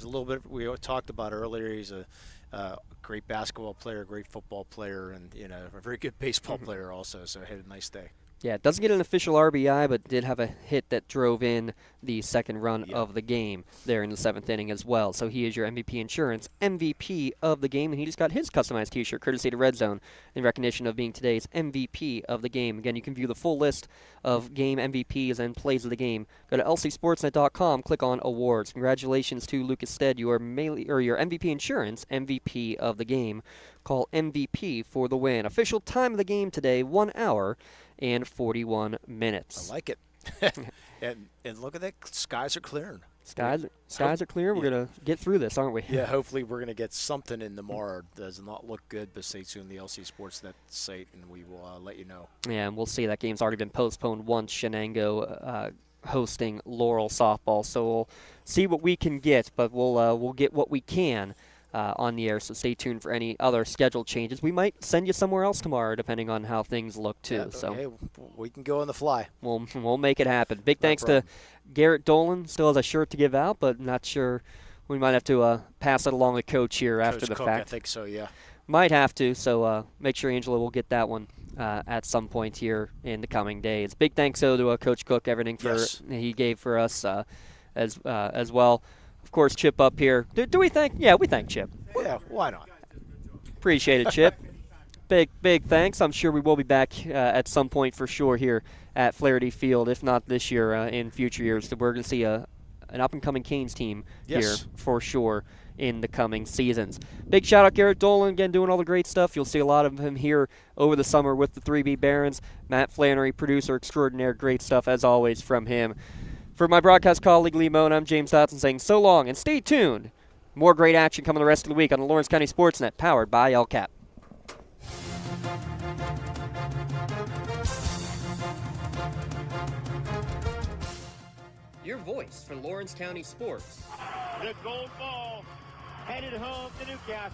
a little bit. We talked about earlier. He's a great basketball player, great football player, and a very good baseball player also. So he had a nice day. Yeah, doesn't get an official RBI, but did have a hit that drove in the second run of the game there in the 7th inning as well. So he is your MVP Insurance MVP of the game, and he just got his customized T-shirt courtesy to Red Zone in recognition of being today's MVP of the game. Again, you can view the full list of game MVPs and plays of the game. Go to lcsportsnet.com, click on awards. Congratulations to Lucas Stead, your MVP Insurance MVP of the game. Call MVP for the win. Official time of the game today, 1 hour and 41 minutes. I like it. and look at that, skies are clearing. Skies are clear. We're going to get through this, aren't we? Yeah, hopefully we're going to get something in tomorrow. Does not look good, but stay tuned to the LC Sportsnet site, and we will let you know. Yeah, and we'll see. That game's already been postponed once, Shenango hosting Laurel softball. So we'll see what we can get, but we'll get what we can on the air, so stay tuned for any other schedule changes. We might send you somewhere else tomorrow, depending on how things look, too. Yeah, so hey, we can go on the fly. We'll make it happen. Big thanks to Garrett Dolan. Still has a shirt to give out, but not sure. We might have to pass it along to Coach here after the Cook, fact. I think so, yeah. Might have to, so make sure Angela will get that one at some point here in the coming days. Big thanks, though, to Coach Cook, everything he gave for us as well. Of course, Chip up here. Do we thank? Yeah, we thank Chip. Yeah, why not? Appreciate it, Chip. Big thanks. I'm sure we will be back at some point for sure here at Flaherty Field, if not this year, in future years. So we're going to see an up-and-coming Canes team here for sure in the coming seasons. Big shout-out Garrett Dolan, again, doing all the great stuff. You'll see a lot of him here over the summer with the 3B Barons. Matt Flannery, producer extraordinaire, great stuff as always from him. For my broadcast colleague Lee Moan, I'm James Dotson saying so long and stay tuned. More great action coming the rest of the week on the Lawrence County SportsNet, powered by LCAP. Your voice for Lawrence County sports. The gold ball headed home to Newcastle.